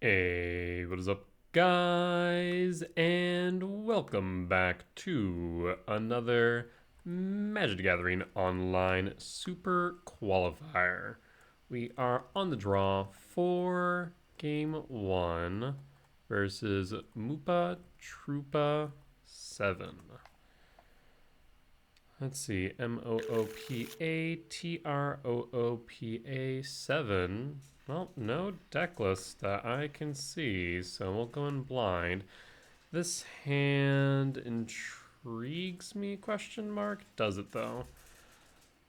Hey, what is up, guys? And welcome back to another Magic the Gathering Online Super Qualifier. We are on the draw for Game 1 versus Moopa Troopa 7. Let's see, Moopa Troopa 7. Well, no deck list that I can see, so we'll go in blind. This hand intrigues me, question mark? Does it though?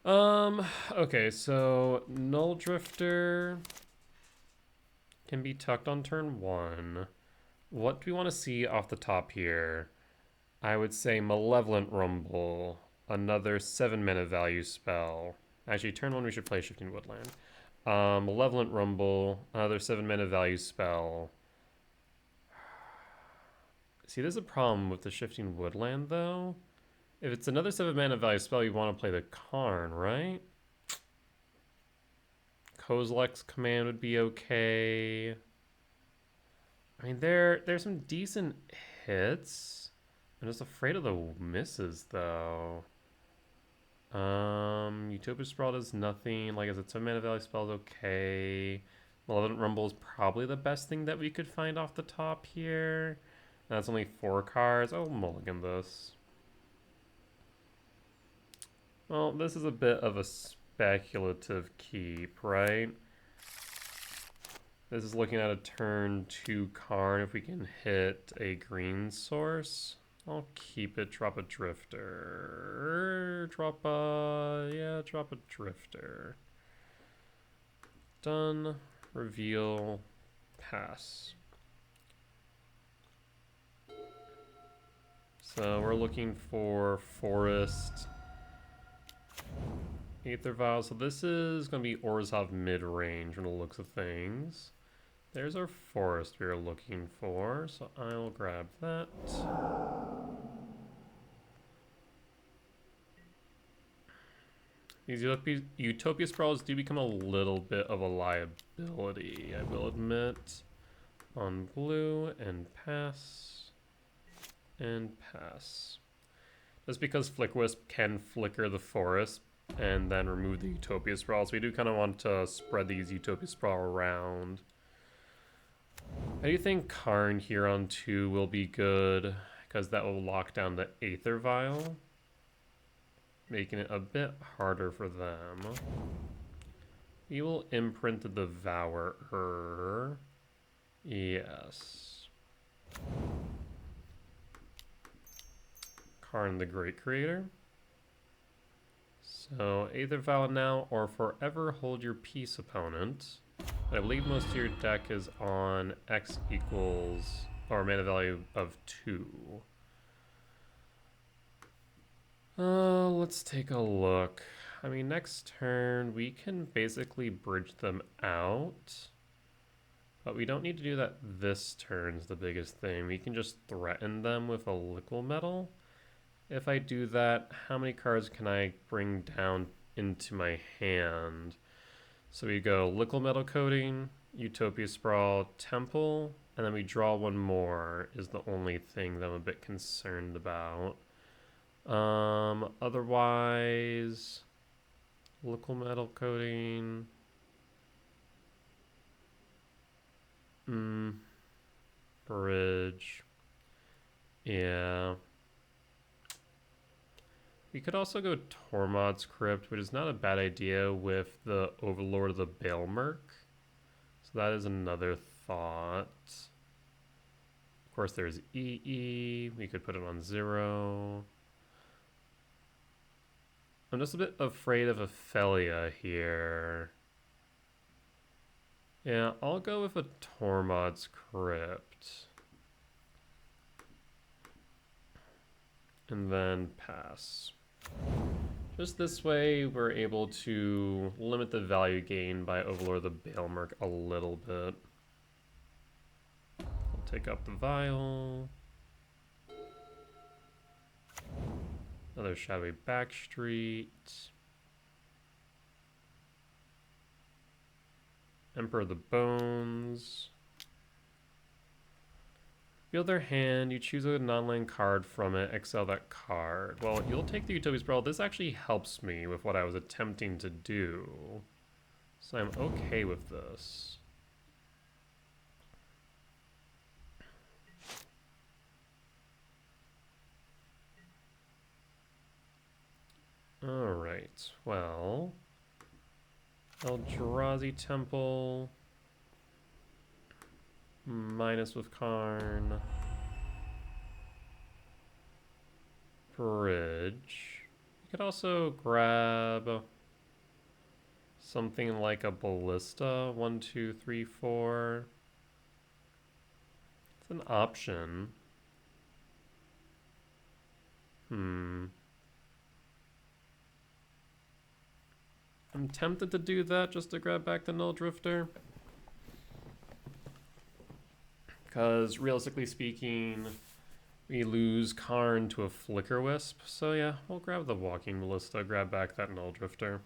Okay, so Null Drifter can be tucked on turn 1. What do we want to see off the top here? I would say Malevolent Rumble, another 7 mana value spell. Actually, turn 1 we should play Shifting Woodland. Malevolent Rumble, another 7 mana value spell. See, there's a problem with the Shifting Woodland, though. If it's another 7 mana value spell, you want to play the Karn, right? Kozilek's Command would be okay. I mean, there's some decent hits. I'm just afraid of the misses, though. Utopia Sprawl does nothing. Like, as a 7 mana value spell is okay. Malevolent Rumble is probably the best thing that we could find off the top here. That's only 4 cards. I'll mulligan this. Well, this is a bit of a speculative keep, right? This is looking at a turn 2 Karn if we can hit a green source. I'll keep it, drop a Drifter. Drop a Drifter. Done. Reveal. Pass. So we're looking for Forest. Aether Vial. So this is going to be Orzhav Midrange from the looks of things. There's our Forest we are looking for, so I will grab that. These Utopia Sprawls do become a little bit of a liability, I will admit. On blue, and pass. And pass. Just because Flickwisp can flicker the Forest and then remove the Utopia Sprawl, so we do kind of want to spread these Utopia Sprawl around. I do think Karn here on 2 will be good, because that will lock down the Aether Vial, making it a bit harder for them. We will imprint the Devourer. Yes. Karn the Great Creator. So Aether Vial now, or forever hold your peace, opponent. I believe most of your deck is on X equals, or mana value of 2. Let's take a look. I mean, next turn we can basically bridge them out. But we don't need to do that this turn is the biggest thing. We can just threaten them with a Liquid Metal. If I do that, how many cards can I bring down into my hand? So we go Liquid Metal Coating, Utopia Sprawl, Temple, and then we draw one more is the only thing that I'm a bit concerned about. Otherwise, Liquid Metal Coating. Bridge. Yeah. We could also go Tormod's Crypt, which is not a bad idea with the Overlord of the Baelmerk. So that is another thought. Of course, there's EE. We could put it on 0. I'm just a bit afraid of Ophelia here. Yeah, I'll go with a Tormod's Crypt. And then pass. Just this way, we're able to limit the value gain by Overlord of the Baelmerk a little bit. I'll take up the Vial. Another Shadowy Backstreet. Emperor of the Bones. Build their hand, you choose a non-land card from it, exile that card. Well, you'll take the Utopia Sprawl. This actually helps me with what I was attempting to do. So I'm okay with this. Alright, well... Eldrazi Temple... Minus with Karn... Bridge... You could also grab... something like a Ballista. 1, 2, 3, 4... It's an option. I'm tempted to do that just to grab back the Null Drifter. Because realistically speaking, we lose Karn to a Flicker Wisp. So yeah, we'll grab the Walking Ballista, grab back that Null Drifter.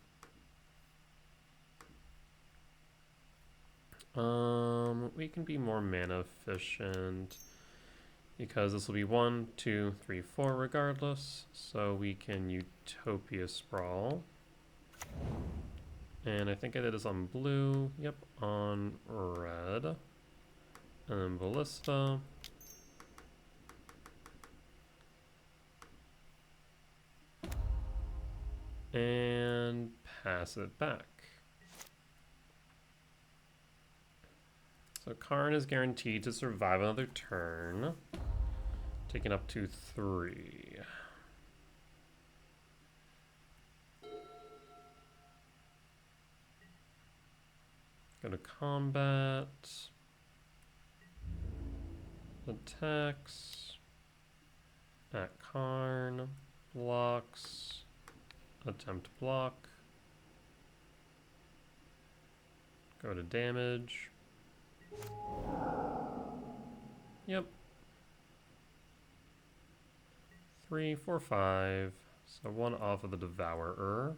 We can be more mana efficient because this will be 1, 2, 3, 4 regardless. So we can Utopia Sprawl. And I think I did this on blue. Yep, on red. And then Ballista. And pass it back. So Karn is guaranteed to survive another turn. Taking up to 3. Go to combat. Attacks. At Karn. Blocks. Attempt block. Go to damage. Yep. 3, 4, 5. So 1 off of the Devourer.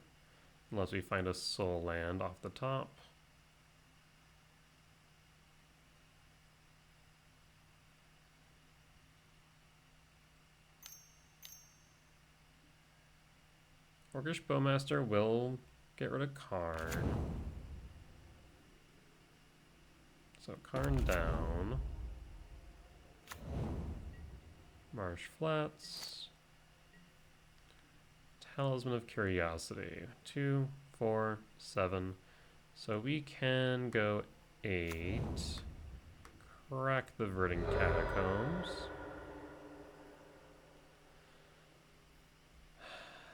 Unless we find a soul land off the top. Orcish Bowmaster will get rid of Karn. So Karn down. Marsh Flats. Talisman of Curiosity. 2, 4, 7. So we can go 8. Crack the Verdant Catacombs.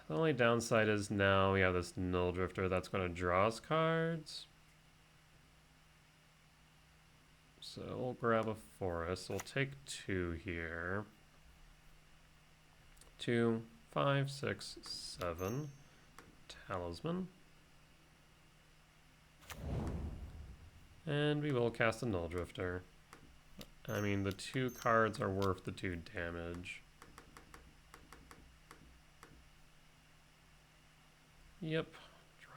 The only downside is now we have this Null Drifter that's going to draw us cards. So we'll grab a forest. We'll take 2 here. 2, 5, 6, 7. Talisman. And we will cast a Null Drifter. I mean, the 2 cards are worth the 2 damage. Yep.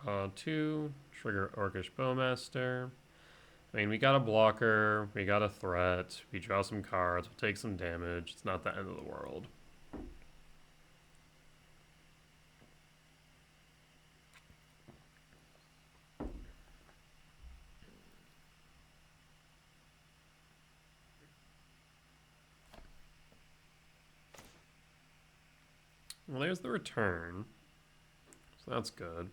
Draw 2. Trigger Orcish Bowmaster. I mean, we got a blocker. We got a threat. We draw some cards. We'll take some damage. It's not the end of the world. Well, there's the return. So that's good.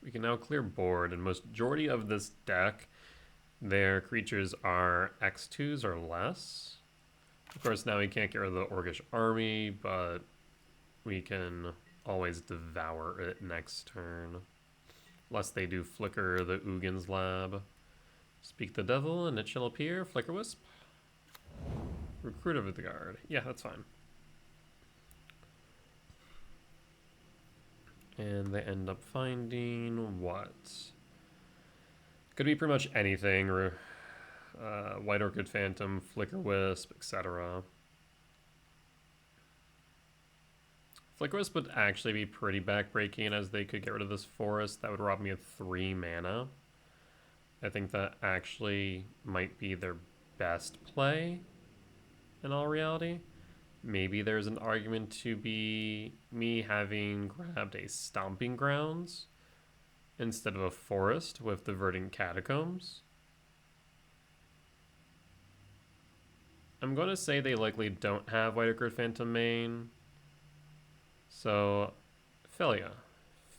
We can now clear board, and majority of this deck, their creatures are X2s or less. Of course, now we can't get rid of the Orcish army, but we can always devour it next turn. Unless they do flicker the Ugin's Lab. Speak the devil, and it shall appear. Flicker Wisp. Recruit of the guard. Yeah, that's fine. And they end up finding what? Could be pretty much anything. White Orchid Phantom, Flicker Wisp, etc. Flicker Wisp would actually be pretty backbreaking, as they could get rid of this forest. That would rob me of 3 mana. I think that actually might be their best play. in all reality. Maybe there's an argument to be me having grabbed a Stomping Grounds instead of a forest with the Verdant Catacombs. I'm going to say they likely don't have White Ochre Phantom main. So, Felia.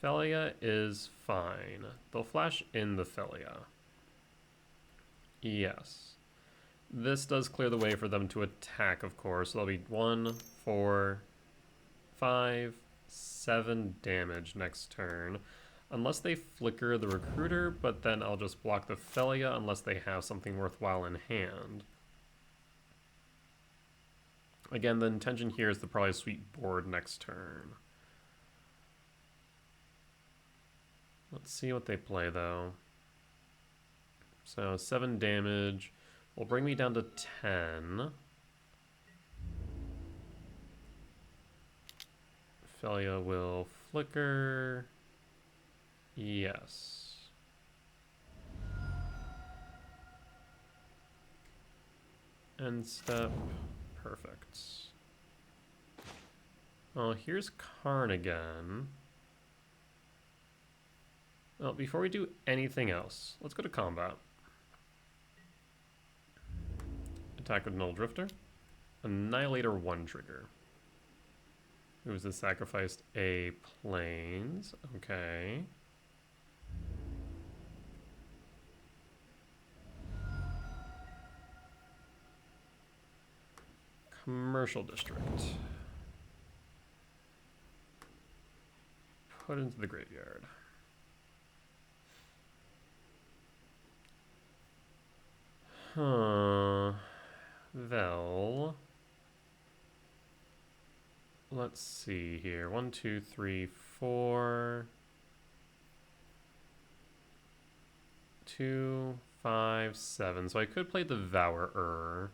Felia is fine. They'll flash in the Felia. Yes. This does clear the way for them to attack, of course. So that'll be 1, 4, 5, 7 damage next turn. Unless they flicker the Recruiter, but then I'll just block the Felia unless they have something worthwhile in hand. Again, the intention here is to probably sweep board next turn. Let's see what they play, though. So 7 damage will bring me down to 10. Felia will flicker. Yes. End step. Perfect. Well, here's Karn again. Well, before we do anything else, let's go to combat. Attack with Null Drifter. Annihilator 1 trigger. Moves the sacrificed a plains. Okay. Commercial District. Put into the graveyard. Huh. Well. Let's see here. 1, 2, 3, 4. 2, 5, 7. So I could play the Devourer.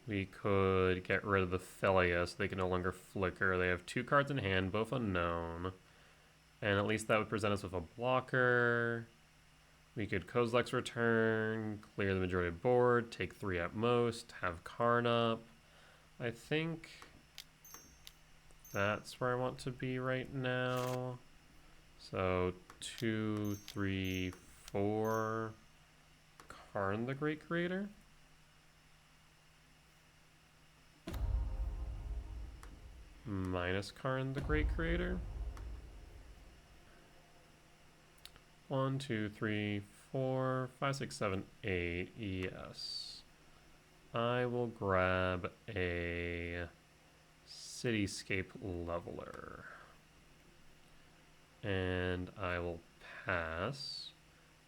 We could get rid of the Felia so they can no longer flicker. They have 2 cards in hand, both unknown. And at least that would present us with a blocker. We could Kozilek's Return, clear the majority of board, take 3 at most, have Karn up. I think that's where I want to be right now. So 2, 3, 4. Karn the Great Creator. Minus Karn the Great Creator. 1, 2, 3, 4, 5, 6, 7, 8. Yes. I will grab a Cityscape Leveler. And I will pass.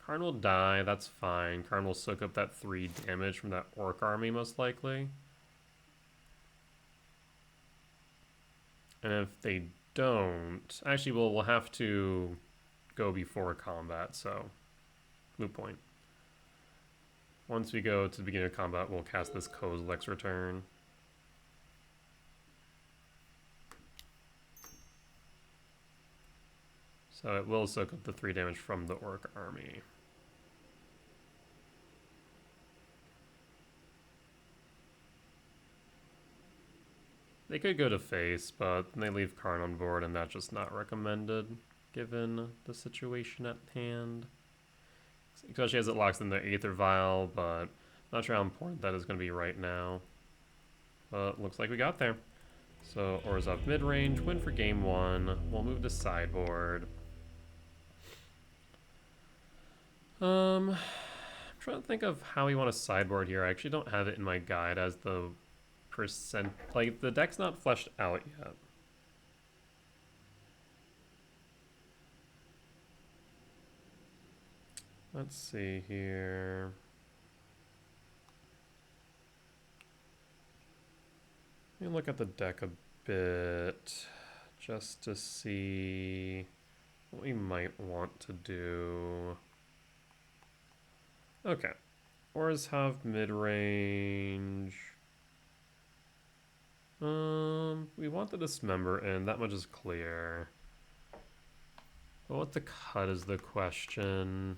Karn will die, that's fine. Karn will soak up that 3 damage from that Orc army, most likely. And if they don't... Actually, we'll have to go before combat, so... moot point. Once we go to the beginning of combat, we'll cast this Kozilek's Return. So it will soak up the 3 damage from the Orc army. They could go to face, but they leave Karn on board, and that's just not recommended, given the situation at hand. Especially as it locks in the Aether Vial, but not sure how important that is going to be right now. But looks like we got there. So Orzhav Midrange, win for game 1. We'll move to sideboard. I'm trying to think of how we want to sideboard here. I actually don't have it in my guide as the percent, like the deck's not fleshed out yet. Let's see here. Let me look at the deck a bit just to see what we might want to do. Okay. Orzhav Midrange. We want the Dismember in, that much is clear. But what to cut is the question.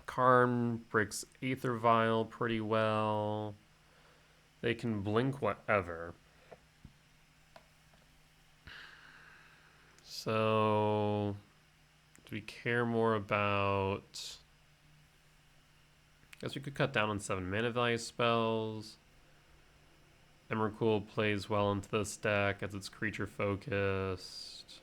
Karn breaks Aether Vial pretty well. they can blink whatever. So, do we care more about... I guess we could cut down on 7 mana value spells. Emrakul plays well into this deck as it's creature focused.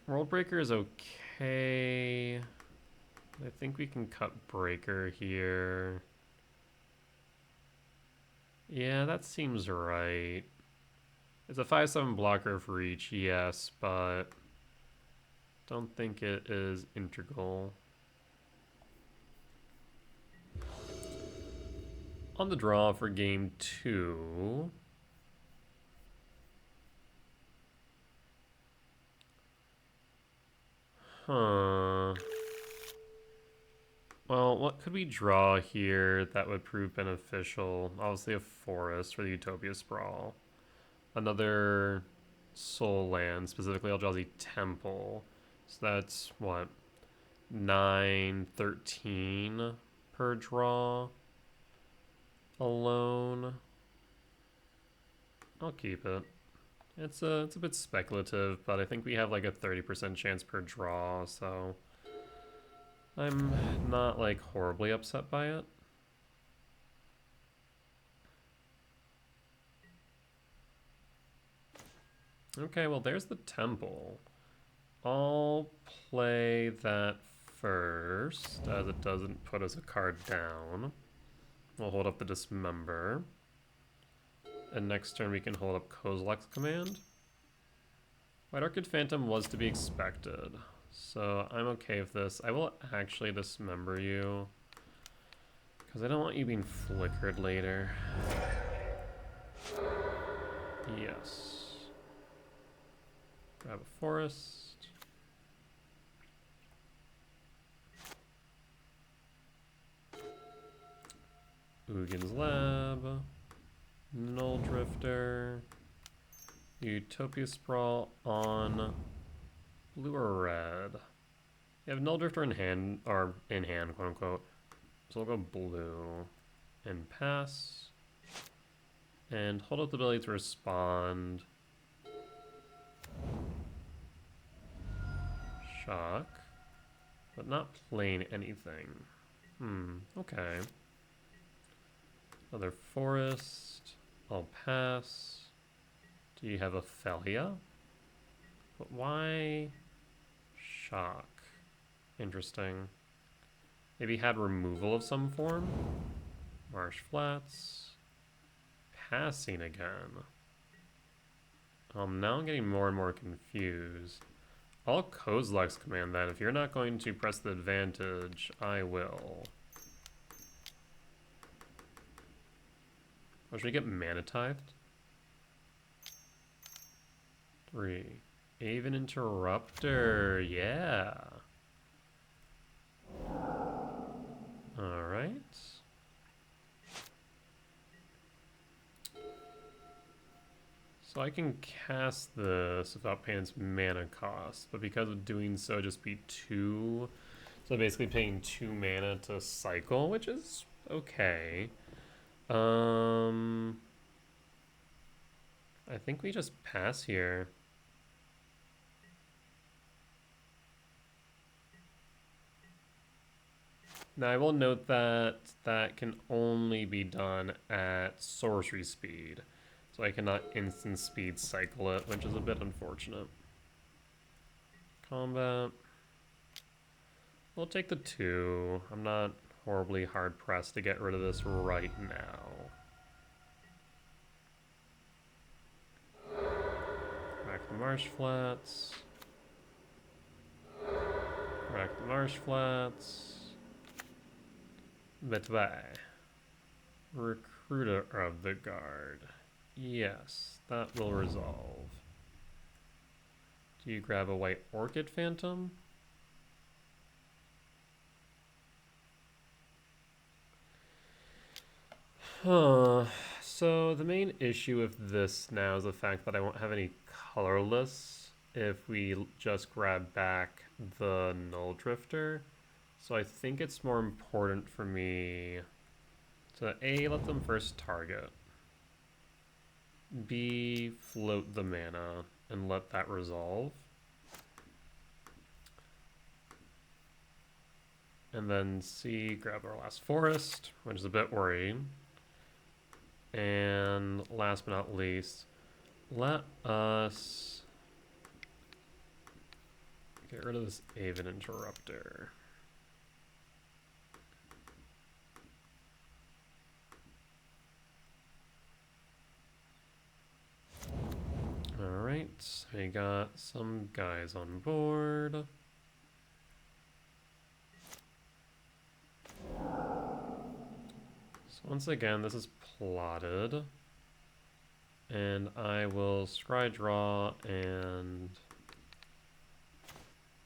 Worldbreaker is okay. I think we can cut Breaker here. Yeah, that seems right. It's a 5/7 blocker for each, yes, but don't think it is integral. On the draw for game 2. Huh. Well, what could we draw here that would prove beneficial? Obviously a forest for the Utopia Sprawl. Another soul land, specifically Eldrazi Temple. So that's, what, 9, 13 per draw alone. I'll keep it. It's a bit speculative, but I think we have like a 30% chance per draw, so I'm not like horribly upset by it. Okay, well there's the temple. I'll play that first, as it doesn't put us a card down. We'll hold up the Dismember. And next turn we can hold up Kozilek's Command. White Orchid Phantom was to be expected, so I'm okay with this. I will actually Dismember you, because I don't want you being flickered later. Yes. Grab a forest. Ugin's Lab. Null Drifter. Utopia Sprawl on blue or red. You have Null Drifter in hand, or in hand, quote unquote. So we'll go blue and pass. And hold up the ability to respond. Shock. But not playing anything. Okay. Another forest. I'll pass. Do you have a Felia? But why shock? Interesting. Maybe had removal of some form? Marsh Flats. Passing again. Now I'm getting more and more confused. I'll Kozilek's Command then. If you're not going to press the advantage, I will. Or should we get Mana Tithed? 3. Aven Interrupter, yeah. Alright. So I can cast this without paying its mana cost, but because of doing so, just be 2. So basically paying 2 mana to cycle, which is okay. I think we just pass here. Now I will note that that can only be done at sorcery speed. So I cannot instant speed cycle it, which is a bit unfortunate. Combat. We'll take the 2. I'm not horribly hard pressed to get rid of this right now. Crack the Marsh Flats. Crack the Marsh Flats. Betway. Recruiter of the Guard. Yes, that will resolve. Do you grab a White Orchid Phantom? So the main issue with this now is the fact that I won't have any colorless if we just grab back the Null Drifter. So I think it's more important for me To A, let them first target. B, float the mana and let that resolve. And then C, grab our last forest, which is a bit worrying. And last but not least, let us get rid of this Aven Interrupter. Alright, we got some guys on board. So once again, this is plotted. And I will scry draw and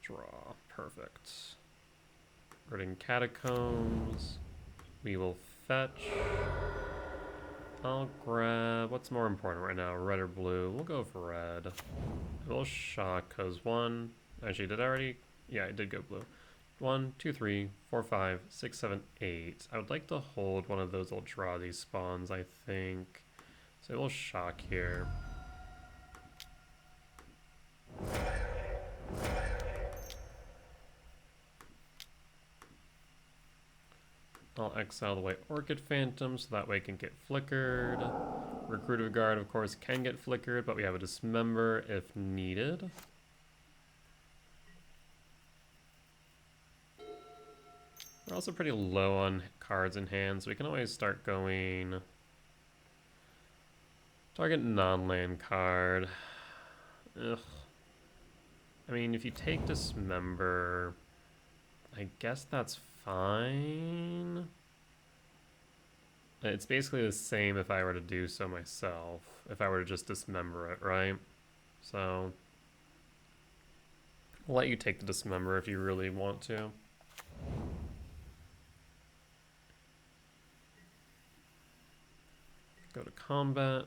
draw. Perfect. We're in Catacombs. We will fetch. I'll grab, what's more important right now, red or blue? We'll go for red. We'll shock, because one, actually, did I already? Yeah, I did go blue. 1, 2, 3, 4, 5, 6, 7, 8. I would like to hold one of those Eldrazi spawns, I think. So we'll shock here. I'll exile the White Orchid Phantom so that way it can get flickered. Recruiter Guard, of course, can get flickered, but we have a Dismember if needed. We're also pretty low on cards in hand, so we can always start going... Target non-land card. Ugh. I mean, if you take Dismember, I guess that's fine. It's basically the same if I were to do so myself, if I were to just Dismember it, right? So, I'll let you take the Dismember if you really want to. Go to combat.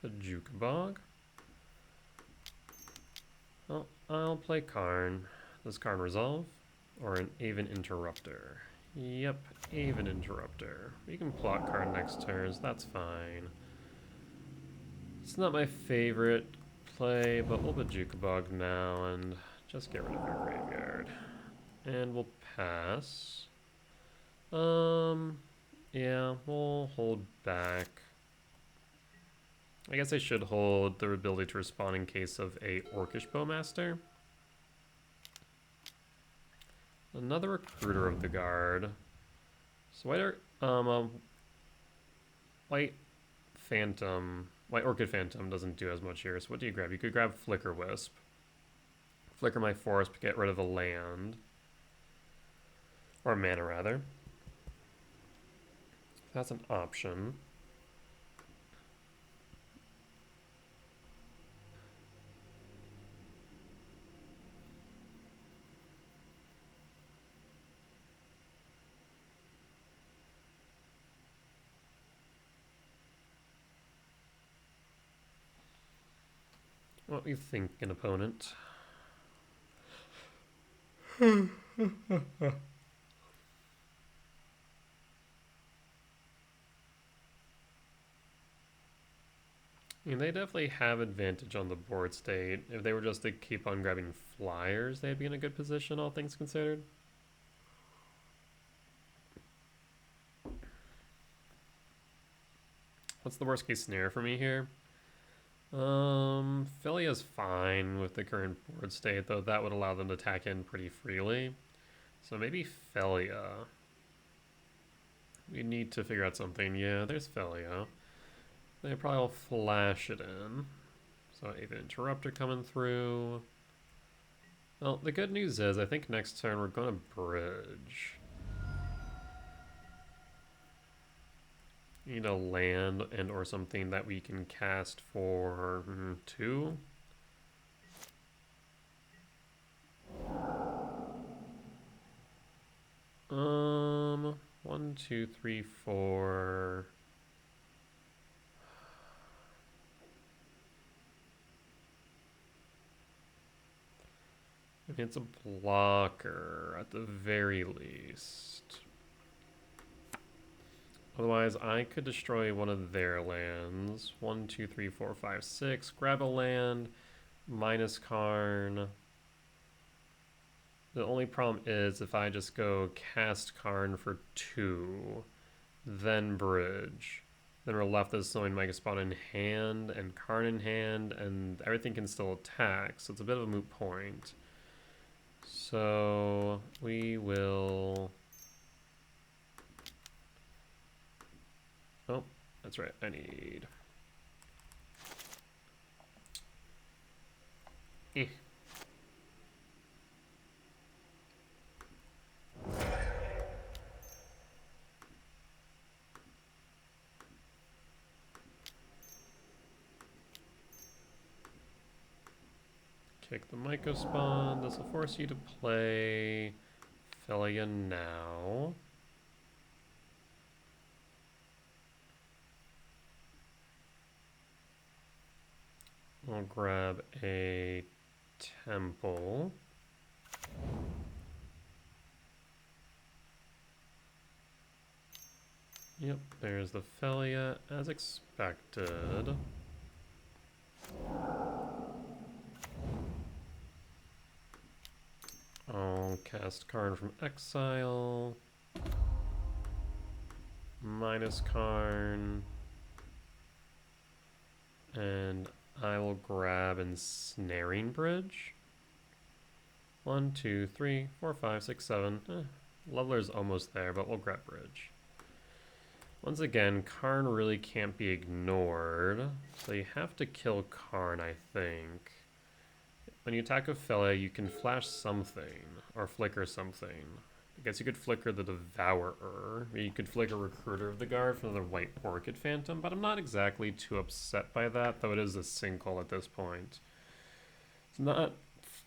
The Jukabog. Well, I'll play Karn. Does Karn resolve? Or an Aven Interrupter? Yep, Aven Interrupter. We can plot Karn next turn, so that's fine. It's not my favorite play, but we'll put Jukabog now and just get rid of your graveyard. And we'll pass. Yeah, we'll hold back. I guess I should hold the ability to respond in case of a Orcish Bowmaster. Another Recruiter of the Guard. So White Orchid Phantom doesn't do as much here. So what do you grab? You could grab Flicker Wisp. Flicker my forest, but get rid of a land. Or mana, rather. That's an option. What do you think, an opponent? I mean, they definitely have advantage on the board state. If they were just to keep on grabbing flyers, they'd be in a good position, all things considered. What's the worst case scenario for me here? Philia's fine with the current board state, though that would allow them to attack in pretty freely. So maybe Philia. We need to figure out something. Yeah, there's Philia. They probably will flash it in. So Aven Interrupter coming through. Well, the good news is I think next turn we're going to bridge. Need a land and or something that we can cast for 2. One, two, three, 4. It's a blocker at the very least. Otherwise, I could destroy one of their lands. 1, 2, 3, 4, 5, 6. Grab a land. Minus Karn. The only problem is if I just go cast Karn for 2, then bridge, then we're left with Sowing Mega Spawn in hand and Karn in hand, and everything can still attack, so it's a bit of a moot point. So we will... Oh, that's right, I need... Kick the Myco Spawn. This will force you to play Felia now. I'll grab a Temple. Yep, there's the Felia as expected. I'll cast Karn from exile. Minus Karn. And I will grab Ensnaring Bridge. 1, 2, 3, 4, 5, 6, 7. Leveler's almost there, but we'll grab Bridge. Once again, Karn really can't be ignored. So you have to kill Karn, I think. When you attack with Felia, you can flash something, or flicker something. I guess you could flicker the Devourer, or you could flicker Recruiter of the Guard for another White Orchid Phantom, but I'm not exactly too upset by that, though it is a sinkhole at this point. It's not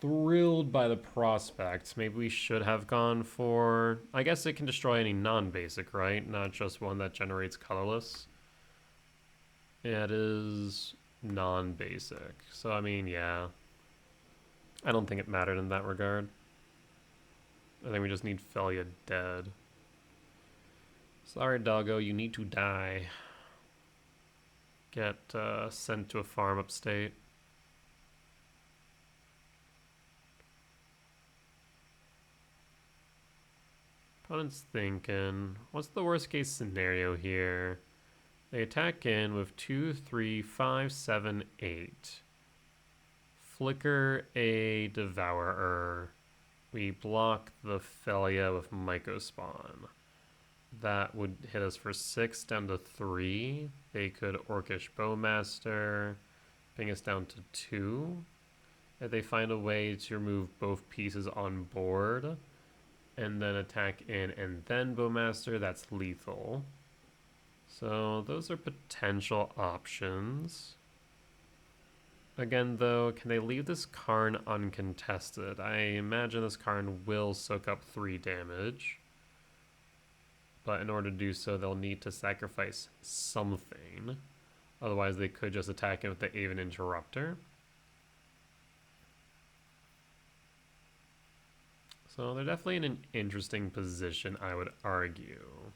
thrilled by the prospect. Maybe we should have gone for... I guess it can destroy any non-basic, right? Not just one that generates colorless. Yeah, it is non-basic. So, I mean, yeah. I don't think it mattered in that regard. I think we just need Felia dead. Sorry, doggo, you need to die. Get sent to a farm upstate. Opponent's thinking, what's the worst case scenario here? They attack in with 2, 3, 5, 7, 8. Flicker a Devourer. We block the Felia with Myco Spawn. That would hit us for 6 down to 3. They could Orcish Bowmaster, bring us down to 2. If they find a way to remove both pieces on board, and then attack in and then Bowmaster, that's lethal. So those are potential options. Again, though, can they leave this Karn uncontested? I imagine this Karn will soak up 3 damage. But in order to do so, they'll need to sacrifice something. Otherwise, they could just attack it with the Aven Interrupter. So they're definitely in an interesting position, I would argue.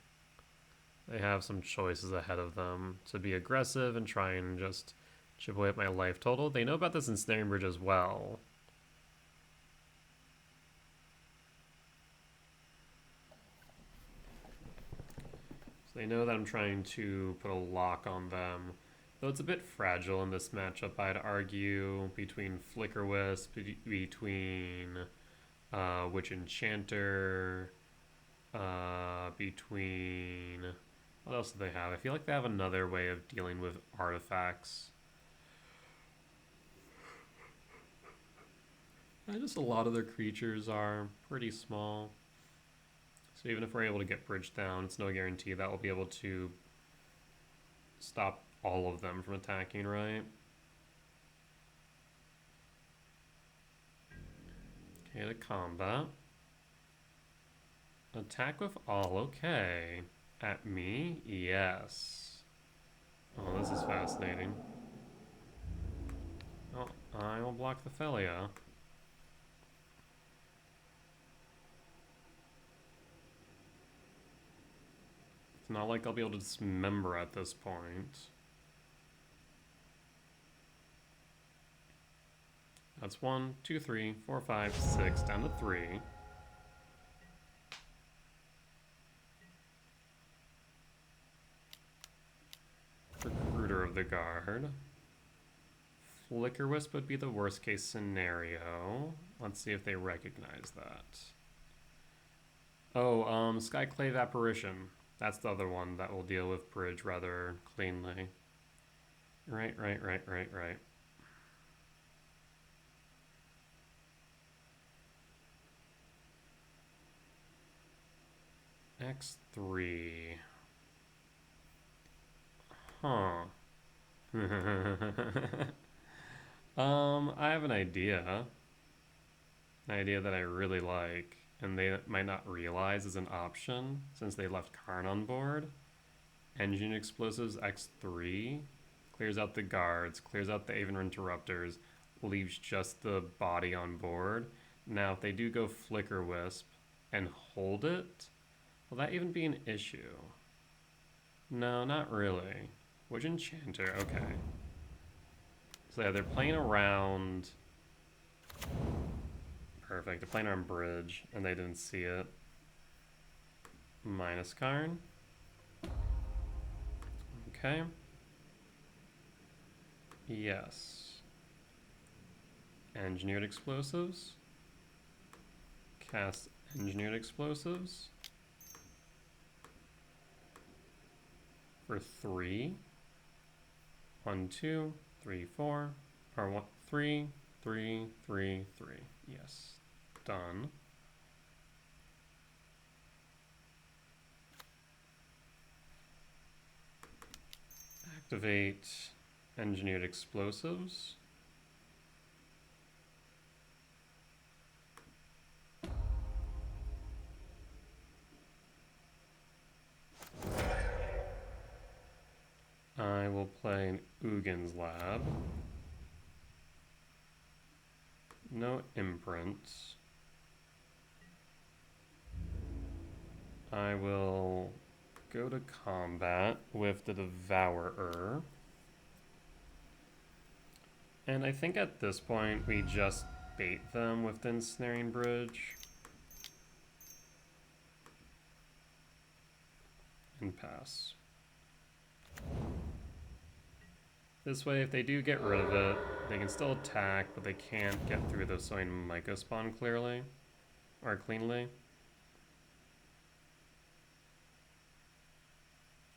They have some choices ahead of them to be aggressive and try and just chip away at my life total. They know about this Ensnaring Bridge as well. So they know that I'm trying to put a lock on them. Though it's a bit fragile in this matchup, I'd argue, between Flicker Wisp, between Witch Enchanter, between... What else do they have? I feel like they have another way of dealing with artifacts. Just a lot of their creatures are pretty small. So even if we're able to get Bridge down, it's no guarantee that we'll be able to stop all of them from attacking, right? Okay, to combat. Attack with all, okay. At me? Yes. Oh, this is fascinating. Oh, I will block the Felia. It's not like I'll be able to dismember at this point. That's 1, 2, 3, 4, 5, 6, down to 3. Recruiter of the Guard. Flicker Wisp would be the worst case scenario. Let's see if they recognize that. Oh, Skyclave Apparition. That's the other one that will deal with bridge rather cleanly. Right. X3. Huh. I have an idea. An idea that I really like, and they might not realize is an option since they left Karn on board. Engine Explosives X3 clears out the guards, clears out the Aven Interrupters, leaves just the body on board. Now, if they do go Flicker Wisp and hold it, will that even be an issue? No, not really. Which Enchanter? Okay. So yeah, they're playing around. Perfect. They're playing around bridge, and they didn't see it. Minus Karn. Okay. Yes. Engineered Explosives. Cast Engineered Explosives. For 3. 1, 2, 3, 4. Or 1, 3, 3, 3, 3. Yes. Done. Activate Engineered Explosives. I will play an Ugin's Lab. No imprints. I will go to combat with the Devourer. And I think at this point we just bait them with the Ensnaring Bridge. And pass. This way, if they do get rid of it, they can still attack, but they can't get through the Sowing Myco spawn clearly. Or cleanly.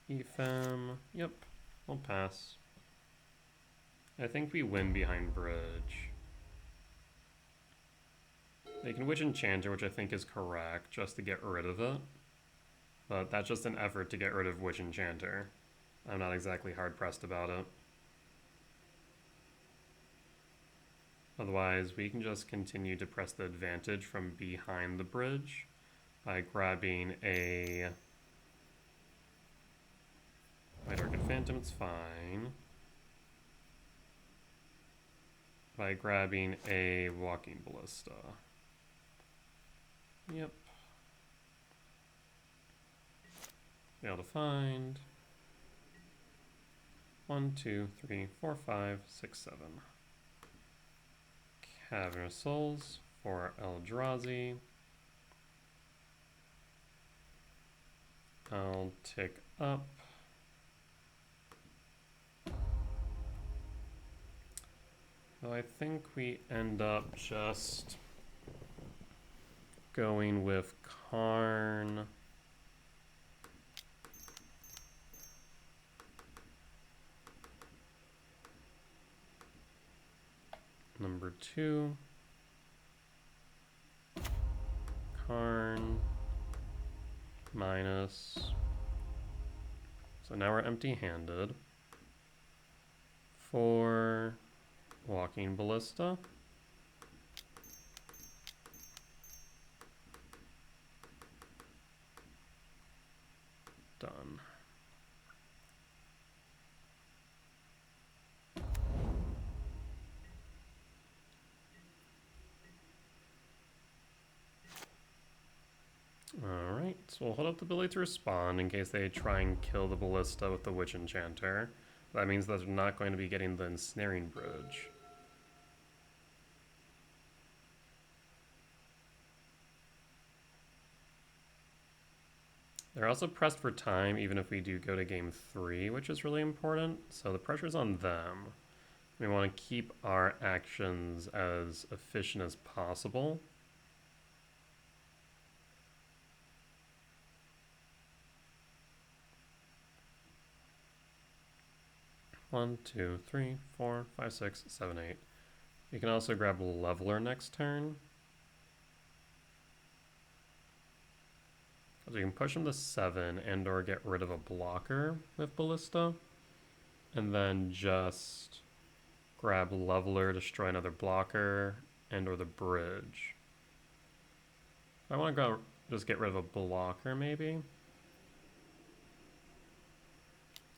Ephem. Yep, we'll pass. I think we win behind bridge. They can Witch Enchanter, which I think is correct, just to get rid of it. But that's just an effort to get rid of Witch Enchanter. I'm not exactly hard-pressed about it. Otherwise, we can just continue to press the advantage from behind the bridge by grabbing a White Orchid Phantom, it's fine. By grabbing a Walking Ballista. Yep. Fail to find. 1, 2, 3, 4, 5, 6, 7. Cavernous Souls for Eldrazi. I'll tick up. So I think we end up just going with Karn. Number 2. Karn. Minus. So now we're empty-handed. 4. Walking Ballista. Done. Alright, so we'll hold up the ability to respond in case they try and kill the Ballista with the Witch Enchanter. That means that they're not going to be getting the Ensnaring Bridge. They're also pressed for time even if we do go to game 3, which is really important. So the pressure's on them. We want to keep our actions as efficient as possible. One, two, three, 4, 5, 6, 7, 8. You can also grab Leveler next turn. So you can push him to 7 and or get rid of a blocker with Ballista. And then just grab Leveler, destroy another blocker, and or the bridge. I want to go just get rid of a blocker maybe.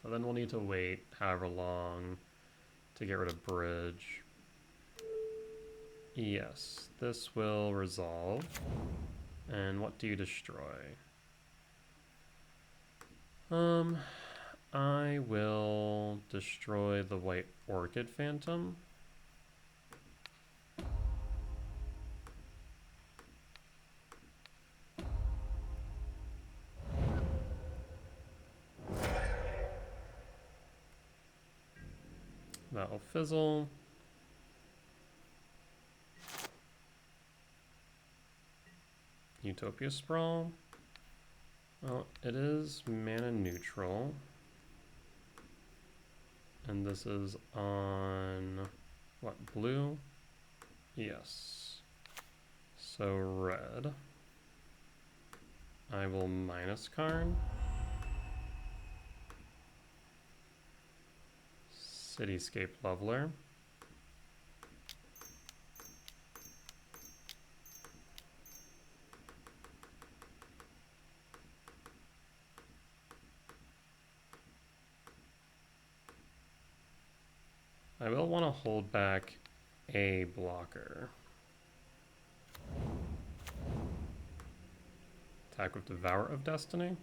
So then we'll need to wait however long to get rid of bridge. Yes, this will resolve. And what do you destroy? I will destroy the White Orchid Phantom. That'll fizzle. Utopia Sprawl. Well, it is mana neutral. And this is on, what, blue? Yes. So red. I will minus Karn. Cityscape Leveler. I will want to hold back a blocker. Attack with Devour of Destiny.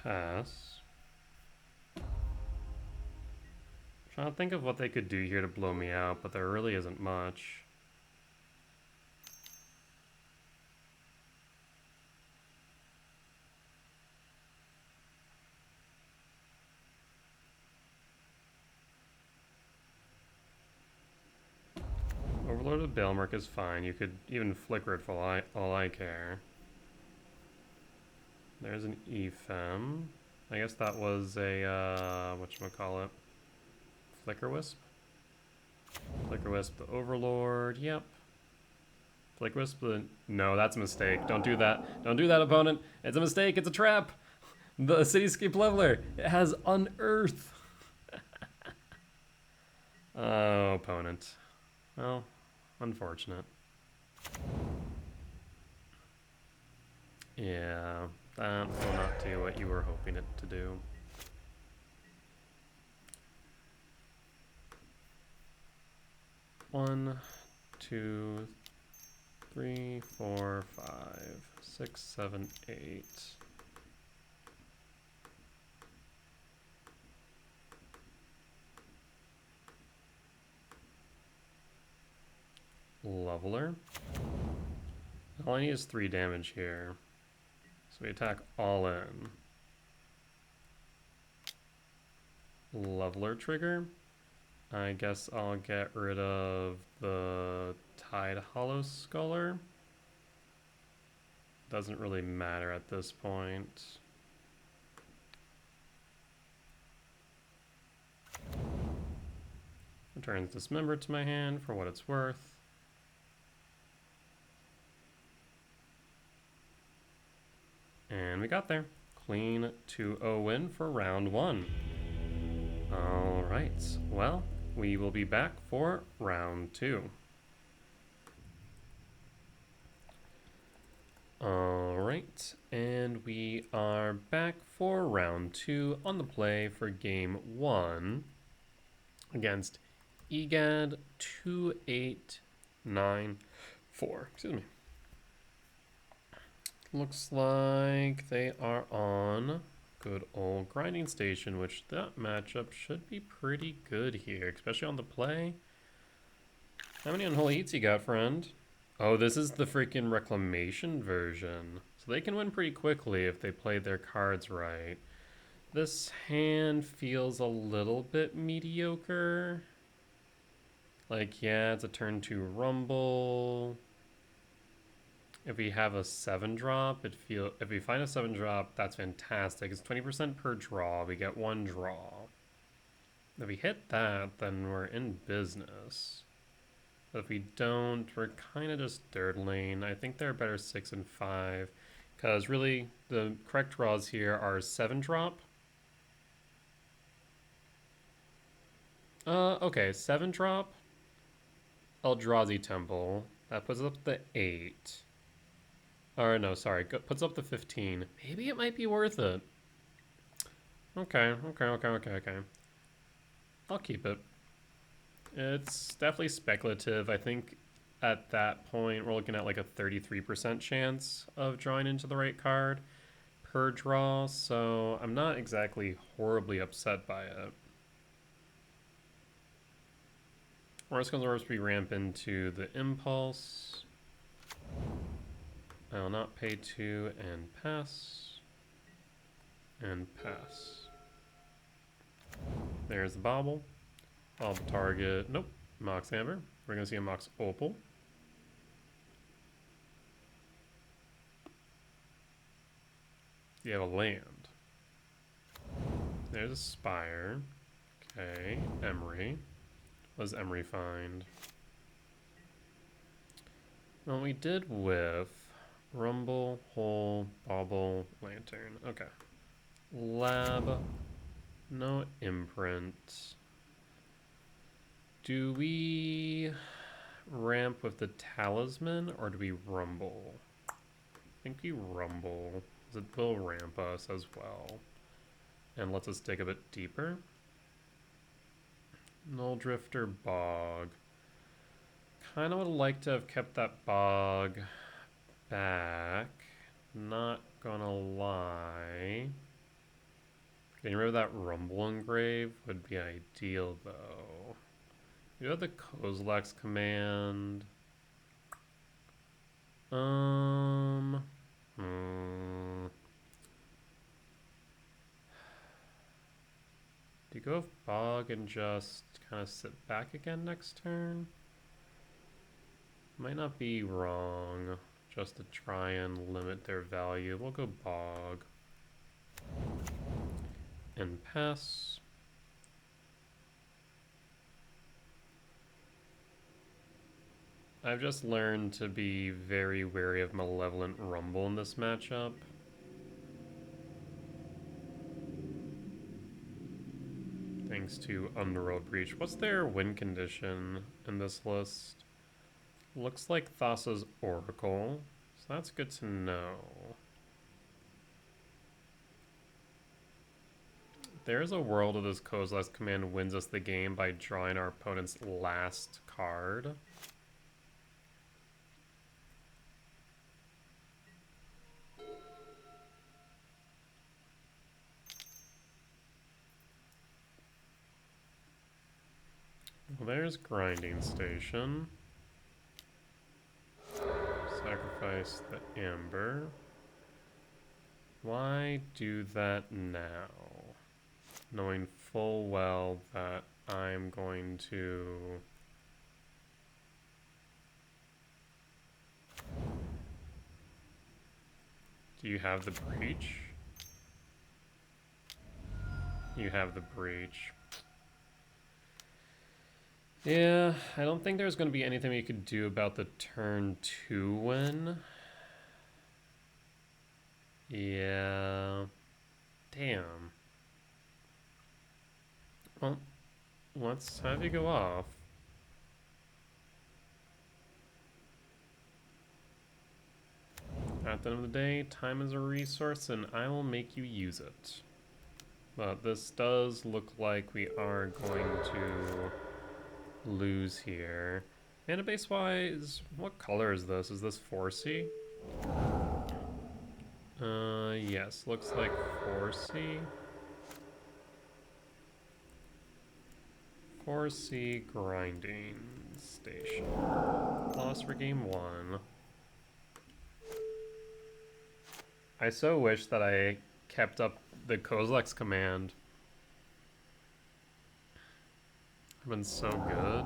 Pass. Trying to think of what they could do here to blow me out, but there really isn't much. Overlord of Baelmerk is fine. You could even flicker it for all I care. There's an Ephem. I guess that was a, whatchamacallit? Flicker Wisp? Flicker Wisp, the Overlord, yep. Flicker Wisp, no, that's a mistake. Don't do that. Don't do that, opponent. It's a mistake, it's a trap. The Cityscape Leveler, it has Unearth. Oh, opponent. Well, unfortunate. Yeah. That will not do what you were hoping it to do. One, 2, 3, 4, 5, 6, 7, 8. Leveler. All I need is 3 damage here. So we attack all in. Leveler trigger. I guess I'll get rid of the Tide Hollow Sculler. Doesn't really matter at this point. Returns Dismember to my hand for what it's worth. And we got there. Clean 2-0 win for round 1. Alright, well, we will be back for round 2. Alright, and we are back for round 2 on the play for game 1 against EGAD 2894. Excuse me. Looks like they are on good old grinding station, which that matchup should be pretty good here, especially on the play. How many unholy heats you got, friend? Oh, this is the freaking reclamation version. So they can win pretty quickly if they play their cards right. This hand feels a little bit mediocre. Like, yeah, it's a turn 2 rumble. If we have a 7-drop, if we find a 7-drop, that's fantastic. It's 20% per draw. We get 1 draw. If we hit that, then we're in business. But if we don't, we're kind of just dirtling. I think they're better 6 and 5. Because really, the correct draws here are 7-drop. Okay, 7-drop. Eldrazi Temple. That puts up the 8. Or no, sorry, puts up the 15. Maybe it might be worth it. Okay. I'll keep it. It's definitely speculative. I think at that point we're looking at like a 33% chance of drawing into the right card per draw, so I'm not exactly horribly upset by it. Worst comes to worst, we ramp into the Impulse. I will not pay 2 and pass. And pass. There's the Bobble. I'll target, nope, Mox Amber. We're going to see a Mox Opal. You have a land. There's a Spire. Okay, Emery. What does Emery find? Well, we did with Rumble, Hole, Bobble, Lantern. Okay. Lab. No imprint. Do we ramp with the Talisman or do we Rumble? I think we Rumble, because it will ramp us as well and lets us dig a bit deeper. Null Drifter, Bog. Kind of would like to have kept that Bog back. Not gonna lie. Getting rid of that Rumble Engrave would be ideal though. You have the Kozilek's command. Do you go with Bog and just kind of sit back again next turn? Might not be wrong, just to try and limit their value. We'll go Bog. And pass. I've just learned to be very wary of Malevolent Rumble in this matchup. Thanks to Underworld Breach. What's their win condition in this list? Looks like Thassa's Oracle, so that's good to know. There's a world of this Kozilek's command wins us the game by drawing our opponent's last card. Well, there's Grinding Station. Sacrifice the Amber. Why do that now? Knowing full well that I'm going to... Do you have the Breach? You have the Breach. Yeah, I don't think there's going to be anything we could do about the turn 2 win. Yeah. Damn. Well, let's have you go off. That's Captain of the day, time is a resource and I will make you use it. But this does look like we are going to lose here. Mana base wise, what color is this? Is this 4C? Yes, looks like 4C. 4C grinding station. Lost for game 1. I so wish that I kept up the Kozilek's command. It's been so good.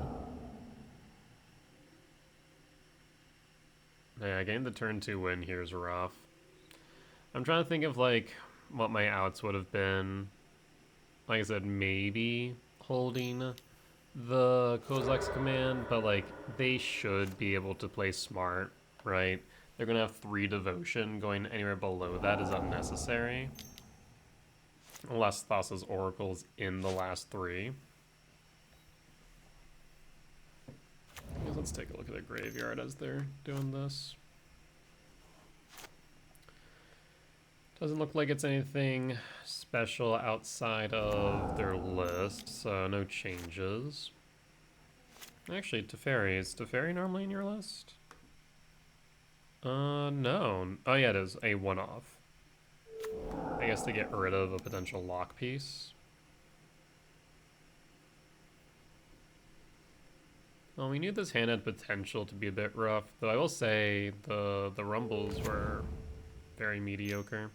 Yeah, getting the turn 2 win here is rough. I'm trying to think of like what my outs would have been. Like I said, maybe holding the Kozilek's command, but like they should be able to play smart, right? They're gonna have 3 devotion. Going anywhere below that is unnecessary. Unless Thassa's Oracle's in the last 3. Let's take a look at the graveyard as they're doing this. Doesn't look like it's anything special outside of their list, so no changes. Actually, Teferi. Is Teferi normally in your list? No. Oh yeah, it is a one-off. I guess to get rid of a potential lock piece. Well, we knew this hand had potential to be a bit rough, though I will say the rumbles were very mediocre.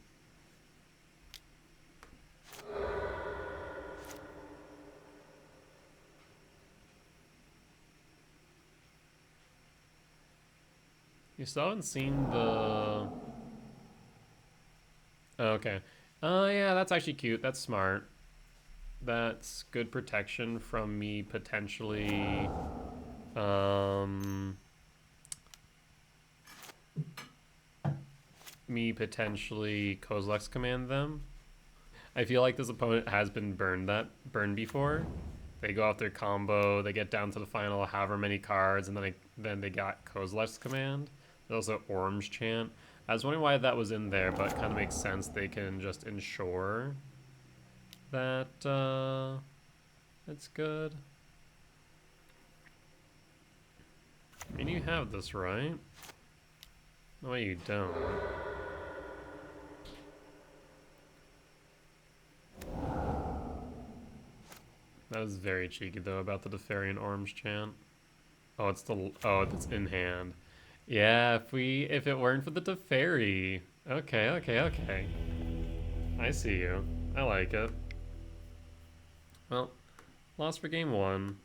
You still haven't seen the... Oh, okay. Yeah, that's actually cute. That's smart. That's good protection from me potentially... Kozilek's command them. I feel like this opponent has been burned before. They go out their combo, they get down to the final however many cards, and then they got Kozilek's command. There's also Orange Chant. I was wondering why that was in there, but it kind of makes sense. They can just ensure that it's good. I mean, you have this, right? No, you don't. That is very cheeky, though, about the Teferi and Orange Chant. Oh, it's in hand. Yeah, if it weren't for the Teferi. Okay. I see you. I like it. Well, lost for game 1.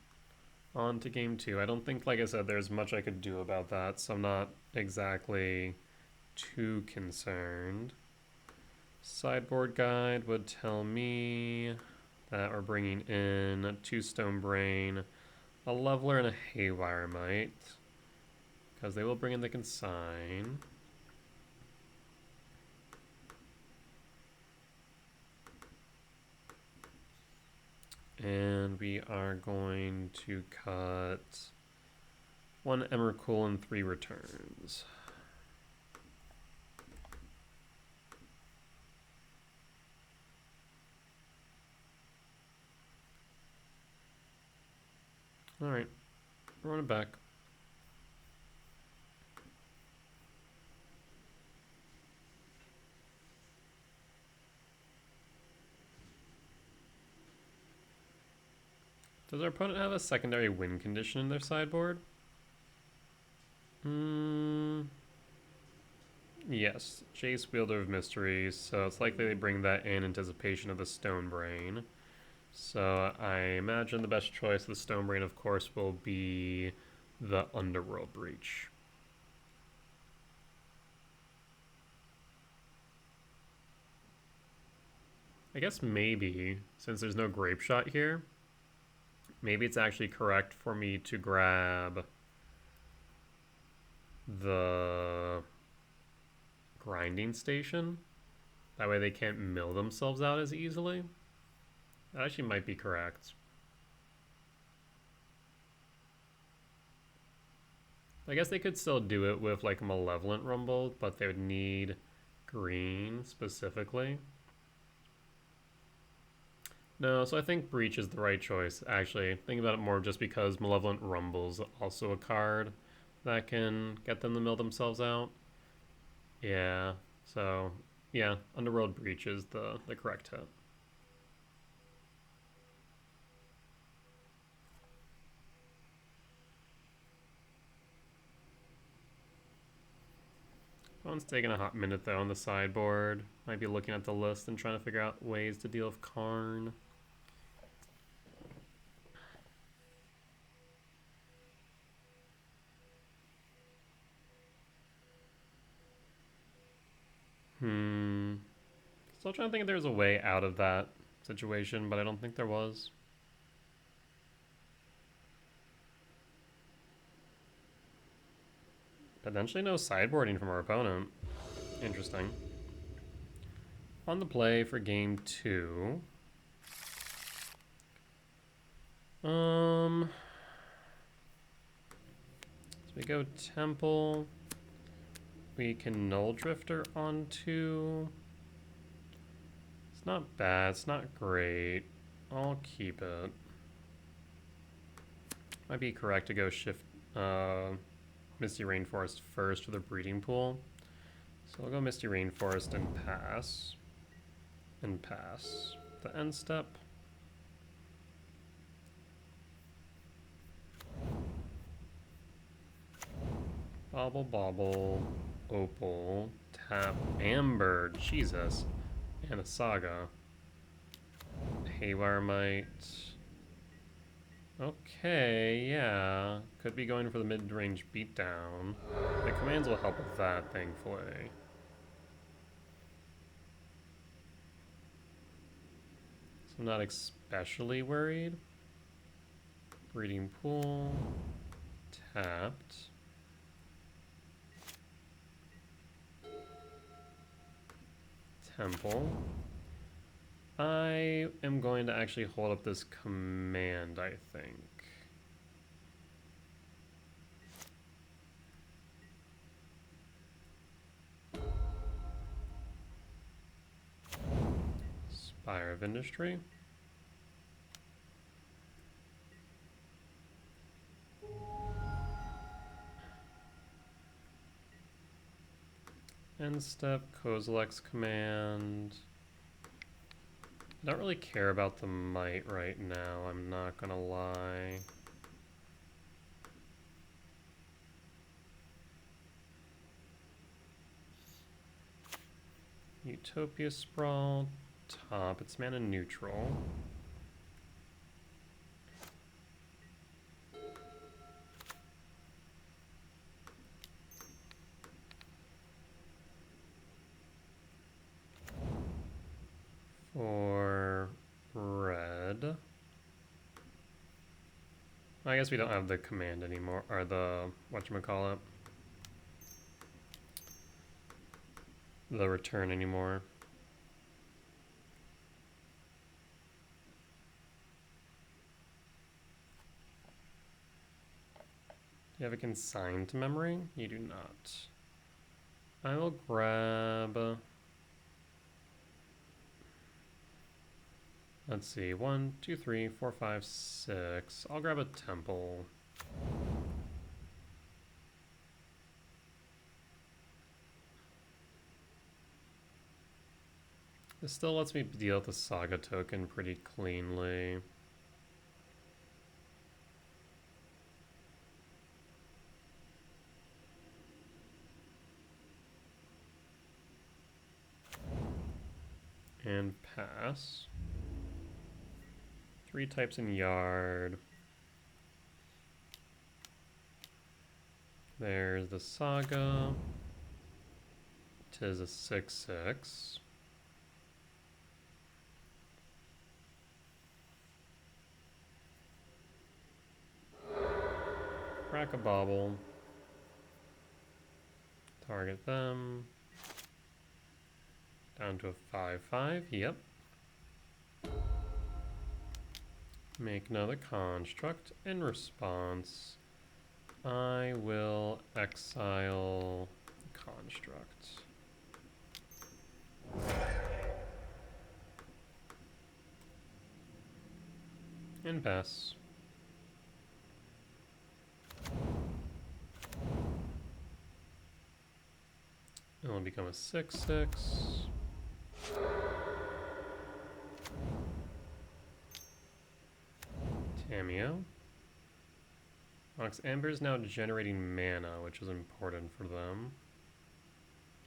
On to game 2. I don't think, like I said, there's much I could do about that, so I'm not exactly too concerned. Sideboard guide would tell me that we're bringing in 2 Stone Brain, a Leveler, and a Haywire Mite, because they will bring in the Consign. And we are going to cut 1 Emrakul and 3 returns. Alright, run it back. Does our opponent have a secondary win condition in their sideboard? Yes, Jace, Wielder of Mysteries, so it's likely they bring that in anticipation of the Stone Brain. So I imagine the best choice of the Stone Brain, of course, will be the Underworld Breach. I guess maybe, since there's no Grape Shot here, maybe it's actually correct for me to grab the Grinding Station. That way they can't mill themselves out as easily. That actually might be correct. I guess they could still do it with like Malevolent Rumble, but they would need green specifically. No, so I think Breach is the right choice, actually. Think about it more just because Malevolent Rumble's also a card that can get them to mill themselves out. Yeah, so yeah, Underworld Breach is the correct hit. One's taking a hot minute though on the sideboard. Might be looking at the list and trying to figure out ways to deal with Karn. Still trying to think if there's a way out of that situation, but I don't think there was. Potentially no sideboarding from our opponent. Interesting. On the play for game 2. So we go Temple. We can Null Drifter onto. It's not bad, it's not great. I'll keep it. Might be correct to go shift Misty Rainforest first for the breeding pool. So I'll go Misty Rainforest and pass. And pass. The end step. Bobble Bobble. Opal. Tap. Amber. Jesus. And a Saga. Haywire Might. Okay, yeah. Could be going for the mid-range beatdown. The commands will help with that, thankfully. So I'm not especially worried. Breeding Pool. Tapped. Temple. I am going to actually hold up this command, I think. Spire of Industry. End step, Kozilek's command. I don't really care about the might right now, I'm not gonna lie. Utopia Sprawl, top, it's mana neutral. For red, I guess we don't have the command anymore, or the whatchamacallit, the return anymore. Do you have a consigned to memory? You do not. I will grab. Let's see, 1, 2, 3, 4, 5, 6. I'll grab a temple. This still lets me deal with the Saga token pretty cleanly. And pass. 3 types in yard. There's the Saga. 'Tis a 6/6. Crack a Bobble. Target them. Down to a 5/5. Yep. Make another construct. In response, I will exile Construct. And pass. It'll become a 6/6. Tamiyo. Onyx Amber is now generating mana, which is important for them.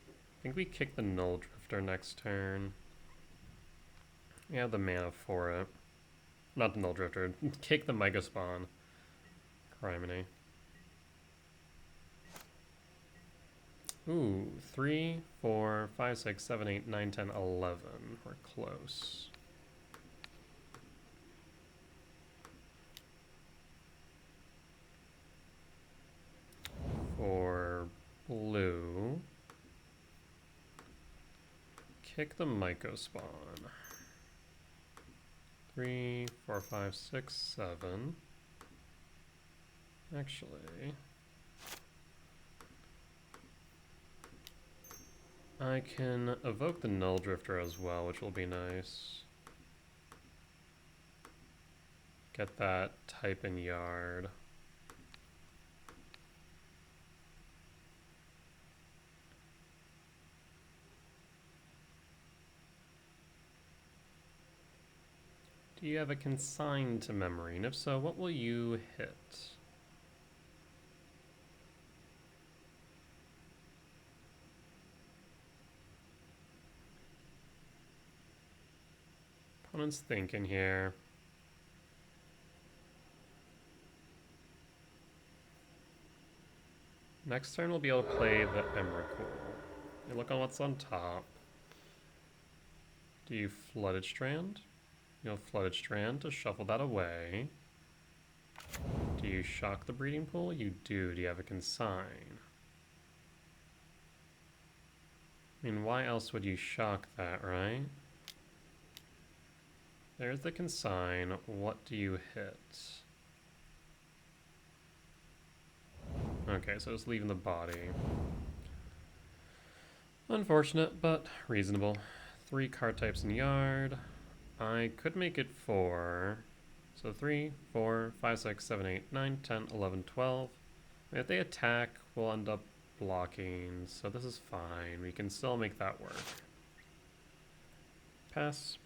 I think we kick the Null Drifter next turn. We have the mana for it. Not the Null Drifter. Kick the Mega Spawn. Criminy. Ooh, 3, 4, 5, 6, 7, 8, 9, 10, 11. We're close. For blue, kick the Myco Spawn. 3, 4, 5, 6, 7. Actually, I can evoke the Null Drifter as well, which will be nice. Get that type in yard. Do you have a consign to memory? And if so, what will you hit? Opponent's thinking here. Next turn we'll be able to play the Emrakul. You look on what's on top. Do you Flooded Strand? You'll Flooded Strand to shuffle that away. Do you shock the Breeding Pool? You do. Do you have a consign? I mean, why else would you shock that, right? There's the consign. What do you hit? Okay, so it's leaving the body. Unfortunate, but reasonable. 3 card types in yard. I could make it 4. So 3, 4, 5, 6, 7, 8, 9, 10, 11, 12. If they attack, we'll end up blocking. So this is fine. We can still make that work. Pass.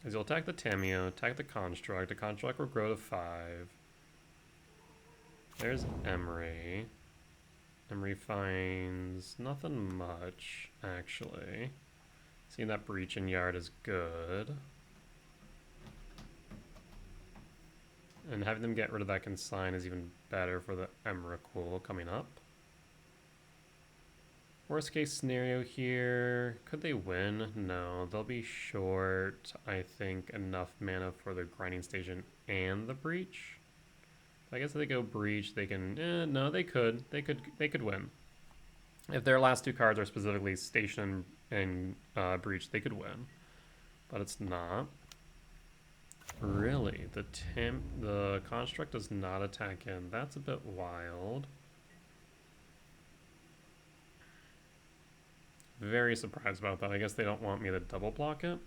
As you'll attack the Tamiyo, attack the Construct. The Construct will grow to 5. There's Emery. Emery finds nothing much, actually. Seeing that Breach in yard is good. And having them get rid of that consign is even better for the Emrakul coming up. Worst case scenario here, could they win? No, they'll be short, I think, enough mana for the Grinding Station and the Breach. I guess if they go Breach, they can, no, they could win. If their last 2 cards are specifically Station and Breach, they could win. But it's not. Really, the Construct does not attack in. That's a bit wild. Very surprised about that. I guess they don't want me to double block it.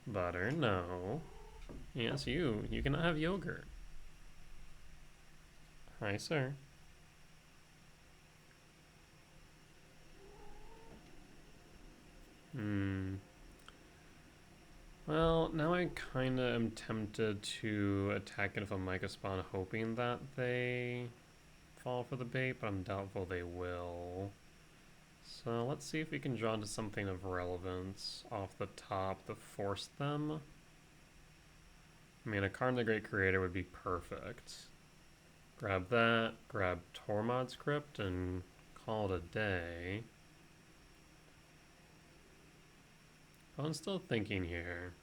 Butter, no. Yes, you cannot have yogurt. Hi, sir. Well, now I kind of am tempted to attack it with a Myco Spawn, hoping that they fall for the bait, but I'm doubtful they will. So let's see if we can draw into something of relevance off the top to force them. I mean, a Karn the Great Creator would be perfect. Grab that, grab Tormod's Crypt, and call it a day. I'm still thinking here.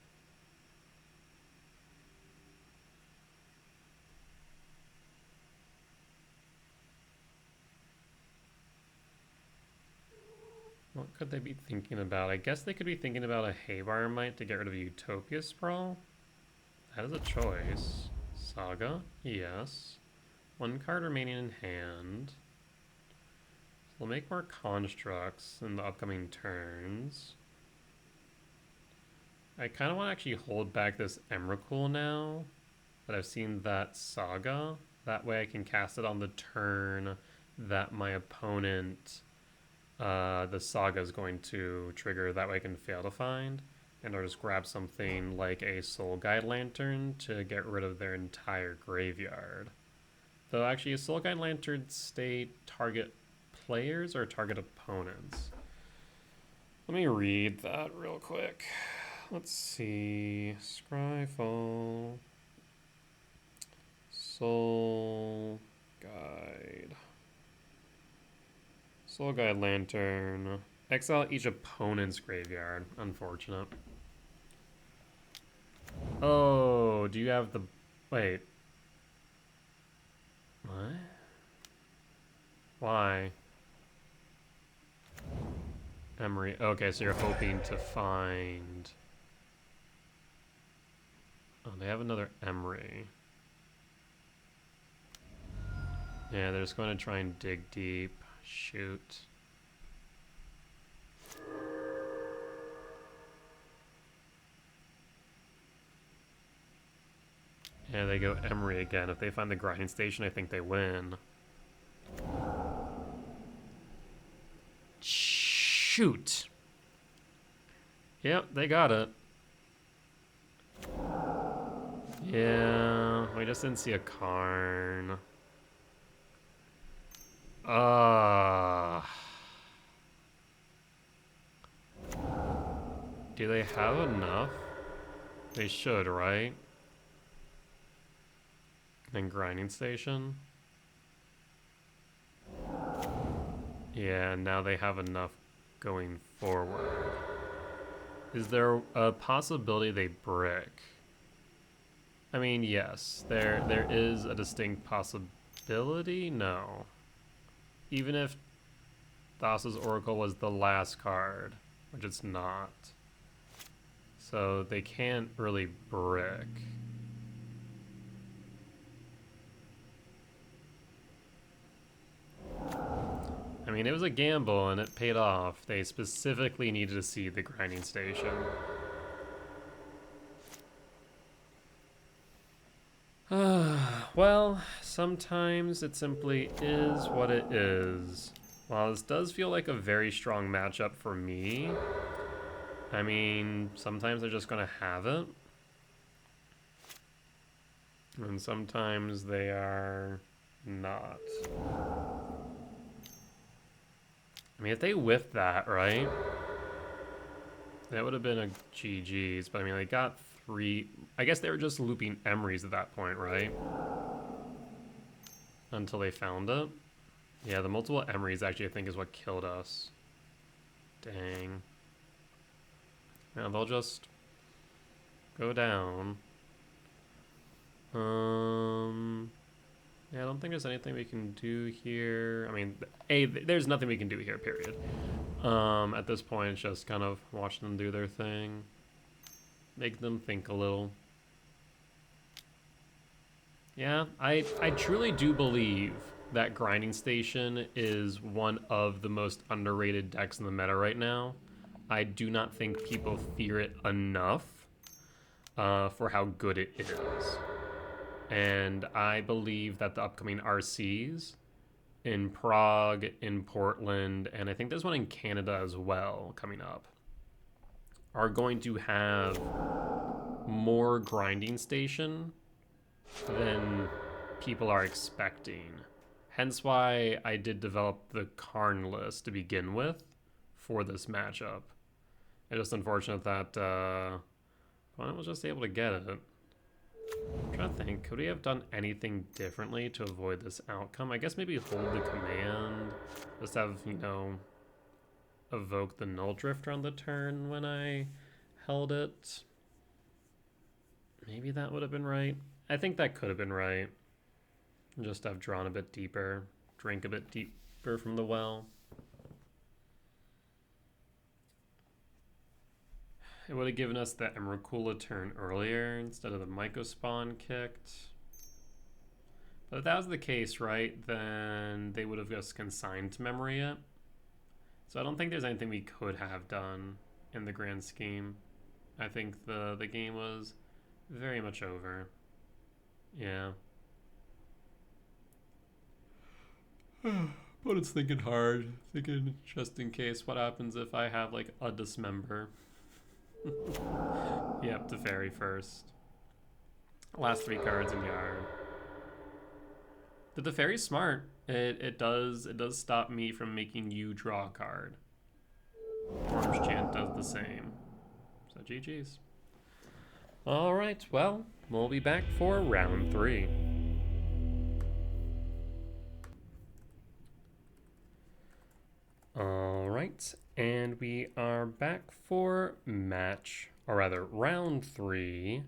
What could they be thinking about? I guess they could be thinking about a Haywire Might to get rid of Utopia Sprawl. That is a choice. Saga, yes. 1 card remaining in hand. We'll make more constructs in the upcoming turns. I kind of want to actually hold back this Emrakul now that I've seen that Saga. That way I can cast it on the turn that my opponent, the Saga is going to trigger. That way I can fail to find. And I'll just grab something like a Soul Guide Lantern to get rid of their entire graveyard. Though actually, a Soul Guide Lantern stay target players or target opponents? Let me read that real quick. Let's see. Scryfall. Soul Guide. Soul Guide Lantern. Exile each opponent's graveyard. Unfortunate. Oh, do you have the... Wait. What? Why? Emery. Okay, so you're hoping to find... Oh, they have another Emery. Yeah, they're just going to try and dig deep. Shoot. Yeah, they go Emery again. If they find the grinding station, I think they win. Shoot. Yep, they got it. Yeah, we just didn't see a Karn. Do they have enough? They should, right? And grinding station. Yeah, now they have enough going forward. Is there a possibility they brick? I mean, yes, there is a distinct possibility. No. Even if Thassa's Oracle was the last card, which it's not. So they can't really brick. I mean, it was a gamble and it paid off. They specifically needed to see the grinding station. Well, sometimes it simply is what it is. While this does feel like a very strong matchup for me, I mean, sometimes they're just going to have it. And sometimes they are not. I mean, if they whiffed that, right? That would have been a GG's, but I mean, they got 3... I guess they were just looping Emerys at that point, right? Until they found it. Yeah, the multiple Emerys actually, I think, is what killed us. Dang. Now they'll just go down. Yeah, I don't think there's anything we can do here. I mean, there's nothing we can do here, period. At this point, it's just kind of watch them do their thing. Make them think a little. Yeah, I truly do believe that Grinding Station is one of the most underrated decks in the meta right now. I do not think people fear it enough for how good it is. And I believe that the upcoming RCs in Prague, in Portland, and I think there's one in Canada as well coming up, are going to have more Grinding Station than people are expecting. Hence why I did develop the Karn list to begin with for this matchup. It's just unfortunate that I was just able to get it. I'm trying to think, could we have done anything differently to avoid this outcome? I guess maybe hold the command, just have, you know, evoke the Null Drifter on the turn when I held it. Maybe that would have been right. I think that could have been right. Just have drawn a bit deeper, drink a bit deeper from the well. It would have given us the Emrakul turn earlier instead of the Myco spawn kicked. But if that was the case, right, then they would have just consigned to memory it. So I don't think there's anything we could have done in the grand scheme. I think the game was very much over. Yeah. But it's thinking hard. Thinking just in case what happens if I have like a dismember. Yep, the fairy first. Last 3 cards in yard. The fairy's smart. It does stop me from making you draw a card. Orange Chant does the same. So GG's. Alright, well, we'll be back for round 3. Alright, and we are back for round 3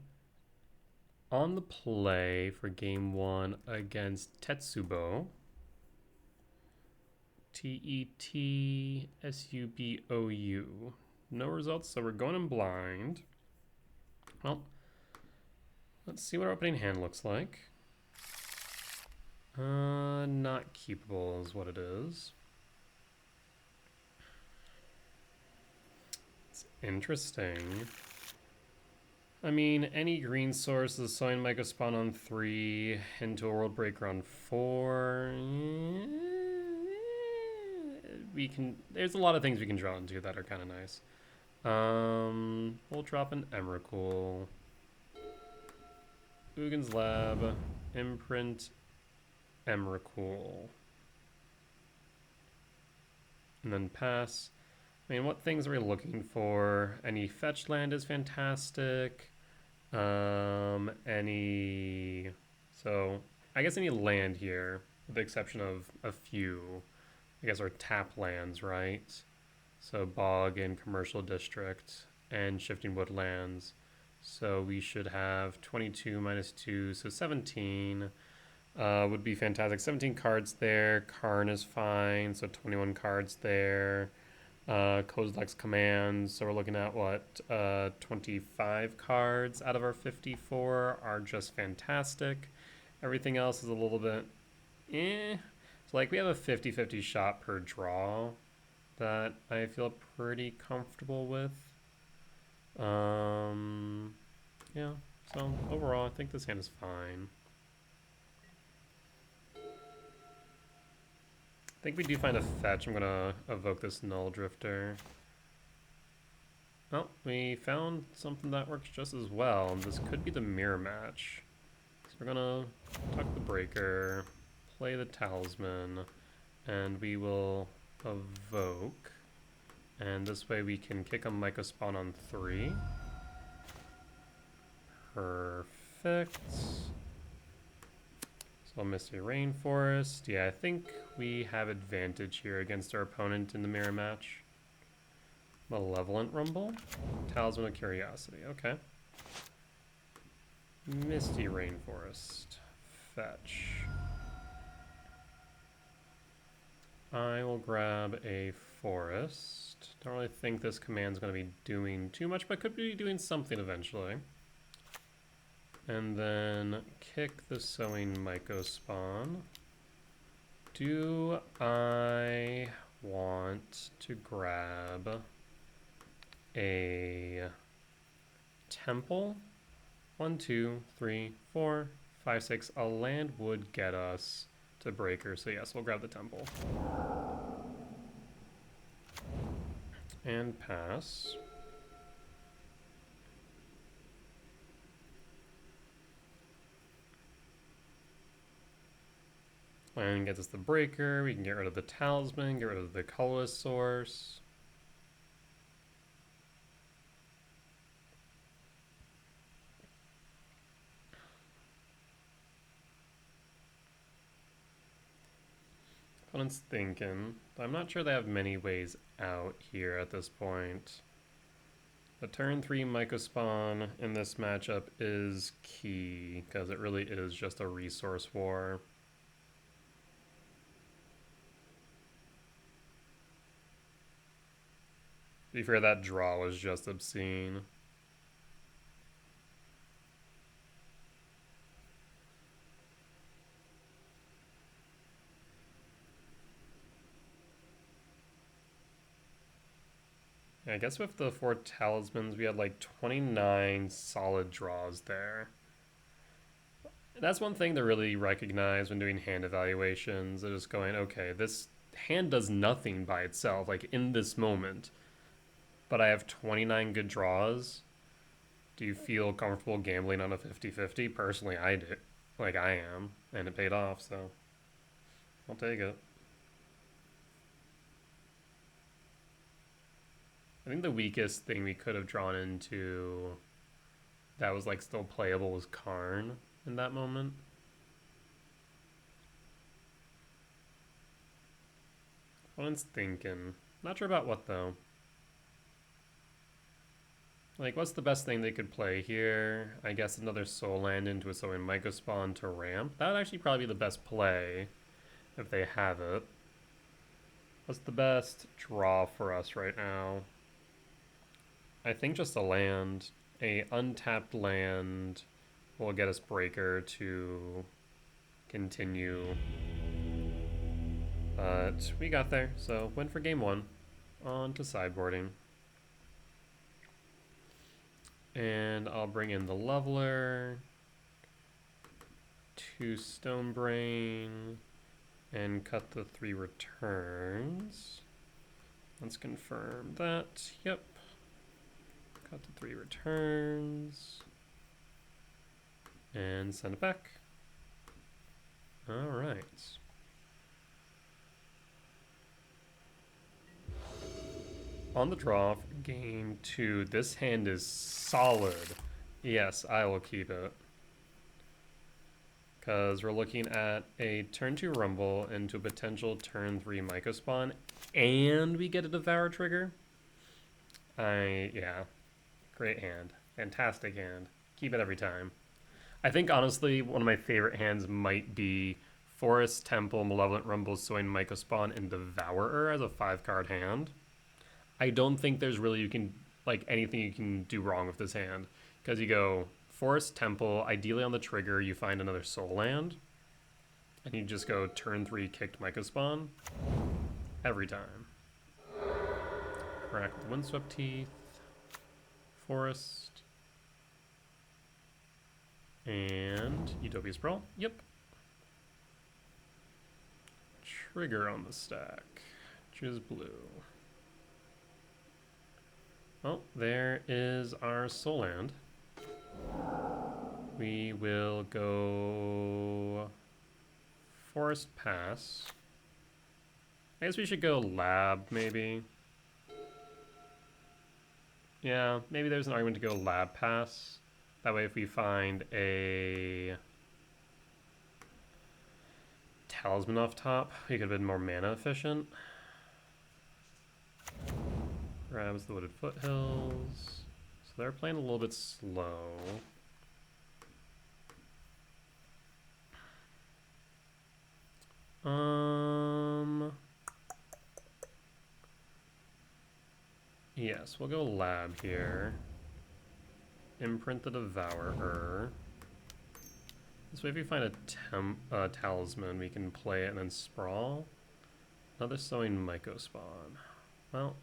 on the play for game 1 against Tetsubo. Tetsubu. No results, so we're going in blind. Well, let's see what our opening hand looks like. Not keepable is what it is. It's interesting. I mean, any green source is sowing Micro Spawn on 3 into a World Breaker on 4. We can. There's a lot of things we can draw into that are kind of nice. We'll drop an Emrakul, Ugin's Lab, Imprint, Emrakul, and then pass. I mean, what things are we looking for? Any fetch land is fantastic. So I guess any land here, with the exception of a few, I guess are tap lands, right? So Bog and Commercial District and Shifting Woodlands. So we should have 22 minus 2, so 17 would be fantastic. 17 cards there. Karn is fine, so 21 cards there. Kozilek's commands, so we're looking at what, 25 cards out of our 54 are just fantastic. Everything else is a little bit So like we have a 50-50 shot per draw that I feel pretty comfortable with. Yeah, so overall I think this hand is fine. I think we do find a fetch. I'm gonna evoke this Null Drifter. Oh, we found something that works just as well. This could be the mirror match. So we're gonna tuck the Breaker, play the Talisman, and we will evoke. And this way we can kick a Micro Spawn on 3. Perfect. So Misty Rainforest. Yeah, I think we have advantage here against our opponent in the mirror match. Malevolent Rumble. Talisman of Curiosity. Okay. Misty Rainforest. Fetch. I will grab a forest. Don't really think this command's going to be doing too much, but could be doing something eventually. And then kick the Sowing Myco Spawn. Do I want to grab a temple? 1, 2, 3, 4, 5, 6. A land would get us to Breaker, so yes, we'll grab the temple. And pass. And gets us the Breaker. We can get rid of the Talisman, get rid of the colorless source. Opponent's thinking. I'm not sure they have many ways out here at this point. The turn 3 Myco Spawn in this matchup is key, because it really is just a resource war. To be fair, that draw was just obscene. I guess with the 4 talismans, we had like 29 solid draws there. That's one thing to really recognize when doing hand evaluations. They're just going, okay, this hand does nothing by itself, like in this moment. But I have 29 good draws. Do you feel comfortable gambling on a 50-50? Personally, I do. Like, I am. And it paid off, so I'll take it. I think the weakest thing we could have drawn into that was, like, still playable was Karn in that moment. One's thinking. Not sure about what, though. Like, what's the best thing they could play here? I guess another Soul Land into a Sowing Mycospawn to ramp. That would actually probably be the best play if they have it. What's the best draw for us right now? I think just a land. A untapped land will get us Breaker to continue. But we got there, so win for game 1. On to sideboarding. And I'll bring in the Leveler, 2 Stonebrain, and cut the 3 returns. Let's confirm that. Yep. Cut the 3 returns. And send it back. Alright. On the draw for game 2, this hand is solid. Yes, I will keep it. Because we're looking at a turn 2 Rumble into a potential turn 3 Mycospawn, and we get a Devour trigger. Yeah, great hand. Fantastic hand. Keep it every time. I think, honestly, one of my favorite hands might be Forest, Temple, Malevolent Rumble, Sowing Mycospawn, and Devourer as a 5-card hand. I don't think there's really anything you can do wrong with this hand, because you go Forest, Temple, ideally on the trigger you find another Soul Land, and you just go turn 3 kicked Mycospawn every time. Crack with Windswept Teeth, Forest, and Utopia Sprawl. Yep. Trigger on the stack. Choose blue. Oh, there is our Soul Land. We will go Forest Pass. I guess we should go Lab, maybe. Yeah, maybe there's an argument to go Lab Pass. That way if we find a Talisman off top, we could have been more mana efficient. Grabs the Wooded Foothills. So they're playing a little bit slow. Yes, we'll go Lab here. Imprint the Devourer. This way if we find a Talisman, we can play it and then Sprawl. Another Sowing Mycospawn. Well,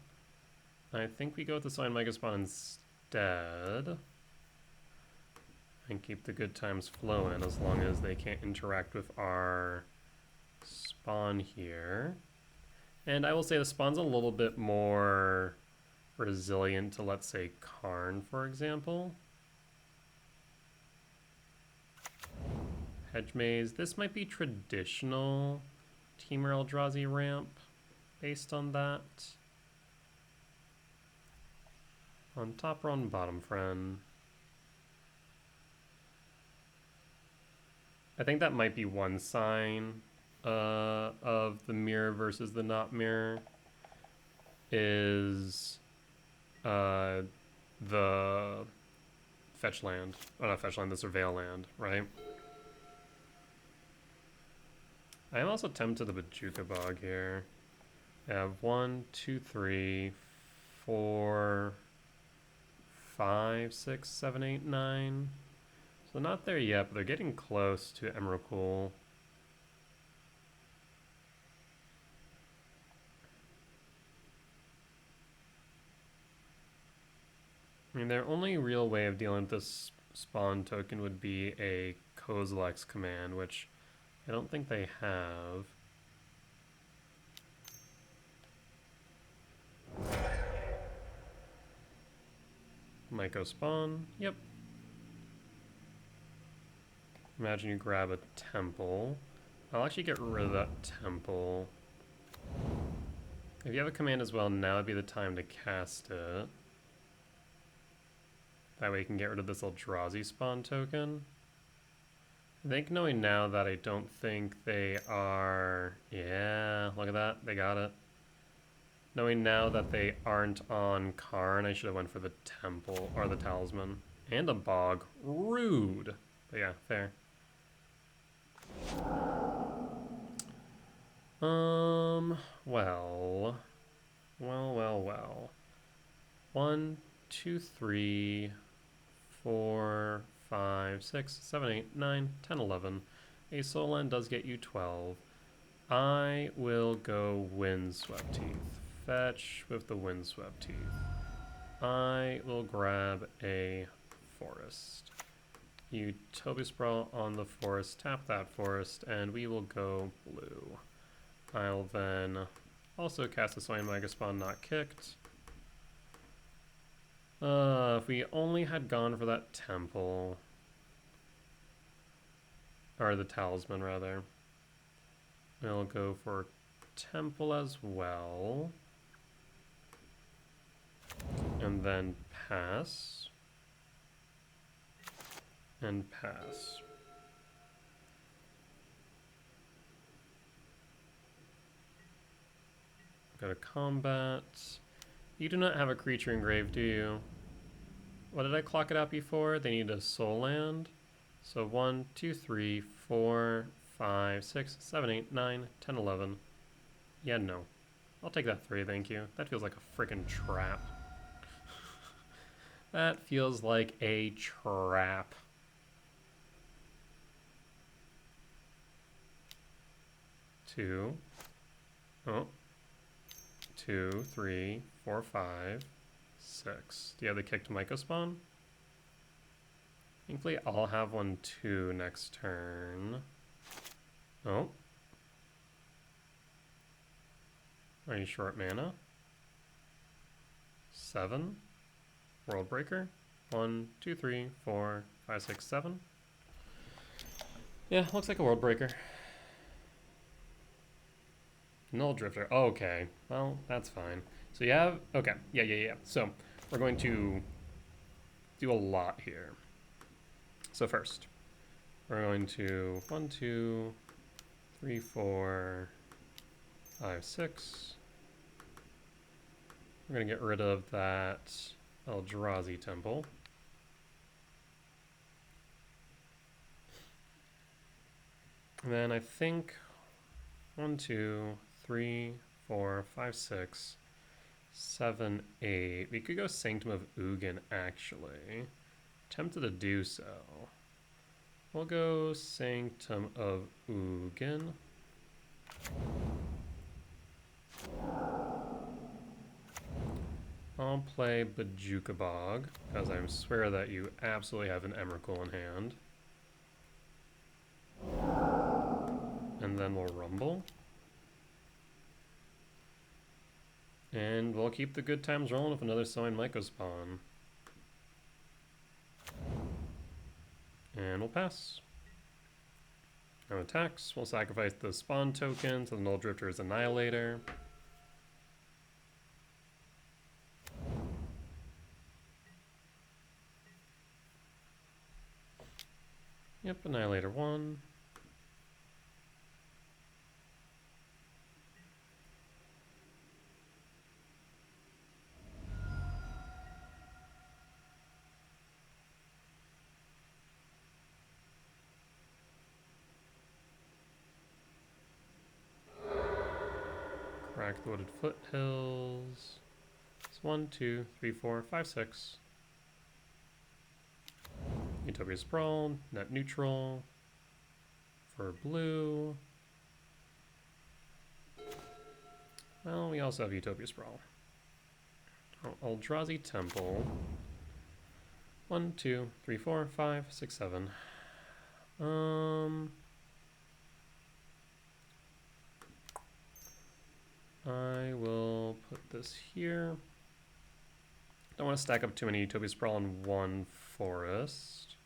I think we go with the Sowing Mycospawn instead. And keep the good times flowing as long as they can't interact with our spawn here. And I will say the spawn's a little bit more resilient to, let's say, Karn, for example. Hedge Maze. This might be traditional Temur Eldrazi ramp based on that. On top or on bottom, friend? I think that might be one sign of the mirror versus the not mirror is the fetch land. Oh, not fetch land, the surveil land, right? I am also tempted to the Bajuka Bog here. I have 1, 2, 3, 4, 5, 6, 7, 8, 9. So not there yet, but they're getting close to Emrakul. I mean, their only real way of dealing with this spawn token would be a Kozilek's command, which I don't think they have. Myco spawn, yep. Imagine you grab a temple. I'll actually get rid of that temple. If you have a command as well, now would be the time to cast it. That way you can get rid of this Eldrazi spawn token. I think knowing now that I don't think they are... Yeah, look at that, they got it. Knowing now that they aren't on Karn, I should have went for the temple, or the talisman. And a bog. Rude! But yeah, fair. Well. 1, 2, 3, 4, 5, 6, 7, 8, 9, 10, 11. A soul land does get you 12. I will go Windswept Teeth. Fetch with the Windswept Teeth. I will grab a forest. Utopia Sprawl on the forest, tap that forest, and we will go blue. I'll then also cast a Soin Mega Spawn not kicked. If we only had gone for that temple, or the talisman rather, we'll go for temple as well. And then pass. And pass. Go to combat. You do not have a creature engraved, do you? What did I clock it out before? They need a soul land. So 1, 2, 3, 4, 5, 6, 7, 8, 9, 10, 11. Yeah, no. I'll take that 3, thank you. That feels like a freaking trap. That feels like a trap. Two. Oh. 2, 3, 4, 5, 6. Do you have the kicked Myco spawn? Thankfully, I'll have one too next turn. Oh. Are you short mana? 7. World Breaker. 1, 2, 3, 4, 5, 6, 7. Yeah, looks like a World Breaker. Null Drifter. Oh, okay. Well, that's fine. So you have... Okay. Yeah. So we're going to do a lot here. So first, we're going to 1, 2, 3, 4, 5, 6. We're going to get rid of that Eldrazi temple. And then I think 1, 2, 3, 4, 5, 6, 7, 8. We could go Sanctum of Ugin, actually. Tempted to do so. We'll go Sanctum of Ugin. I'll play Bajuka Bog, because I swear that you absolutely have an Emrakul in hand. And then we'll Rumble. And we'll keep the good times rolling with another Soin Myco spawn. And we'll pass. No attacks. We'll sacrifice the spawn token to the Null Drifter's Annihilator. Yep, Annihilator 1. Crack the Wooded Foothills. It's 1, 2, 3, 4, 5, 6. Utopia Sprawl, net neutral. For blue. Well, we also have Utopia Sprawl. Eldrazi Temple. 1, 2, 3, 4, 5, 6, 7. I will put this here. Don't want to stack up too many Utopia Sprawl in one forest.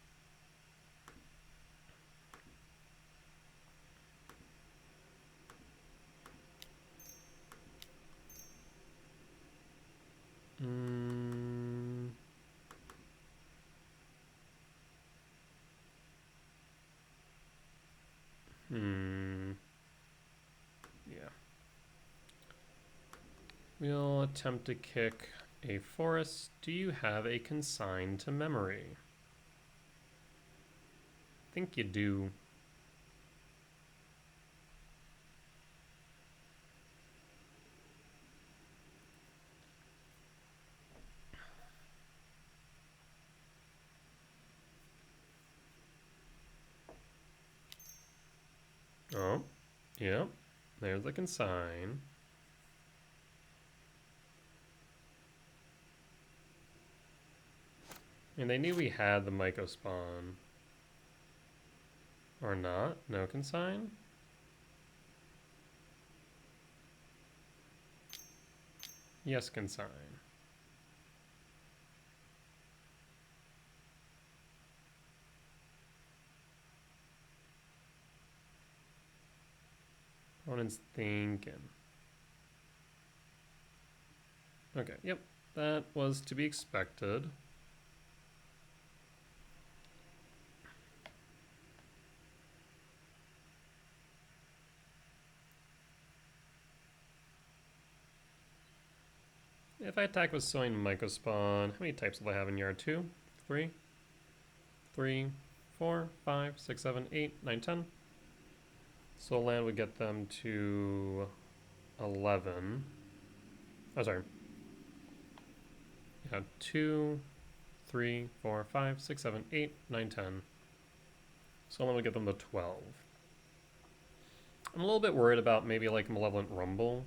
Yeah. We'll attempt to kick a forest. Do you have a consign to memory? I think you do. Oh, yeah. There's the consign. And they knew we had the Myco spawn. Or not? No consign? Yes, consign. Opponent's thinking. Okay, yep. That was to be expected. If I attack with Sowing Mycospawn, how many types will I have in yard? 2, 3, 3, 4, 5, 6, 7, 8, 9, 10. Soul Land would get them to 11. Oh, sorry. Yeah, 2, 3, 4, 5, 6, 7, 8, 9, 10. Soul Land would get them to 12. I'm a little bit worried about maybe like Malevolent Rumble.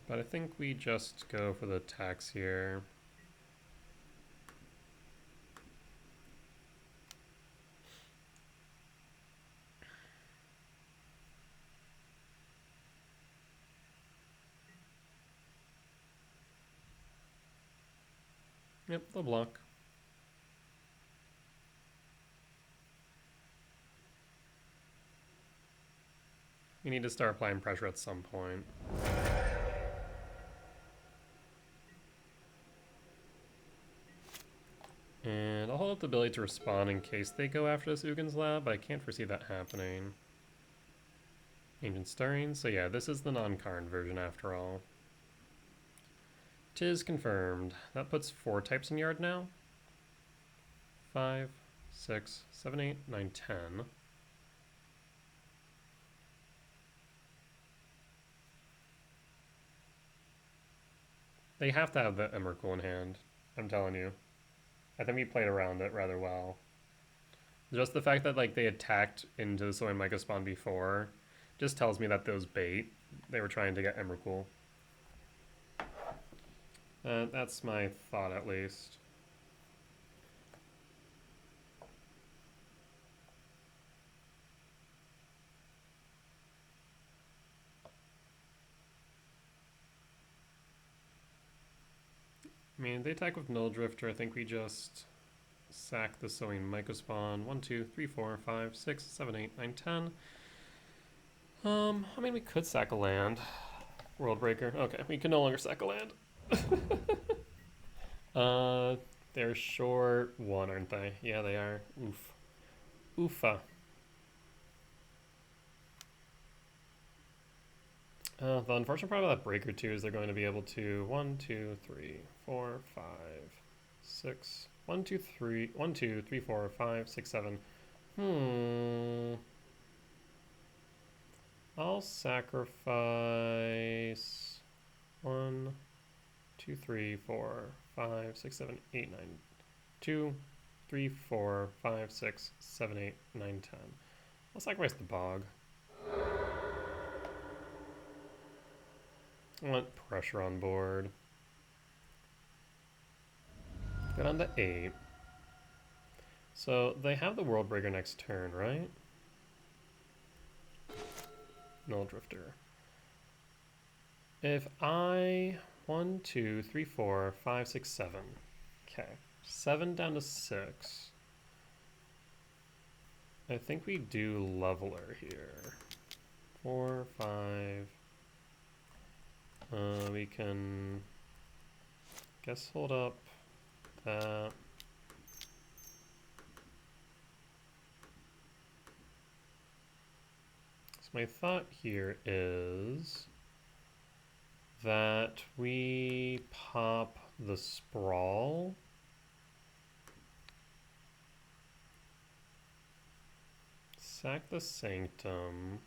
But I think we just go for the tax here. Yep, they'll block. We need to start applying pressure at some point. And I'll hold up the ability to respond in case they go after this Ugin's Lab, but I can't foresee that happening. Ancient Stirring, so yeah, this is the non-Karn version after all. 'Tis confirmed. That puts 4 types in yard now. 5, 6, 7, 8, 9, 10. They have to have the Emrakul in hand, I'm telling you. I think we played around it rather well. Just the fact that like they attacked into the Soy Myco spawn before just tells me that those bait. They were trying to get Emrakul. That's my thought at least. I mean, they attack with Null Drifter. I think we just sack the Sowing Myco spawn. 1, 2, 3, 4, 5, 6, 7, 8, 9, 10. I mean, we could sack a land. World Breaker. Okay, we can no longer sack a land. They're short 1, aren't they? Yeah, they are. Oof. Oofa. The unfortunate part about that Breaker 2 is they're going to be able to 1, 2, 3, 4, 5, 6. 1, 2, 3, 1, 2, 3, 4, 5, 6, 7. I'll sacrifice 1, 2, 3, 4, 5, 6, 7, 8, 9. 2, 3, 4, 5, 6, 7, 8, 9, 10. I'll sacrifice the Bog. I want pressure on board. Go down to 8. So they have the World Breaker next turn, right? Null Drifter. If I 1, 2, 3, 4, 5, 6, 7. Okay. 7 down to 6. I think we do Leveler here. 4, 5. We can guess hold up that. So my thought here is that we pop the Sprawl. Sack the Sanctum.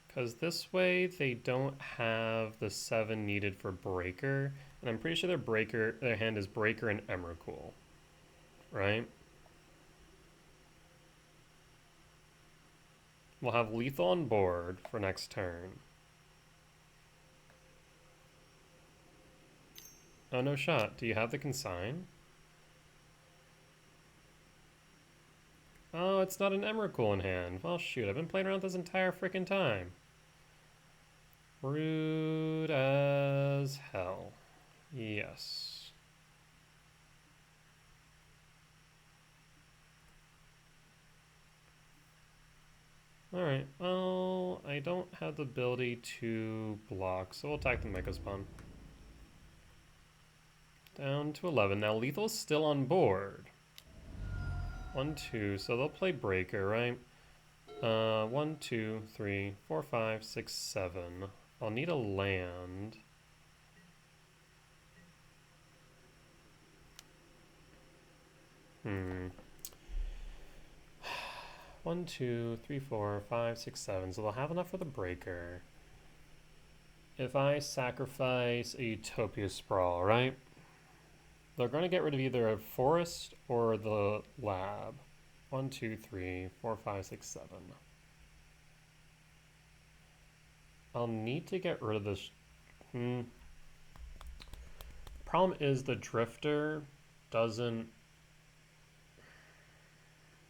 Because this way they don't have the 7 needed for Breaker. And I'm pretty sure their hand is Breaker and Emrakul. Right? We'll have lethal on board for next turn. Oh, no shot. Do you have the consign? Oh, it's not an Emrakul in hand. Well, shoot, I've been playing around this entire freaking time. Rude as hell. Yes. Alright, well, I don't have the ability to block, so we'll attack the Mega Spawn. Down to 11. Now, lethal's still on board. 1, 2, so they'll play Breaker, right? 1, 2, 3, 4, 5, 6, 7. I'll need a land. Hmm. 1, 2, 3, 4, 5, 6, 7. So they'll have enough for the Breaker. If I sacrifice a Utopia Sprawl, right? They're going to get rid of either a forest or the lab. 1, 2, 3, 4, 5, 6, 7. I'll need to get rid of this. Problem is the Drifter doesn't.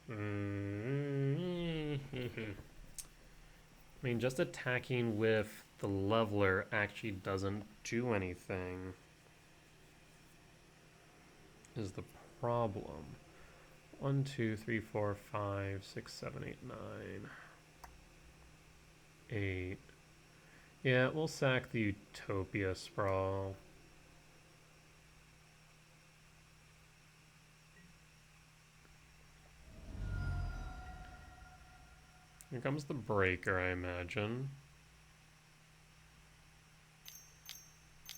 I mean, just attacking with the Leveler actually doesn't do anything. Is the problem. 1, 2, 3, 4, 5, 6, 7, 8, 9. 8. Yeah, we'll sack the Utopia Sprawl. Here comes the Breaker, I imagine.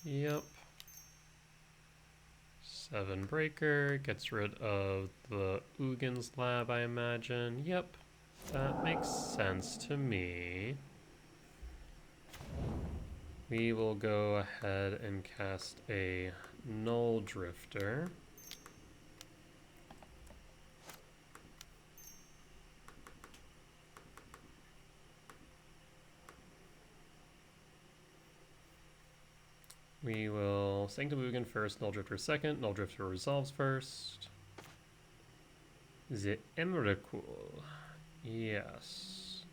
Yep. 7 Breaker, gets rid of the Ugin's Lab, I imagine. Yep, that makes sense to me. We will go ahead and cast a Null Drifter. We will Sanctum Ugin first, Null Drifter second, Null Drifter resolves first. The Emrakul. Yes.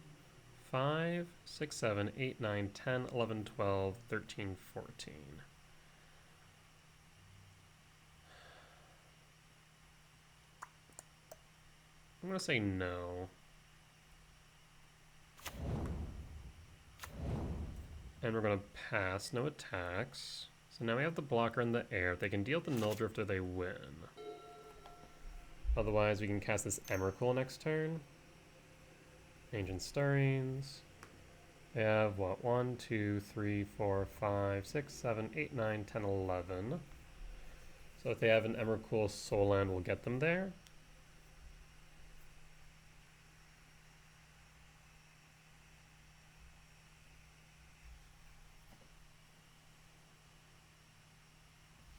5, 6, 7, 8, 9, 10, 11, 12, 13, 14. I'm going to say no. And we're going to pass, no attacks. So now we have the blocker in the air. If they can deal with the Null Drifter, they win. Otherwise, we can cast this Emrakul next turn. Ancient Stirrings. They have what? 1, 2, 3, 4, 5, 6, 7, 8, 9, 10, 11. So if they have an Emrakul Soul Land, we'll get them there.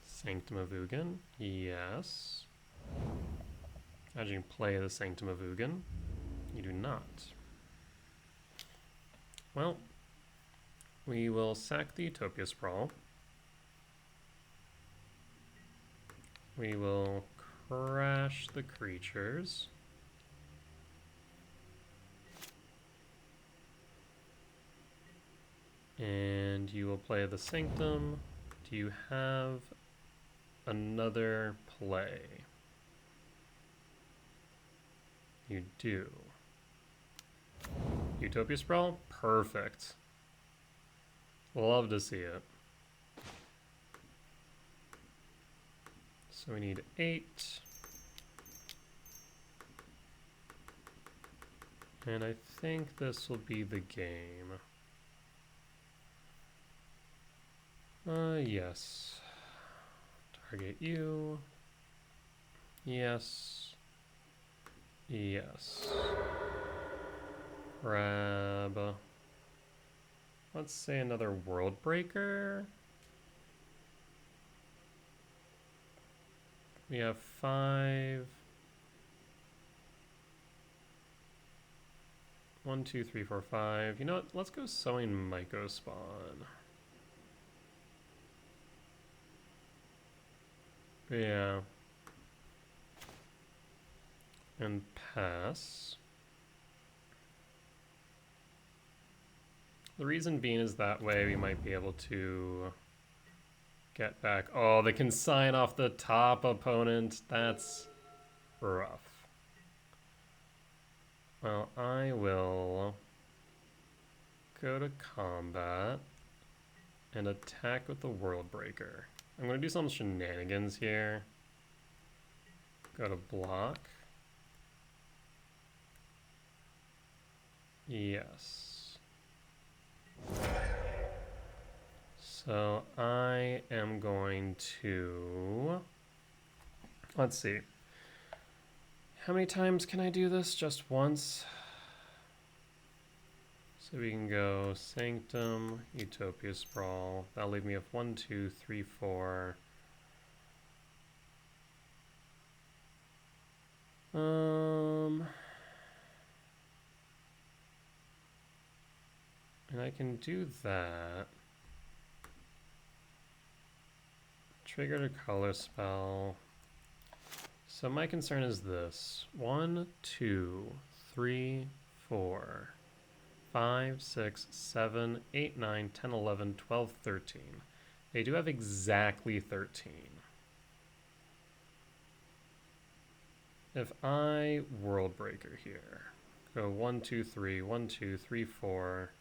Sanctum of Ugin, yes. Imagine you play the Sanctum of Ugin. You do not. Well, We will sack the Utopia Sprawl. We will crash the creatures. And you will play the Sanctum. Do you have another play? You do. Utopia Sprawl? Perfect. Love to see it. So we need 8. And I think this will be the game. Yes. Target you. Yes. Yes. Grab. Let's say another World Breaker. We have 5. 1, 2, 3, 4, 5. You know what? Let's go Sowing Myco Spawn. Yeah. And pass. The reason being is that way we might be able to get back. Oh, they can sign off the top opponent. That's rough. Well, I will go to combat and attack with the World Breaker. I'm going to do some shenanigans here. Go to block. Yes. So I am going to... Let's see. How many times can I do this? Just once? So we can go Sanctum, Utopia Sprawl. That'll leave me with 1, 2, 3, 4. And I can do that. Trigger a color spell. So my concern is this. 1, 2, 3, 4, 5, 6, 7, 8, 9, 10, 11, 12, 13. They do have exactly 13. If I World Breaker here, go 1, 2, 3, 1, 2, 3, 4,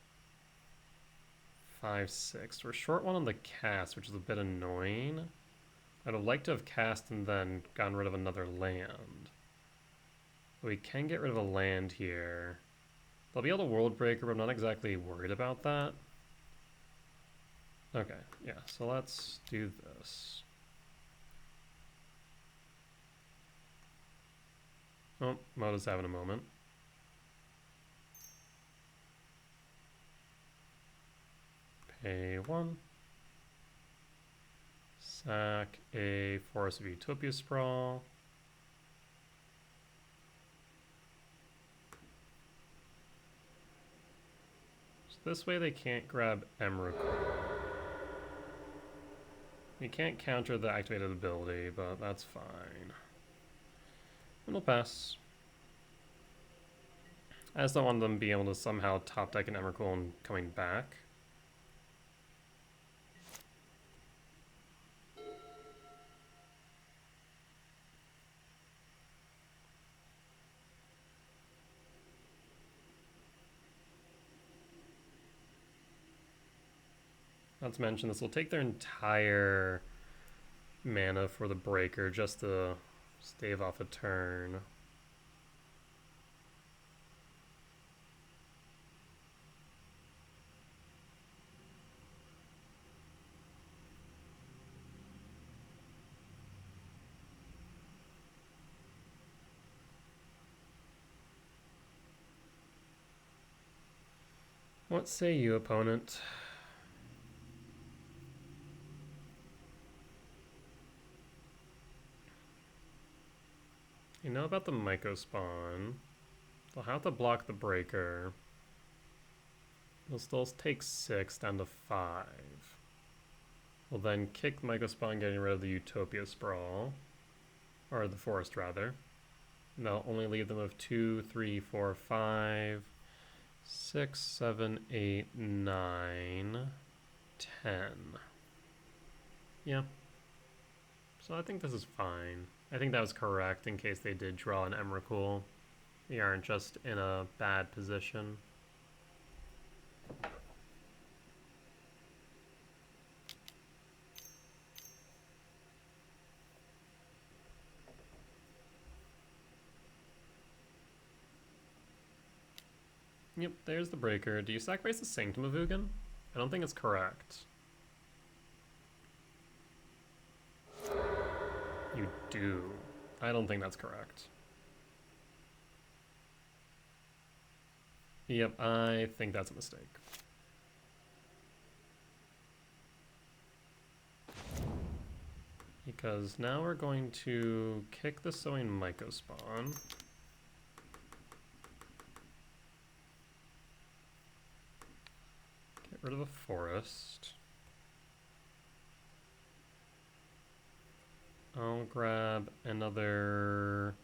5, 6. We're short one on the cast, which is a bit annoying. I'd have liked to have cast and then gotten rid of another land. But we can get rid of a land here. They'll be able to World Breaker, but I'm not exactly worried about that. Okay, yeah, so let's do this. Oh, Moda's having a moment. Pay 1. Sack a Forest of Utopia Sprawl. So this way they can't grab Emrakul. You can't counter the activated ability, but that's fine. And we'll pass. I just don't want them to be able to somehow top deck an Emrakul and coming back. Not to mention, this will take their entire mana for the breaker just to stave off a turn. What say you, opponent? You know about the Myco spawn. They'll have to block the breaker. We'll still take 6 down to 5. We'll then kick Myco Spawn, getting rid of the Utopia Sprawl. Or the Forest, rather. And that'll only leave them with 2, 3, 4, 5, 6, 7, 8, 9, 10. Yeah. So I think this is fine. I think that was correct in case they did draw an Emrakul. We aren't just in a bad position. Yep, there's the breaker. Do you sacrifice the Sanctum of Ugin? I don't think it's correct. You do. I don't think that's correct. Yep, I think that's a mistake. Because now we're going to kick the Sowing Myco Spawn. Get rid of a forest. I'll grab another...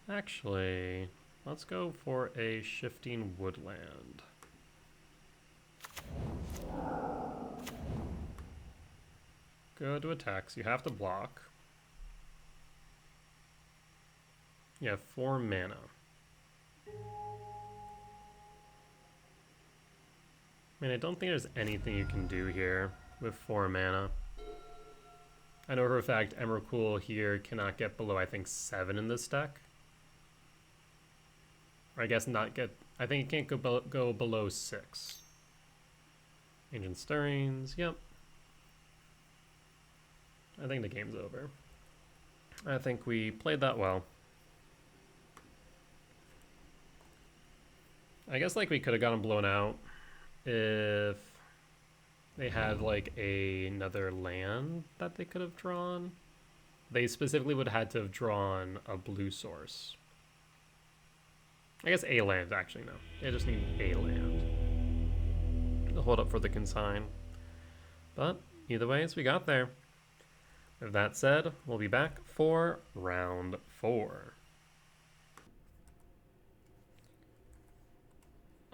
Actually, let's go for a Shifting Woodland. Go to attacks. You have to block. You have 4 mana. I mean, I don't think there's anything you can do here with 4 mana. I know for a fact Emrakul here cannot get below, I think, 7 in this deck. Or I guess not get... I think it can't go below 6. Ancient Stirrings, yep. I think the game's over. I think we played that well. I guess like we could have gotten blown out if they had like another land that they could have drawn. They specifically would have had to have drawn a blue source. I guess a land, actually, no. They just need a land to hold up for the consign. But either ways, we got there. With that said, we'll be back for round 4.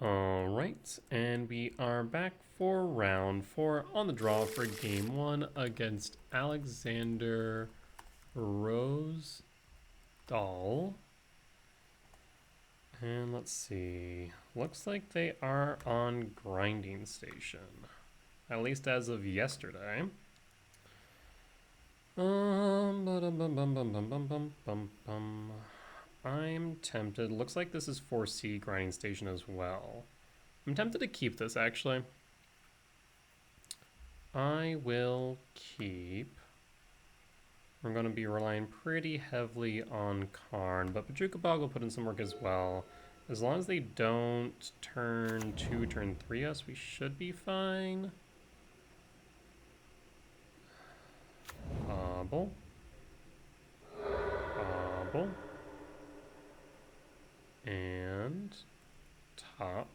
Alright, and we are back for round 4 on the draw for game 1 against Alexander Rosedal. And let's see, looks like they are on Grinding Station, at least as of yesterday. I'm tempted. Looks like this is 4C Grinding Station as well. I'm tempted to keep this, actually. I will keep. We're going to be relying pretty heavily on Karn, but Pachuca Bog will put in some work as well. As long as they don't turn 2, turn 3 us, we should be fine. Bobble. Bobble. And top.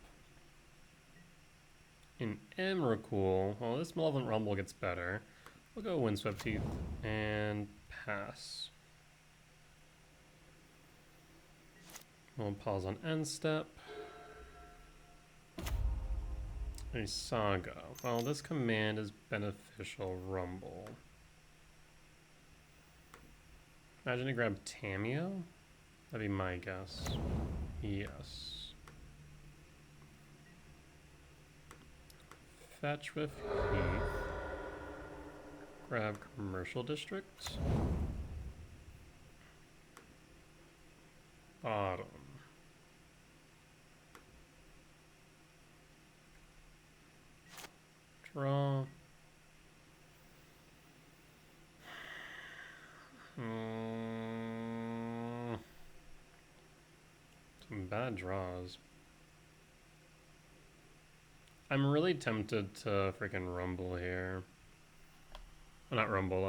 In Emrakul, well, this Malevolent Rumble gets better. We'll go Windswept Teeth and pass. We'll pause on end step. A Saga. Well, this command is Beneficial Rumble. Imagine to grab Tameo? That'd be my guess. Yes. Fetch with Heath. Grab Commercial District. Bottom. Draw. Some bad draws. I'm really tempted to freaking rumble here. Well, not rumble,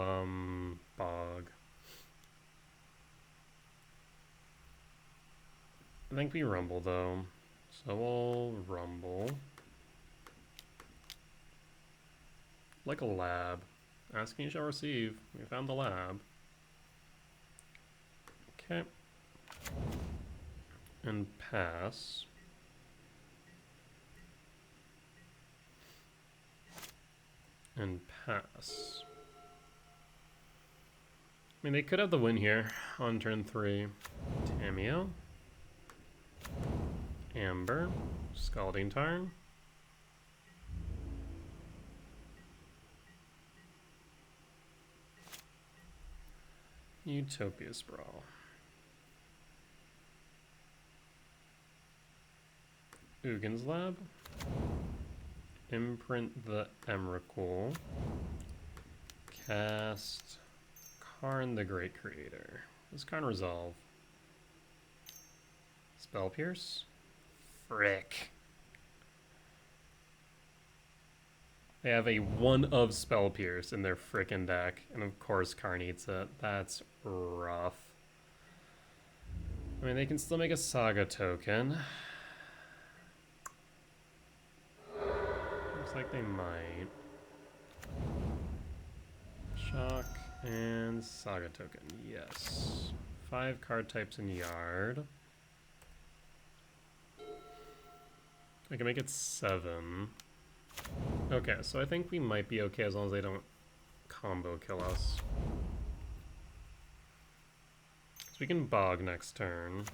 bog. I think we rumble though. So we'll rumble. Like a lab. Asking you shall receive. We found the lab. Okay. And pass. And pass. I mean, they could have the win here on turn 3. Tamiyo. Amber. Scalding Tarn. Utopia Sprawl. Ugin's Lab. Imprint the Emrakul. Cast Karn the Great Creator. Does Karn resolve? Spell Pierce? Frick. They have a 1 of Spell Pierce in their frickin' deck, and of course Karn eats it. That's rough. I mean, they can still make a Saga token. Looks like they might. Shock and Saga token, yes. 5 card types in Yard. I can make it 7. Okay, so I think we might be okay as long as they don't combo kill us. So we can bog next turn.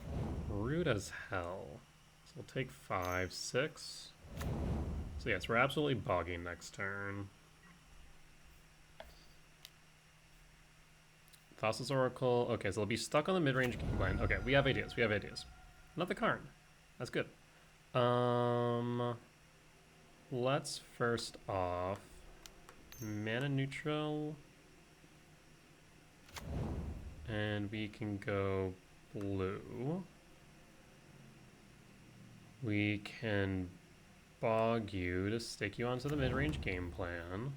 Rude as hell. So we'll take 5, 6. So yes, we're absolutely bogging next turn. Thassa's Oracle. Okay, so they'll be stuck on the mid-range game plan. Okay, we have ideas. We have ideas. Not the Karn. That's good. Let's first off mana neutral, and we can go blue. We can bog you to stick you onto the mid-range game plan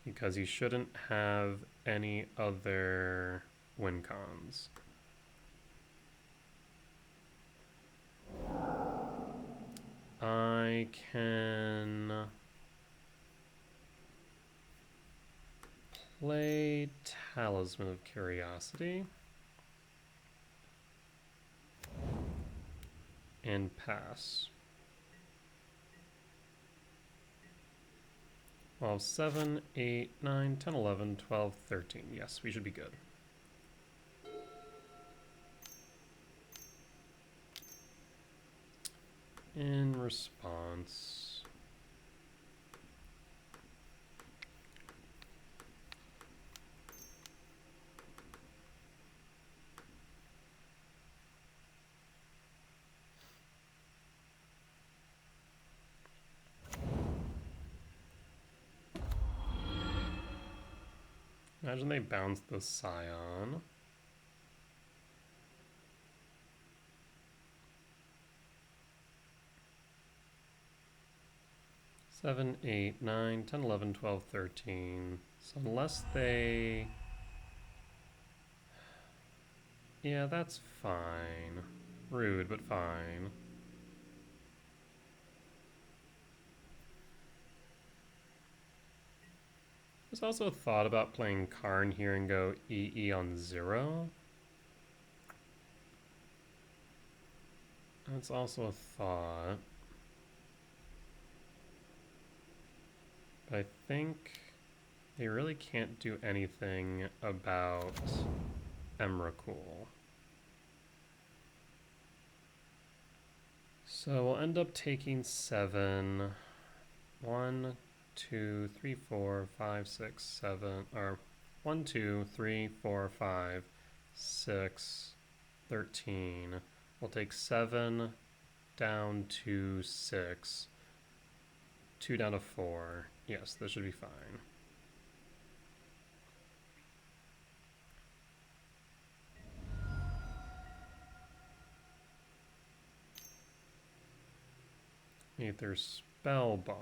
because you shouldn't have any other win cons. I can play Talisman of Curiosity and pass. Well, 7, 8, 9, 10, 11, 12, 13. Yes, we should be good. In response, imagine they bounce the Scion. Seven, 8, 9, 10, 11, 12, 13. So unless they... Yeah, that's fine. Rude, but fine. There's also a thought about playing Karn here and go EE on 0. That's also a thought. But I think they really can't do anything about Emrakul. So we'll end up taking 7. 1, 2, 3, 4, 5, 6, 7, or 1, 2, 3, 4, 5, 6, 13. We'll take 7 down to 6, 2 down to 4. Yes, this should be fine. Aether Spell Bomb.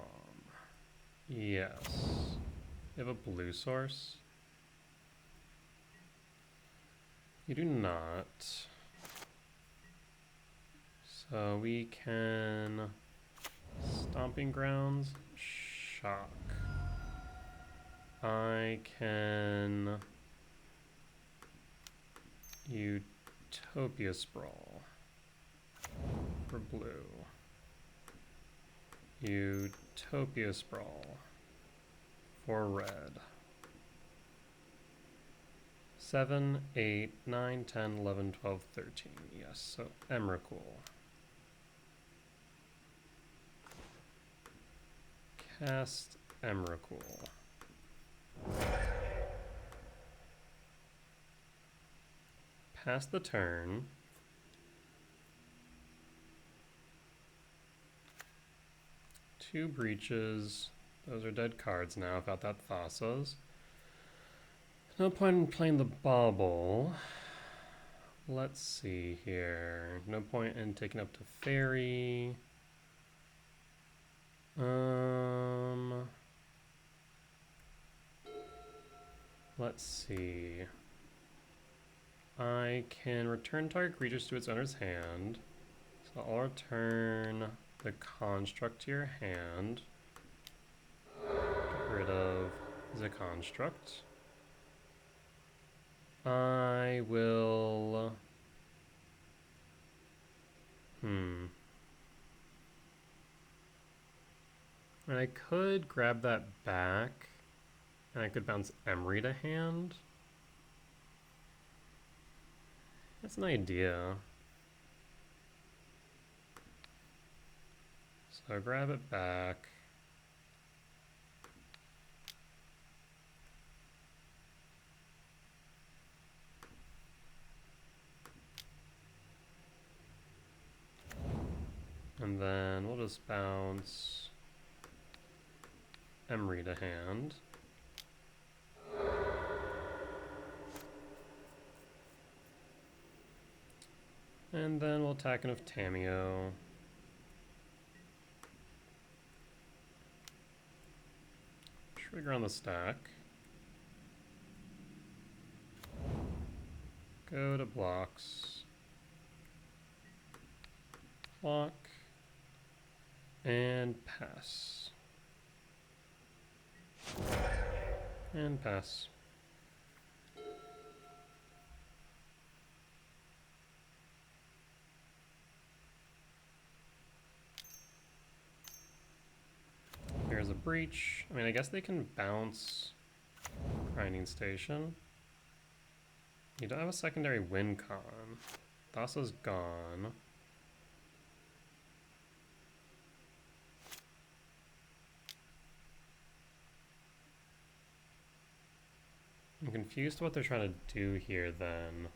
Yes. You have a blue source? You do not. So we can Stomping Grounds, Shock. I can Utopia Sprawl for blue. Utopia Sprawl for red. 7, 8, 9, 10, 11, 12, 13. Yes, so Emrakul. Cast Emrakul. Pass the turn. Two breaches. Those are dead cards now without that Thassa's. No point in playing the bauble. Let's see here. No point in taking up to fairy. Let's see. I can return target creatures to its owner's hand. So I'll return the construct to your hand. Get rid of the construct. I will... And I could grab that back, and I could bounce Emery to hand. That's an idea. So grab it back. And then we'll just bounce Emery to hand. And then we'll attack enough Tamiyo. Trigger on the stack. Go to blocks. Block. And pass. And pass. There's a breach. I mean, I guess they can bounce Grinding Station. You don't have a secondary win con. Thassa's gone. I'm confused what they're trying to do here then.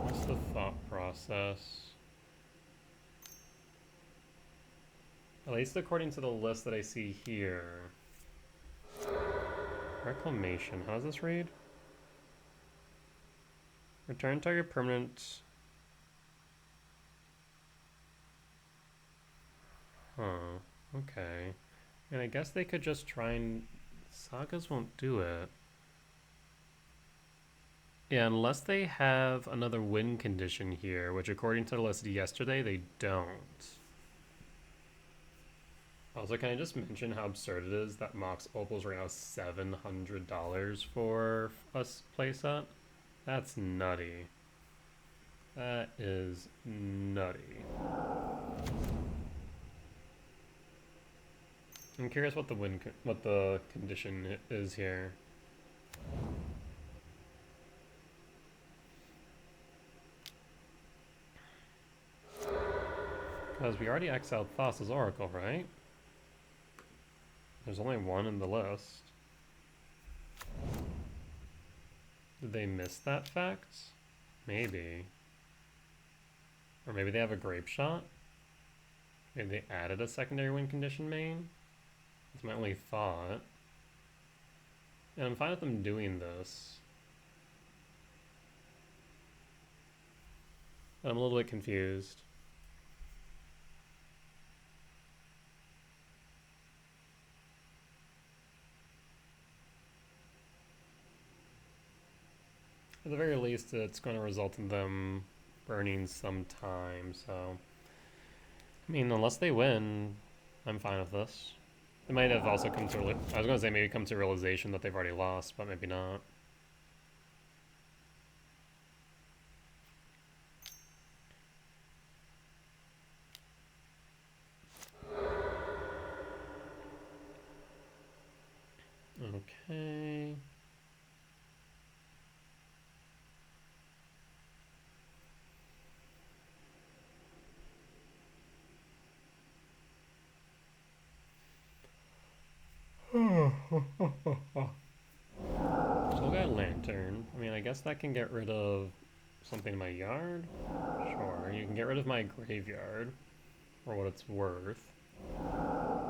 What's the thought process? At least according to the list that I see here. Reclamation, how does this read? Return target permanent. Huh, okay. And I guess they could just try and... Sagas won't do it. Yeah, unless they have another win condition here, which according to the list yesterday, they don't. Also, can I just mention how absurd it is that Mox Opals right now $700 for a playset? That's nutty. That is nutty. I'm curious what the condition is here. Because we already exiled Thassa's Oracle, right? There's only one in the list. Did they miss that fact? Maybe. Or maybe they have a grape shot? Maybe they added a secondary win condition main? That's my only thought. And I'm fine with them doing this. But I'm a little bit confused. At the very least, it's going to result in them burning some time, so... I mean, unless they win, I'm fine with this. They might have also come to, I was going to say maybe come to realization that they've already lost, but maybe not. Okay. Still got Lantern. I mean, I guess that can get rid of something in my yard. Sure, you can get rid of my graveyard, for what it's worth.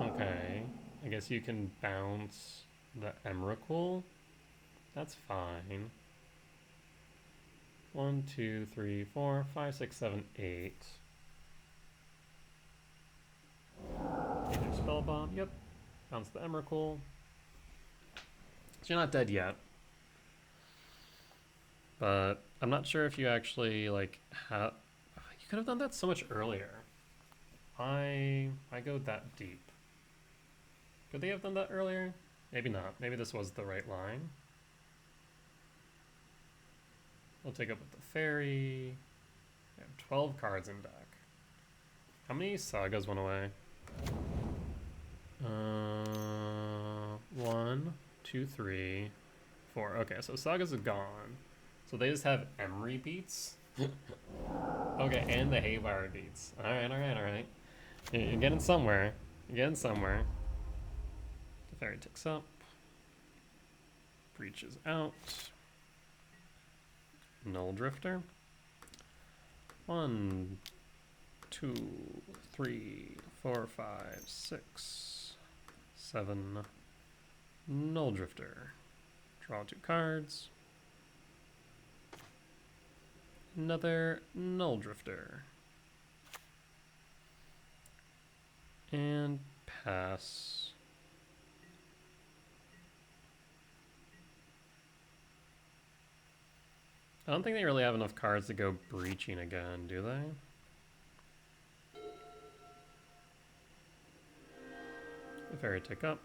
Okay, I guess you can bounce the Emrakul. That's fine. 1, 2, 3, 4, 5, 6, 7, 8. Either spell bomb. Yep. Bounce the Emrakul. So you're not dead yet. But I'm not sure if you actually like have. You could have done that so much earlier. I go that deep. Could they have done that earlier? Maybe not. Maybe this was the right line. We'll take up with the fairy. We have 12 cards in deck. How many sagas went away? 1, 2, 3, 4. Okay, so sagas are gone. So they just have Emery beats. Okay, and the Haywire beats. Alright. You're getting somewhere. You're getting somewhere. The fairy ticks up. Breaches out. Null Drifter. 1, 2, 3, 4, 5, 6, 7. Null Drifter. Draw 2 cards. Another Null Drifter. And pass. I don't think they really have enough cards to go breaching again, do they? The fairy tick up.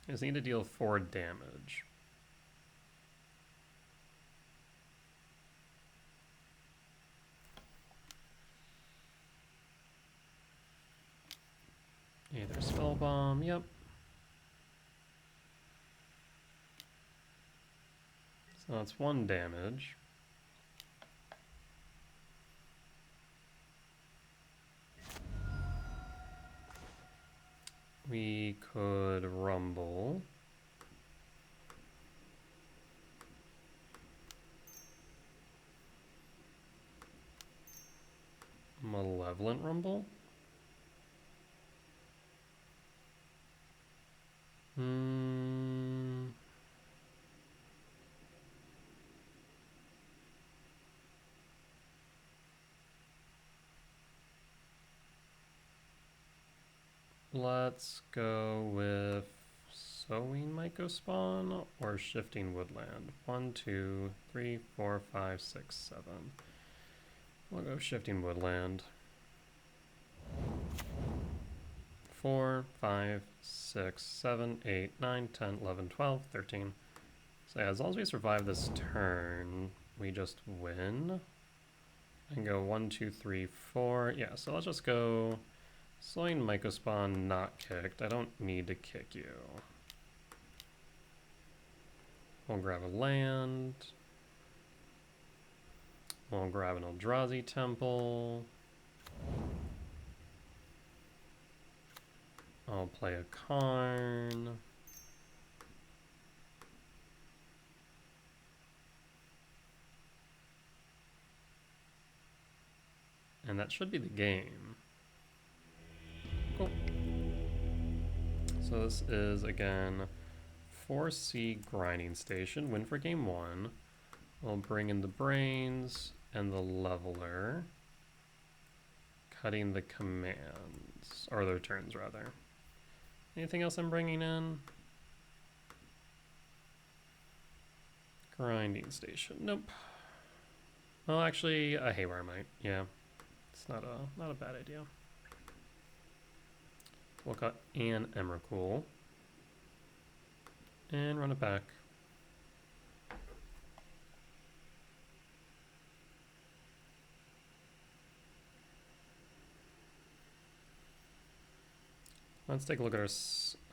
I just need to deal 4 damage. Either spell bomb, yep. So that's 1 damage. We could rumble. Malevolent rumble. Let's go with Sowing Mycospawn or Shifting Woodland. 1, 2, 3, 4, 5, 6, 7. We'll go Shifting Woodland. 4, 5, 6, 7, 8, 9, 10, 11, 12, 13. So yeah, as long as we survive this turn, we just win. And go 1, 2, 3, 4. Yeah, so let's just go Sowing Mycospawn, not kicked. I don't need to kick you. We'll grab a land. We'll grab an Eldrazi temple. I'll play a Karn. And that should be the game. Cool. So this is, again, 4C Grinding Station. Win for game 1. We'll bring in the Brains and the Leveler. cutting the commands, or their turns rather. Anything else I'm bringing in? Grinding station. Nope. Well, actually, a Haywire might. Yeah, it's not a bad idea. We'll cut an Emrakul and run it back. Let's take a look at our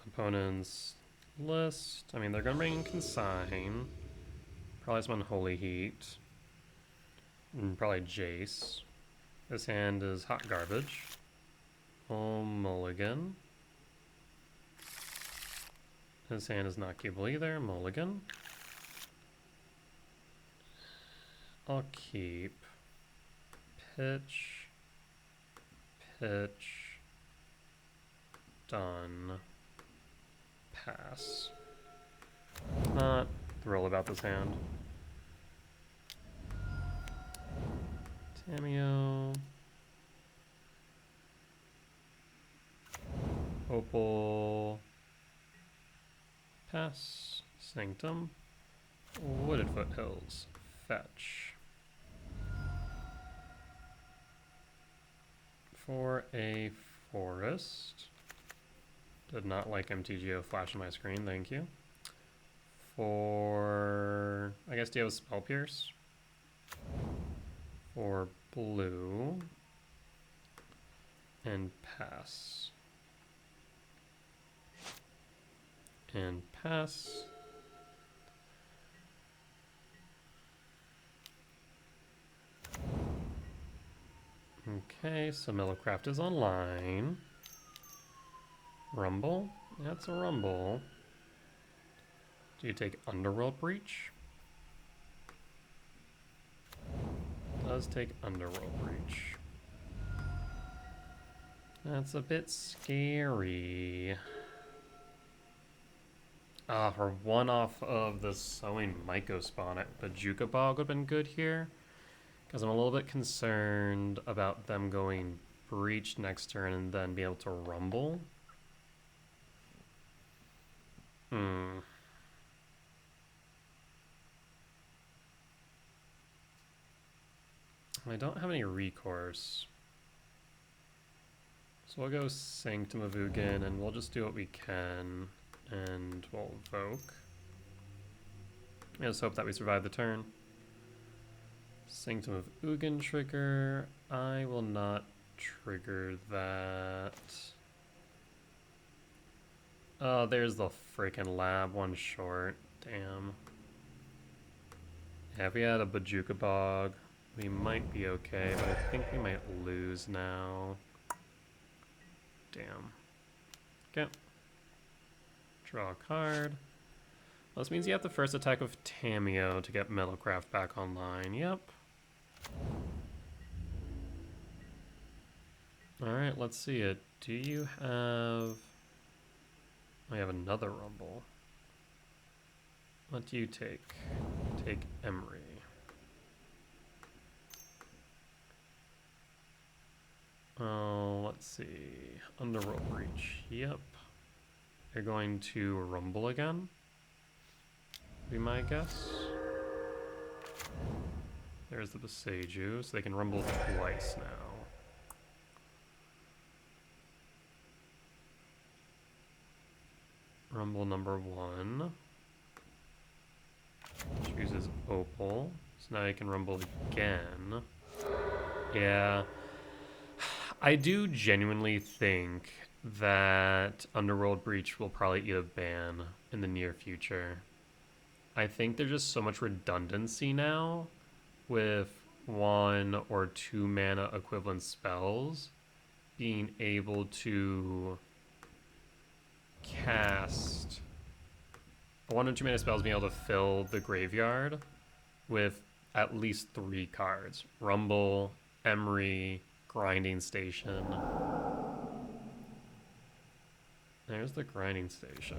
opponent's list. I mean, they're going to bring in Consign. Probably some Unholy Heat. And probably Jace. This hand is hot garbage. Oh, mulligan. This hand is not keepable either. Mulligan. I'll keep. Pitch. Pitch. Done. Pass. Not thrilled about this hand. Tamiyo. Opal. Pass. Sanctum. Wooded Foothills. Fetch. For a forest. Did not like MTGO flashing my screen, thank you. For, I guess, do you have a Spell Pierce? For blue. And pass. And pass. Okay, so Mellowcraft is online. Rumble? That's a rumble. Do you take Underworld Breach? Does take Underworld Breach. That's a bit scary. For one off of the Sowing Myco spawn, Bajuka Bog would have been good here. Because I'm a little bit concerned about them going Breach next turn and then be able to rumble. I don't have any recourse. So we'll go Sanctum of Ugin and we'll just do what we can. And we'll Evoke. Let's hope that we survive the turn. Sanctum of Ugin trigger. I will not trigger that. Oh, there's the freaking lab, one short. Damn. Yeah, if we had a Bajuka Bog, we might be okay, but I think we might lose now. Damn. Okay. Draw a card. Well, this means you have the first attack of Tamiyo to get Mellowcraft back online. Yep. Alright, let's see it. Do you have... I have another rumble. What do you take? Take Emery. Oh, let's see. Underworld Breach. Yep. You're going to rumble again? Be my guess. There's the Boseiju, so they can rumble twice now. Rumble number 1. Chooses Opal. So now you can rumble again. Yeah. I do genuinely think that Underworld Breach will probably eat a ban in the near future. I think there's just so much redundancy now with 1 or 2 mana equivalent spells being able to cast 1 or 2 mana spells being able to fill the graveyard with at least 3 cards. Rumble, Emery, Grinding Station. There's the Grinding Station.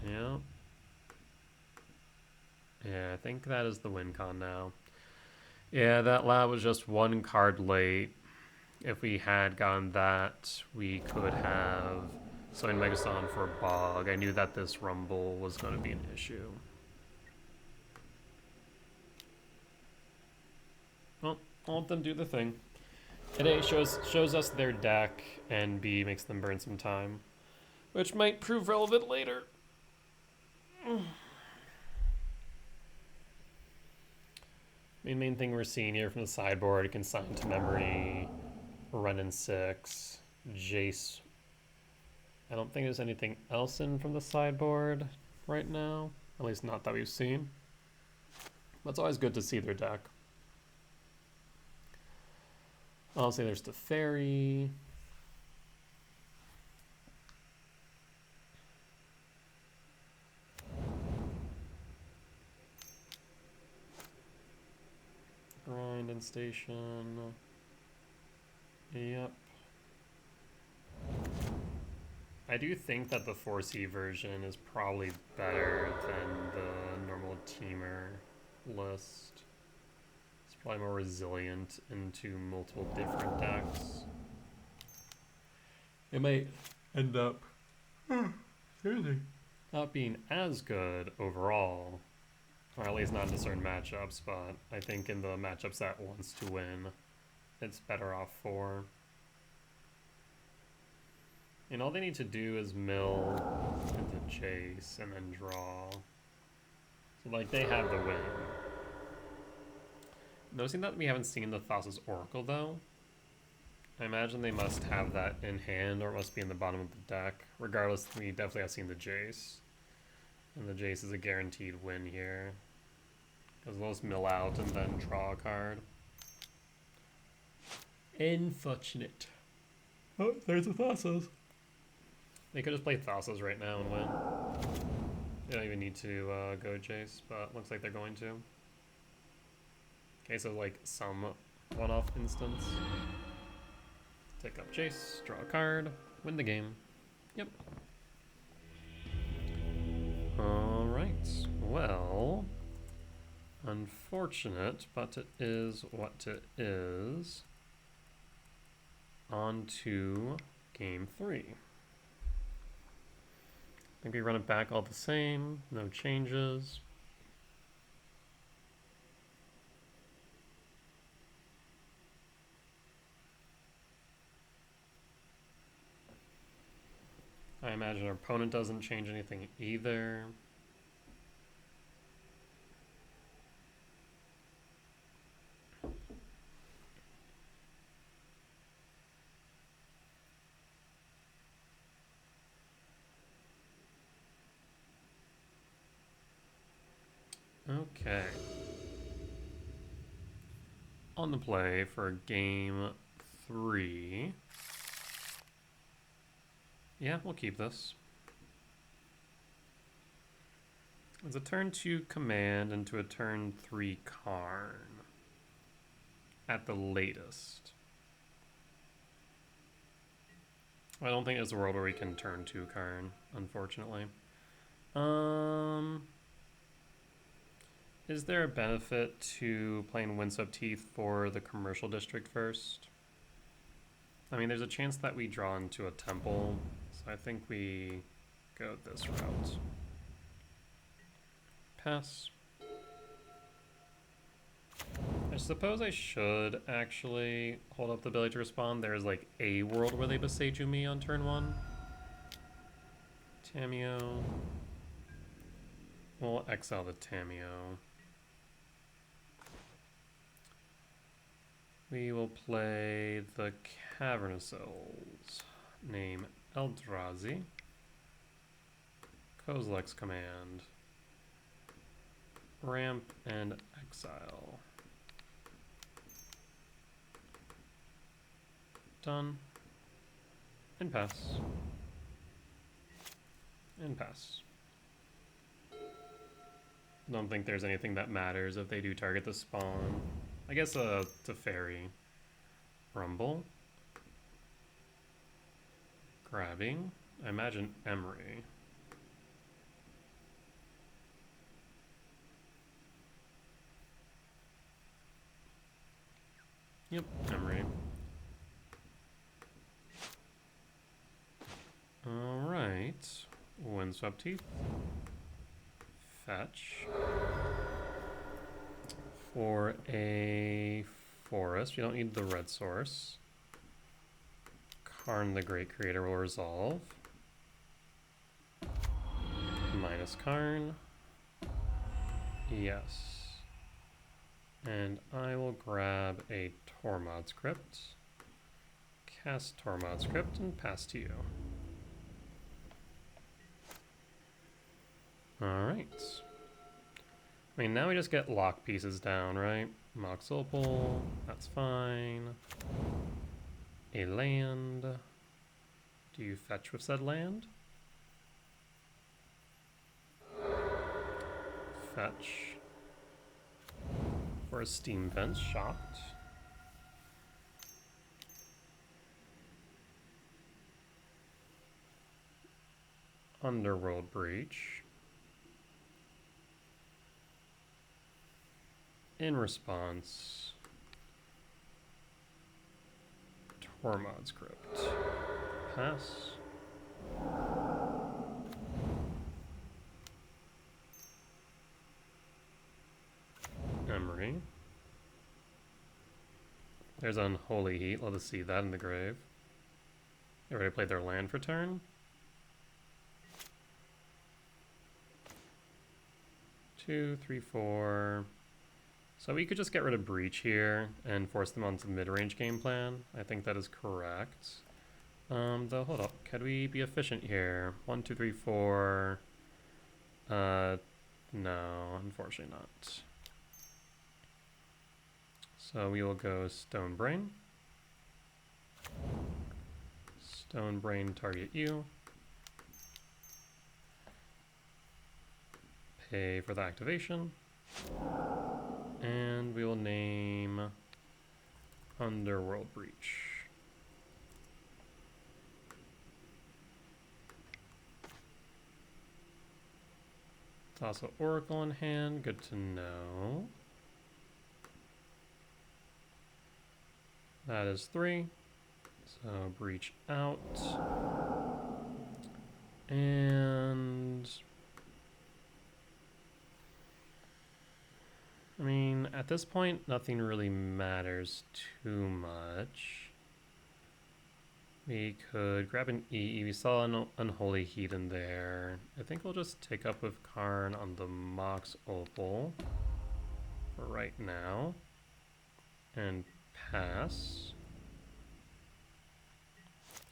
Yeah. Yeah, I think that is the win con now. Yeah, that lab was just 1 card late. If we had gotten that, we could have Slaying Megason for Bog. I knew that this Rumble was going to be an issue. Well, I'll let them do the thing. It A shows us their deck, and B makes them burn some time, which might prove relevant later. Main thing we're seeing here from the sideboard: Consign to Memory, Run in 6, Jace. I don't think there's anything else in from the sideboard right now, at least not that we've seen. But it's always good to see their deck. I'll say there's the Fairy. Grind and Station. Yep. I do think that the 4C version is probably better than the normal Temur list. It's probably more resilient into multiple different decks. It might end up not being as good overall, or at least not in certain matchups, but I think in the matchups that wants to win, it's better off for. And all they need to do is mill into Jace and then draw. So like they have the win. Noticing that we haven't seen the Thassa's Oracle though, I imagine they must have that in hand or it must be in the bottom of the deck. Regardless, we definitely have seen the Jace. And the Jace is a guaranteed win here. Because they'll just mill out and then draw a card. Unfortunate. Oh, there's the Thassas. They could just play Thassas right now and win. They don't even need to go Jace, but looks like they're going to. Okay, so like some one-off instance. Take up Jace, draw a card, win the game. Yep. Alright, well, unfortunate, but it is what it is. On to game 3. I think we run it back all the same, no changes. I imagine our opponent doesn't change anything either. Okay. On the play for game 3. Yeah, we'll keep this. It's a turn 2 command into a turn 3 Karn. At the latest. I don't think there's a world where we can turn 2 Karn, unfortunately. Is there a benefit to playing Windswept Teeth for the commercial district first? I mean, there's a chance that we draw into a temple, so I think we go this route. Pass. I suppose I should actually hold up the ability to respond. There's like a world where they Beseiju me on turn 1. Tamiyo. We'll exile the Tamiyo. We will play the Cavernous Souls. Name Eldrazi. Kozilek's command. Ramp and exile. Done. And pass. And pass. Don't think there's anything that matters if they do target the spawn. I guess Teferi. Rumble. Grabbing. I imagine Emery. Yep, Emery. Windswept Teeth. Fetch. For a forest, we don't need the red source. Karn the Great Creator will resolve. Minus Karn. Yes. And I will grab a Tormod script. Cast Tormod script and pass to you. Alright. I mean, now we just get lock pieces down, right? Mox Opal, that's fine. A land. Do you fetch with said land? Fetch. For a steam vent, shocked. Underworld Breach. In response, Tormod script. Pass. Emery. There's Unholy Heat. Let us see that in the grave. They already played their land for turn. 2, 3, 4. So we could just get rid of Breach here and force them onto the mid-range game plan. I think that is correct. Though, hold up. Could we be efficient here? 1, 2, 3, 4. No, unfortunately not. So we will go Stone Brain. Stone Brain target you. Pay for the activation. And we will name Underworld Breach. Toss an Oracle in hand, good to know. That is 3. So Breach out. And I mean, at this point, nothing really matters too much. We could grab an EE. We saw an Unholy Heat in there. I think we'll just take up with Karn on the Mox Opal for right now. And pass.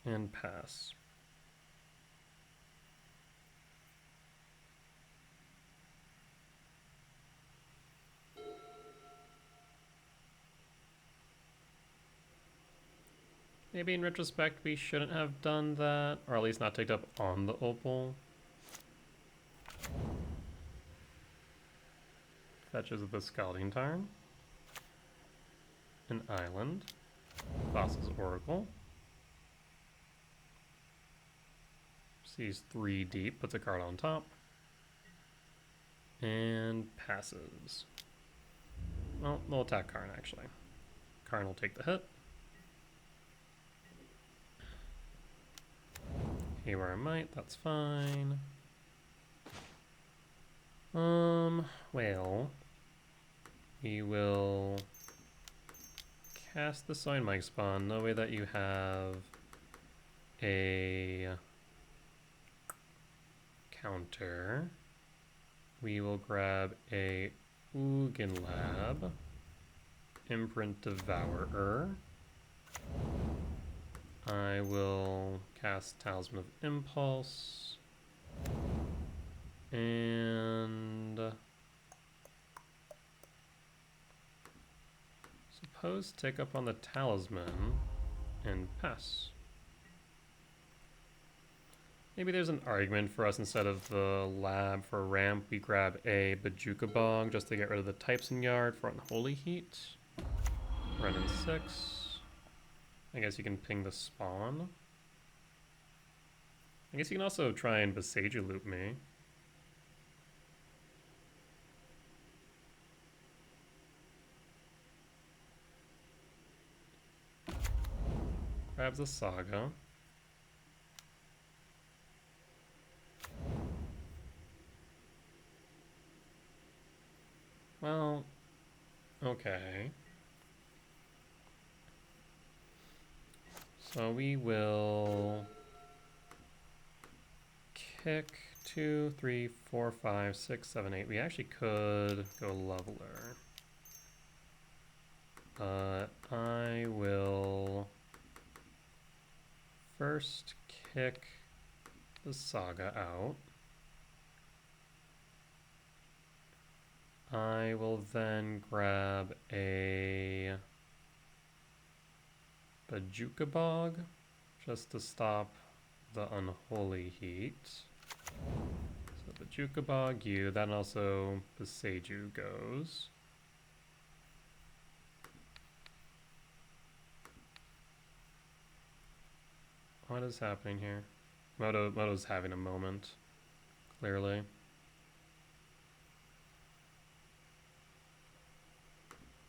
And pass. Maybe in retrospect we shouldn't have done that, or at least not take up on the Opal. Fetches the Scalding Tarn. An island. Boss's Oracle. Sees 3 deep, puts a card on top. And passes. Well, we'll attack Karn actually. Karn will take the hit. Here where I might, that's fine. Well, we will cast the Soin Mike Spawn. No way that you have a counter. We will grab a Ugin Lab, Imprint Devourer. I will cast Talisman of Impulse. And suppose take up on the Talisman and pass. Maybe there's an argument for us, instead of the lab for ramp, we grab a Bajuka Bog just to get rid of the types in yard for Unholy Heat. Run in 6. I guess you can ping the spawn. I guess you can also try and Besaju loop me. Grabs a Saga. Okay. So we will kick 2, 3, 4, 5, 6, 7, 8. We actually could go leveler. I will first kick the Saga out. I will then grab a Bajuka Bog just to stop the Unholy Heat. So Bajuka Bog you, then also the Seiju goes. What is happening here? Moto's having a moment, clearly.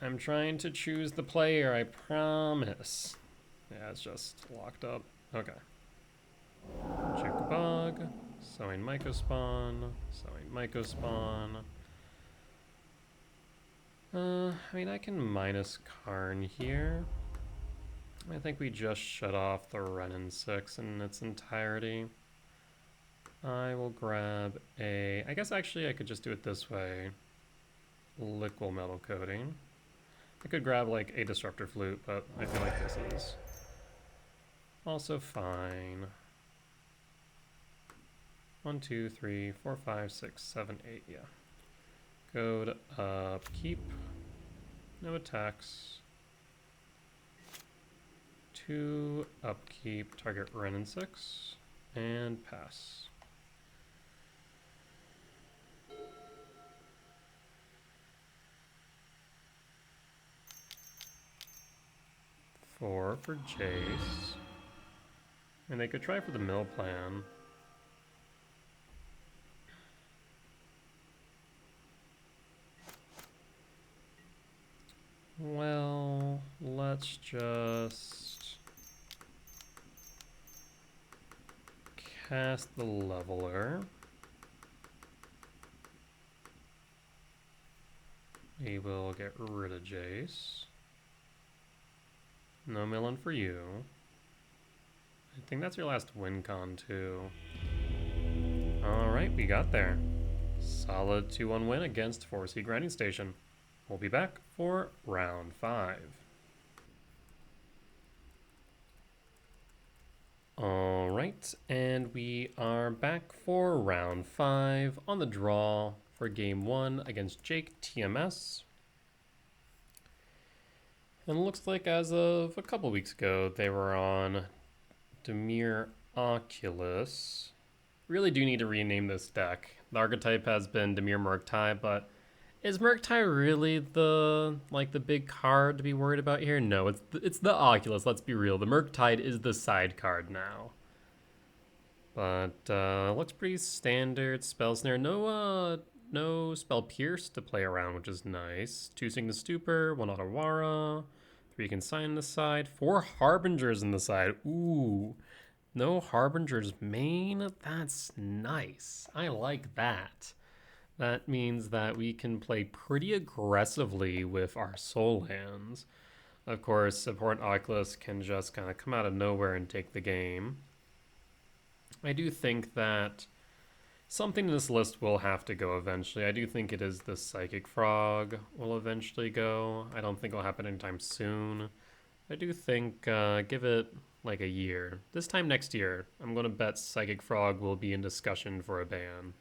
I'm trying to choose the player, I promise. Yeah, it's just locked up. Okay. Jukabog, sowing Mycospawn, sowing Mycospawn. I mean, I can minus Karn here. I think we just shut off the Renin 6 in its entirety. I will grab a... I guess actually I could just do it this way. Liquid Metal Coating. I could grab like a Disruptor Flute, but I feel like this is also fine. 1, 2, 3, 4, 5, 6, 7, 8, yeah. Code upkeep. No attacks. 2 upkeep, target Renin 6, and pass. 4 for Jace. And they could try for the mill plan. Well, let's just cast the leveler. We will get rid of Jace. No milling for you. I think that's your last win con too. Alright, we got there. Solid 2-1 win against 4C Grinding Station. We'll be back for round 5. Alright, and we are back for round 5 on the draw for game 1 against Jake TMS. And it looks like as of a couple weeks ago, they were on Dimir Oculus. Really do need to rename this deck. The archetype has been Dimir Murktide, but is Murktide really the big card to be worried about here? No, it's the Oculus, let's be real. The Murktide is the side card now. But looks pretty standard. Spell Snare, no Spell Pierce to play around, which is nice. 2 Signa Stupor, 1 Otawara, 3 Consign in the side, 4 Harbingers in the side. Ooh, no Harbingers main? That's nice. I like that. That means that we can play pretty aggressively with our soul hands. Of course, Support Oculus can just kind of come out of nowhere and take the game. I do think that something in this list will have to go eventually. I do think it is the Psychic Frog will eventually go. I don't think it'll happen anytime soon. I do think give it like a year. This time next year, I'm going to bet Psychic Frog will be in discussion for a ban.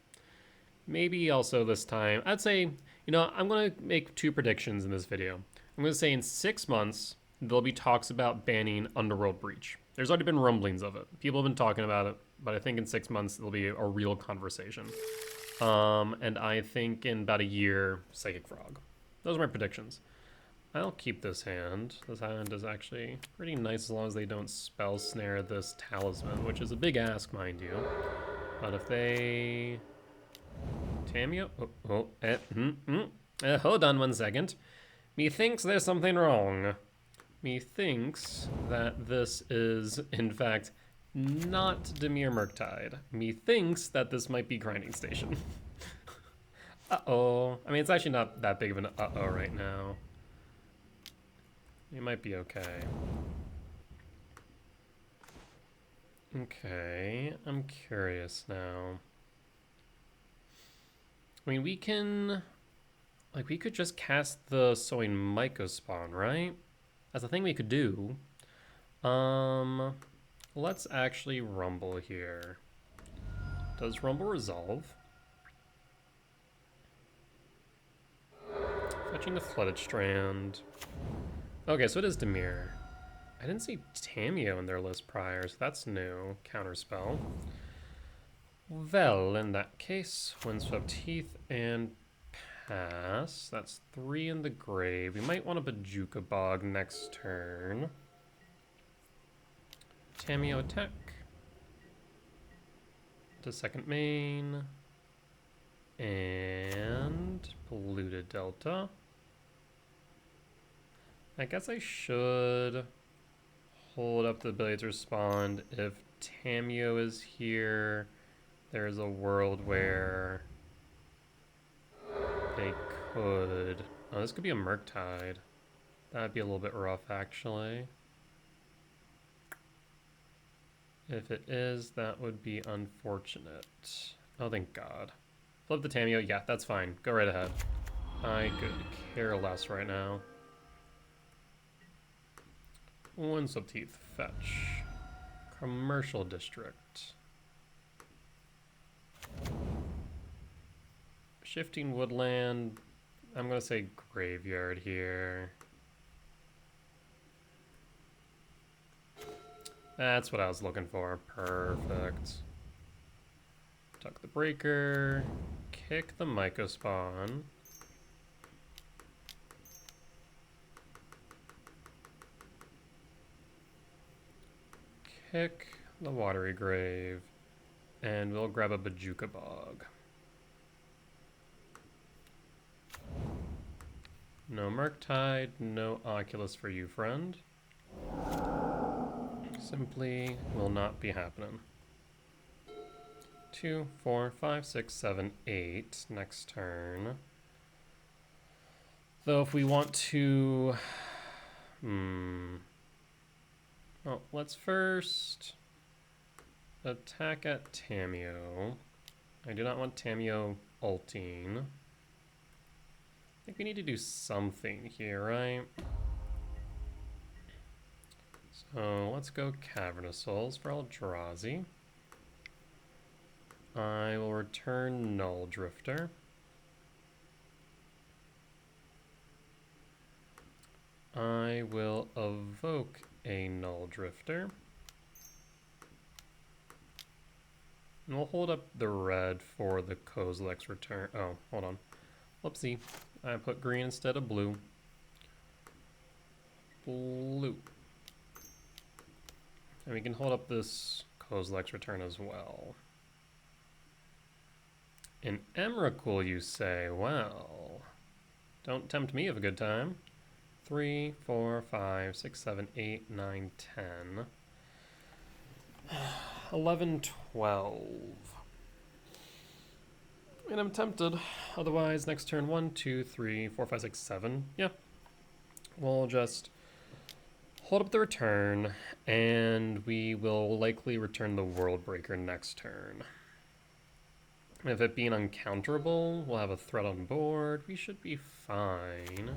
Maybe also this time, I'd say, I'm going to make 2 predictions in this video. I'm going to say in 6 months, there'll be talks about banning Underworld Breach. There's already been rumblings of it. People have been talking about it, but I think in 6 months, it'll be a real conversation. And I think in about a year, Psychic Frog. Those are my predictions. I'll keep this hand. This hand is actually pretty nice as long as they don't Spell Snare this Talisman, which is a big ask, mind you. But if they... Tamio? Hold on 1 second. Methinks there's something wrong. Methinks that this is, in fact, not Dimir Murktide. Methinks that this might be Grinding Station. Uh-oh. I mean, it's actually not that big of an uh-oh right now. You might be okay. Okay, I'm curious now. I mean, we can... Like, we could just cast the Sowing Mycospawn, right? That's a thing we could do. Let's actually Rumble here. Does Rumble resolve? Fetching the Flooded Strand. Okay, so it is Dimir. I didn't see Tamiyo in their list prior, so that's new. Counterspell. Well, in that case, Windswept Heath and pass. That's 3 in the grave. We might want a Bajuka Bog next turn. Tamiyo attack. To second main. And Polluted Delta. I guess I should hold up the ability to respond if Tamiyo is here. There's a world where they could... Oh, this could be a Murktide. That'd be a little bit rough, actually. If it is, that would be unfortunate. Oh, thank God. Flip the Tamiyo. Yeah, that's fine. Go right ahead. I could care less right now. Windswept Heath, fetch. Commercial District. Shifting Woodland. I'm going to say Graveyard here. That's what I was looking for. Perfect. Tuck the Breaker. Kick the Mycospawn. Kick the Watery Grave. And we'll grab a Bajuka Bog. No Murktide, no Oculus for you, friend. Simply will not be happening. 2, 4, 5, 6, 7, 8 next turn. Though if we want to... Oh, let's first attack at Tamiyo. I do not want Tamiyo ulting. I think we need to do something here, right? So let's go Cavernous Souls for Eldrazi. I will return Null Drifter. I will evoke a Null Drifter. And we'll hold up the red for the Kozilek's return. Oh, hold on. Whoopsie. I put green instead of blue. Blue. And we can hold up this Kozilek's return as well. An Emrakul, you say? Well, don't tempt me of a good time. 3, 4, 5, 6, 7, 8, 9, 10. 11, 12. And I'm tempted. Otherwise, next turn 1, 2, 3, 4, 5, 6, 7. Yeah. We'll just hold up the return, and we will likely return the World Breaker next turn. If it being uncounterable, we'll have a threat on board. We should be fine.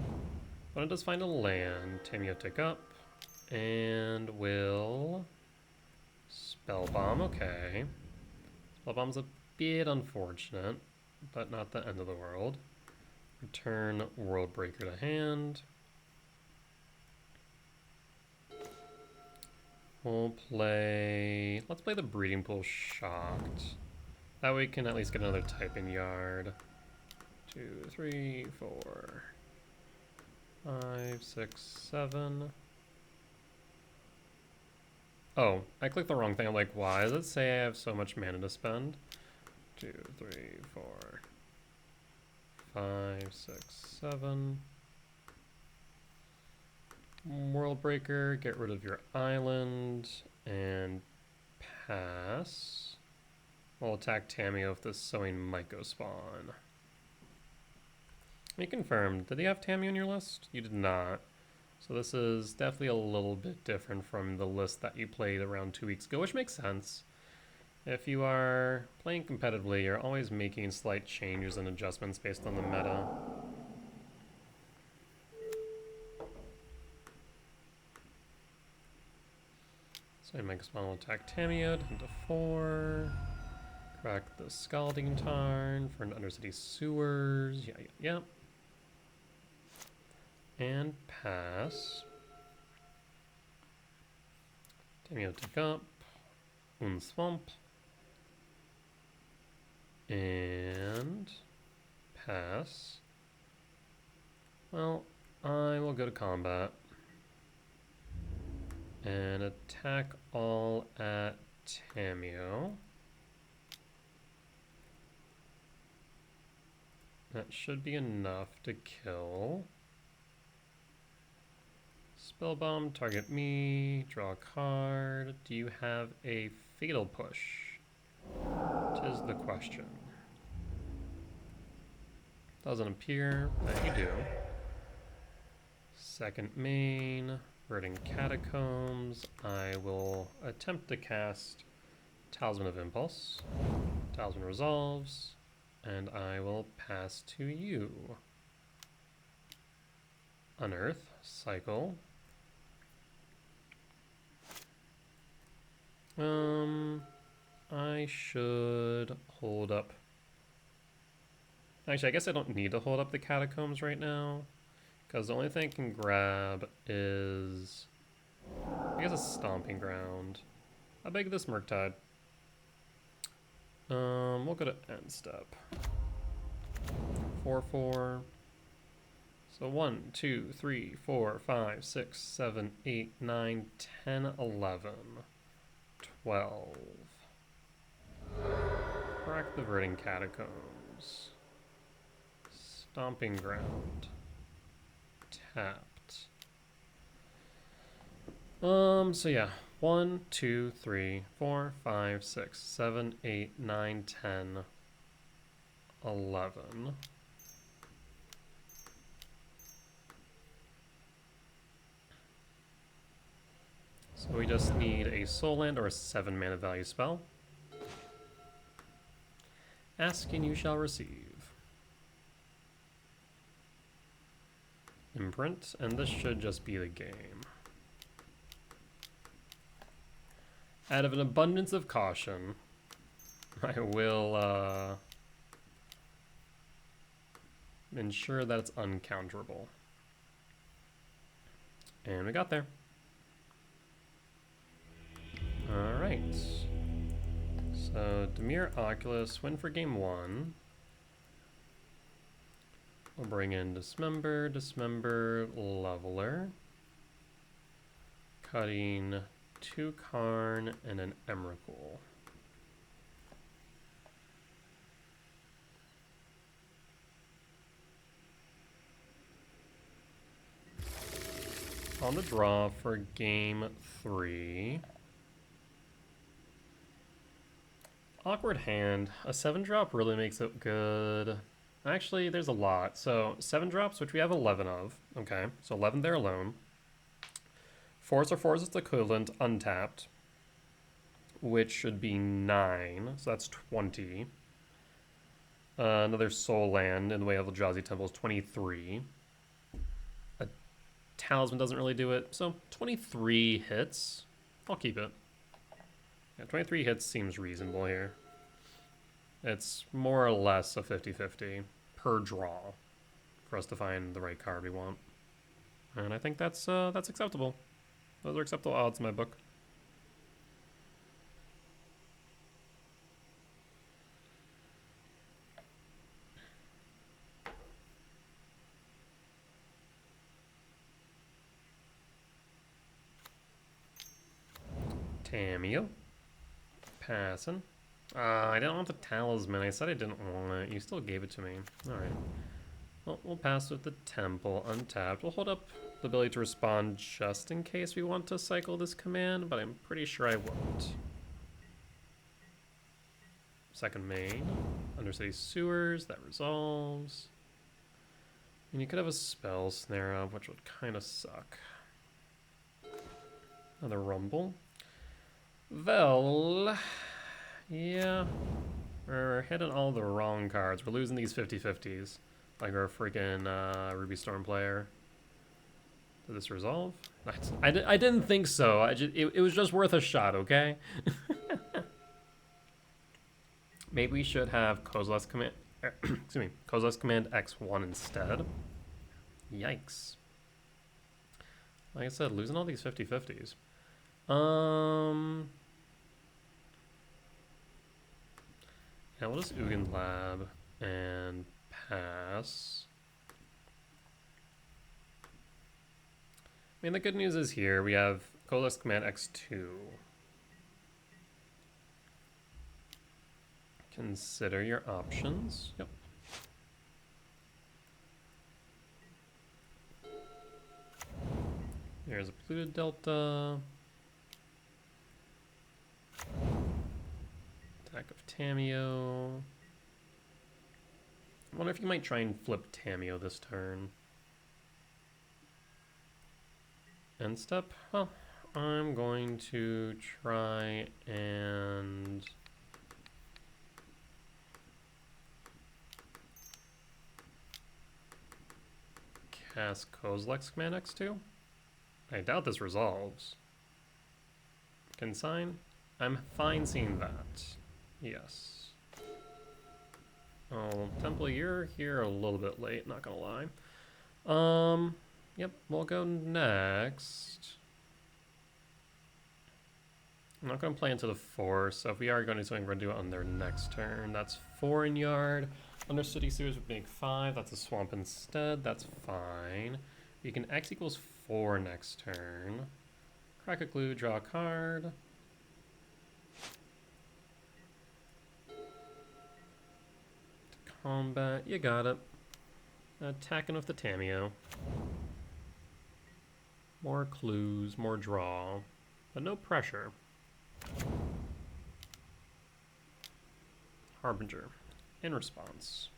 But it does find a land. Tamiyo tick up. And we'll Spellbomb, okay. Spellbomb's a bit unfortunate, but not the end of the world. Return World Breaker to hand. We'll play... Let's play the Breeding Pool Shocked. That way we can at least get another typing yard. 2, 3, 4, 5, 6, 7. Oh, I clicked the wrong thing. I'm like, why does it say I have so much mana to spend? 2, 3, 4, 5, 6, 7. World Breaker, get rid of your island, and pass. We'll attack Tamiyo with the Sowing Mycospawn. You confirmed. Did you have Tamiyo on your list? You did not. So this is definitely a little bit different from the list that you played around 2 weeks ago, which makes sense. If you are playing competitively, you're always making slight changes and adjustments based on the meta. So I make a small attack Tamiya into 4. Crack the Scalding Tarn for an Undercity Sewers. Yeah. And pass. Tamiya take up. Unswamp. And pass. Well, I will go to combat. And attack all at Tamiyo. That should be enough to kill. Spell bomb, target me, draw a card. Do you have a fatal push? Tis the question. Doesn't appear, but you do. Second main, Verdant Catacombs. I will attempt to cast Talisman of Impulse. Talisman resolves, and I will pass to you. Unearth, cycle. I should hold up. Actually, I guess I don't need to hold up the Catacombs right now, because the only thing I can grab is, I guess, a Stomping Ground. How big is this Murktide? We'll go to end step. 4/4. So 1, 2, 3, 4, 5, 6, 7, 8, 9, 10, 11, 12. Crack the Verdant Catacombs. Stomping Ground. Tapped. So yeah. 1, 2, 3, 4, 5, 6, 7, 8, 9, 10, 11. So we just need a soul land or a 7 mana value spell. Ask and you shall receive. Imprint, and this should just be the game. Out of an abundance of caution, I will ensure that it's uncounterable. And we got there. Alright. So, Dimir Oculus, win for game 1. We'll bring in Dismember, Leveler. Cutting 2 Karn and an Emrakul. On the draw for game 3. Awkward hand. A 7-drop really makes it good. Actually, there's a lot. So 7 drops, which we have 11 of. Okay, so 11 there alone. 4s or 4s its equivalent, untapped, which should be 9. So that's 20. Another soul land in the way of Eldrazi Temple is 23. A talisman doesn't really do it, so 23 hits. I'll keep it. Yeah, 23 hits seems reasonable here. It's more or less a 50-50 per draw for us to find the right card we want. And I think that's acceptable. Those are acceptable odds in my book. Tamiyo. Passing. I didn't want the talisman. I said I didn't want it. You still gave it to me. Alright. Well, we'll pass with the temple untapped. We'll hold up the ability to respond just in case we want to cycle this command, but I'm pretty sure I won't. Second main. Undercity Sewers. That resolves. And you could have a spell snare up, which would kind of suck. Another rumble. Well, yeah. We're hitting all the wrong cards. We're losing these 50-50s. Like our freaking Ruby Storm player. Did this resolve? I didn't think so. It was just worth a shot, okay? Maybe we should have Kozilek's command excuse me, Kozilek's command X1 instead. Yikes. Like I said, losing all these 50-50s. Yeah, we'll just Ugin Lab and pass. I mean, the good news is here we have Kozilek's command X2. Consider your options. Yep. There's a polluted delta. Attack of Tamiyo. I wonder if you might try and flip Tamiyo this turn. End step? Well, I'm going to try and cast Kozilek's command X2. I doubt this resolves. Consign? I'm fine seeing that. Yes. Oh, Temple, you're here a little bit late, not gonna lie. Yep, we'll go next. I'm not gonna play into the force, so if we are going to do something, we're gonna do it on their next turn. That's 4 in yard. Undercity Sewers would make 5, that's a swamp instead, that's fine. You can X equals 4 next turn. Crack a glue, draw a card. Combat, you got it. Attacking with the Tamiyo. More clues, more draw, but no pressure. Harbinger, in response.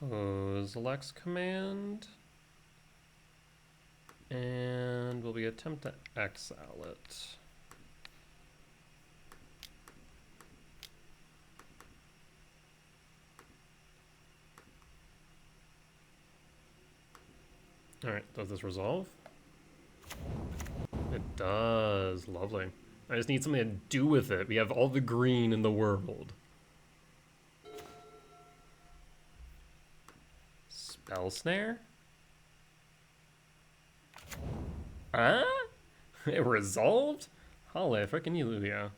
Kozilek's command. And will we attempt to exile it? Alright, does this resolve? It does. Lovely. I just need something to do with it. We have all the green in the world. Spell snare? Huh? It resolved? Holy frickin' Eludia.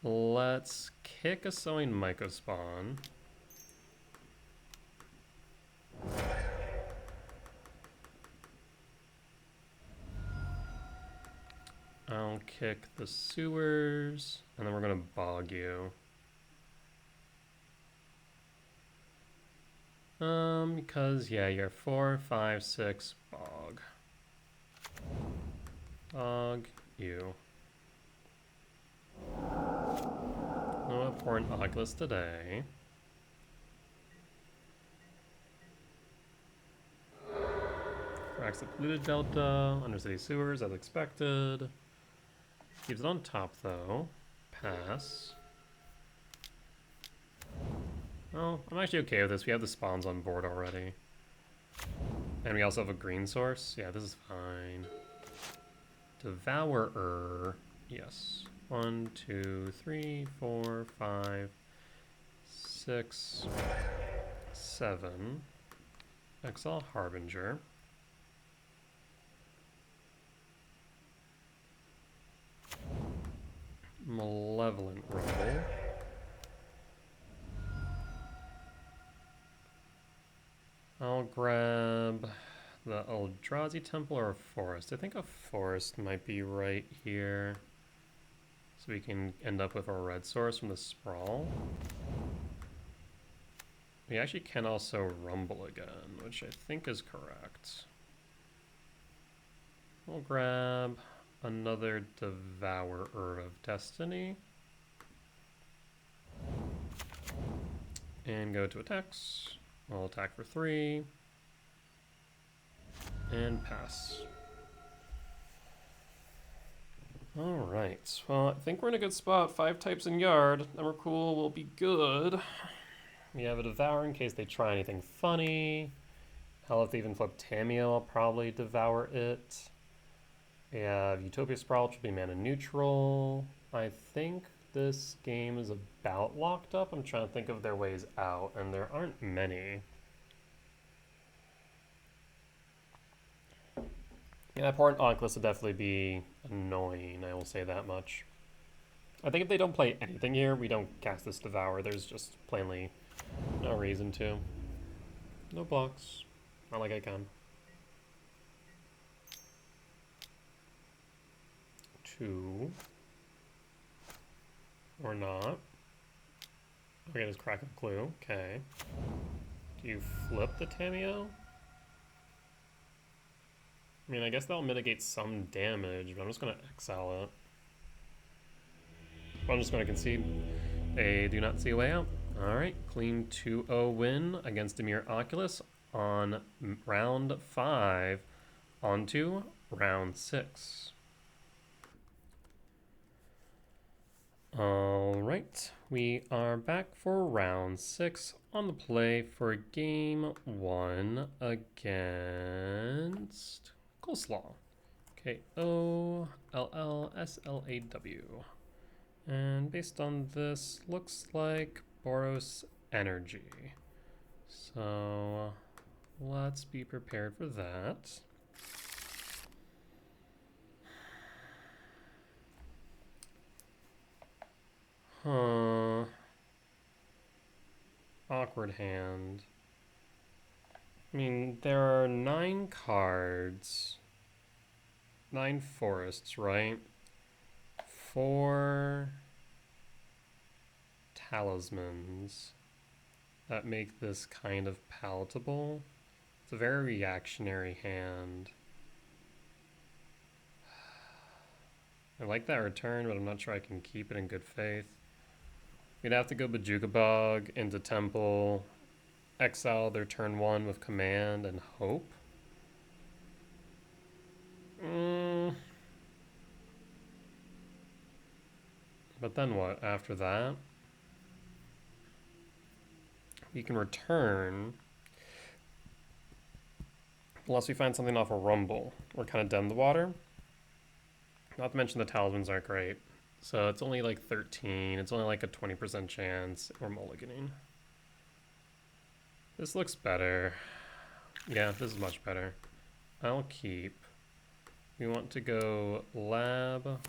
Let's kick a Sowing Mycospawn. I'll kick the sewers, and then we're gonna bog you. Because yeah, you're 4, 5, 6, bog. Bog you. No important Oculus today. Cracks the polluted delta, Undercity Sewers as expected. Keeps it on top though. Pass. Oh, I'm actually okay with this. We have the spawns on board already. And we also have a green source. Yeah, this is fine. Devourer. Yes. 1, 2, 3, 4, 5, 6, 7. Exile Harbinger. Malevolent Rumble. I'll grab the Eldrazi Temple or a Forest. I think a Forest might be right here. So we can end up with a red source from the Sprawl. We actually can also Rumble again, which I think is correct. We'll grab another Devourer of Destiny. And go to attacks. I'll attack for 3. And pass. Alright, well, I think we're in a good spot. 5 types in Yard. Emrakul will be good. We have a Devour in case they try anything funny. Hell, if they even flip Tamiyo, I'll probably Devour it. We have Utopia Sprawl, which will be mana neutral. I think this game is about locked up. I'm trying to think of their ways out, and there aren't many. Yeah, that poor Oculus would definitely be annoying, I will say that much. I think if they don't play anything here, we don't cast this Devour. There's just plainly no reason to. No blocks. Not like I can. 2. Or not. Okay, just crack a clue. Okay. Do you flip the Tamiyo? I mean, I guess that'll mitigate some damage, but I'm just going to exile it. I'm just going to concede. They do not see a way out. Alright, clean 2-0 win against Dimir Oculus on round 5. On to round 6. Alright, we are back for round 6 on the play for game 1 against Coleslaw. K-O-L-L-S-L-A-W. And based on this, looks like Boros Energy. So let's be prepared for that. Awkward hand. I mean, there are 9 cards. 9 forests, right? 4 talismans that make this kind of palatable. It's a very reactionary hand. I like that return, but I'm not sure I can keep it in good faith. We'd have to go Bajuka Bog into Temple, exile their turn 1 with command and hope. But then what after that? We can return unless we find something off a Rumble or kind of den the water. Not to mention the talismans aren't great. So it's only like 13. It's only like a 20% chance we're mulliganing. This looks better. Yeah, this is much better. I'll keep. We want to go Lab,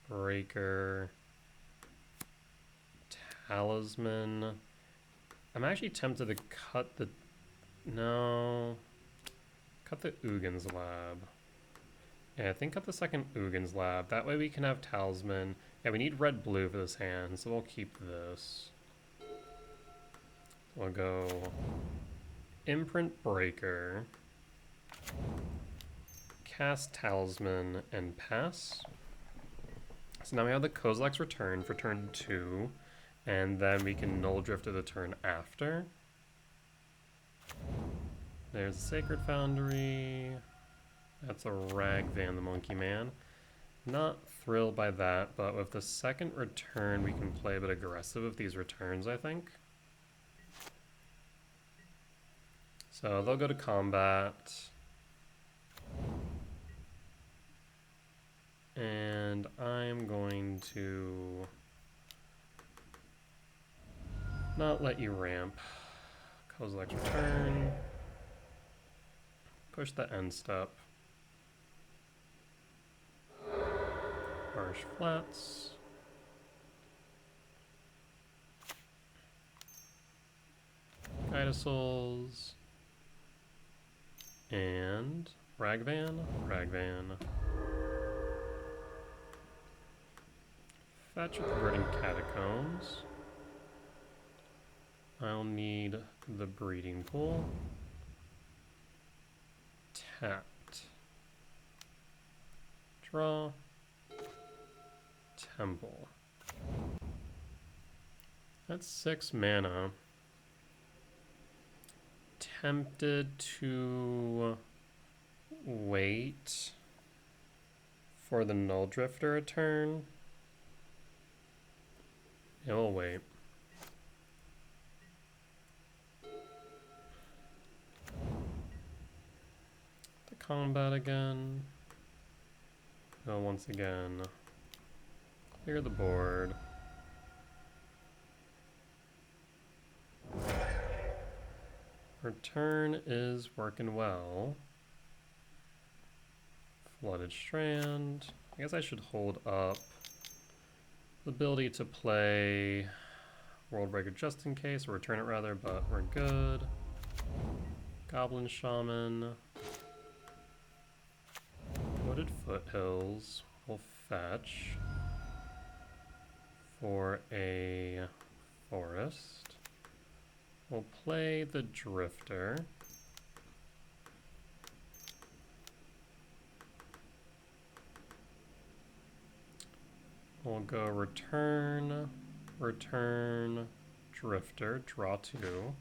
Breaker, Talisman. I'm actually tempted to cut the... No. Cut the Ugin's Lab. Yeah, I think cut the second Ugin's Lab. That way we can have Talisman. Yeah, we need red-blue for this hand, so we'll keep this. We'll go Imprint Breaker, cast Talisman, and pass. So now we have the Kozilek's Return for turn 2, and then we can Null Drift to the turn after. There's the Sacred Foundry. That's a Ragvan the Monkey Man. Not thrilled by that, but with the second return, we can play a bit aggressive with these returns, I think. So they'll go to combat. And I'm going to not let you ramp. Kozilek's Return. Push the end step. Harsh Flats. Guidasouls. And Ragvan. Fetch with Converting Catacombs. I'll need the Breeding Pool. Tapped. Draw. Temple. That's 6 mana. Tempted to wait for the Null Drifter a turn. Yeah, we'll wait. The combat again. Oh, once again. Clear the board. Return is working well. Flooded Strand. I guess I should hold up the ability to play World Breaker just in case, or return it rather, but we're good. Goblin Shaman. Wooded Foothills will fetch for a forest. We'll play the Drifter. We'll go return, return, Drifter, draw 2.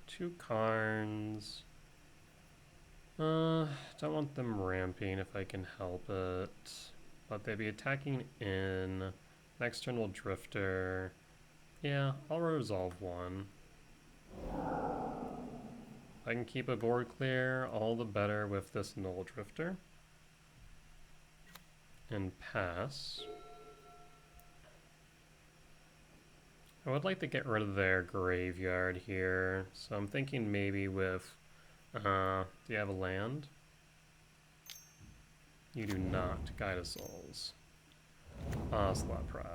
2 Karns. Don't want them ramping if I can help it. But they'd be attacking in. Next turn we'll Drifter. Yeah, I'll resolve 1. If I can keep a board clear, all the better with this Null Drifter. And pass. I would like to get rid of their graveyard here, so I'm thinking maybe with, do you have a land? You do not, Guide of Souls. Slot Pride.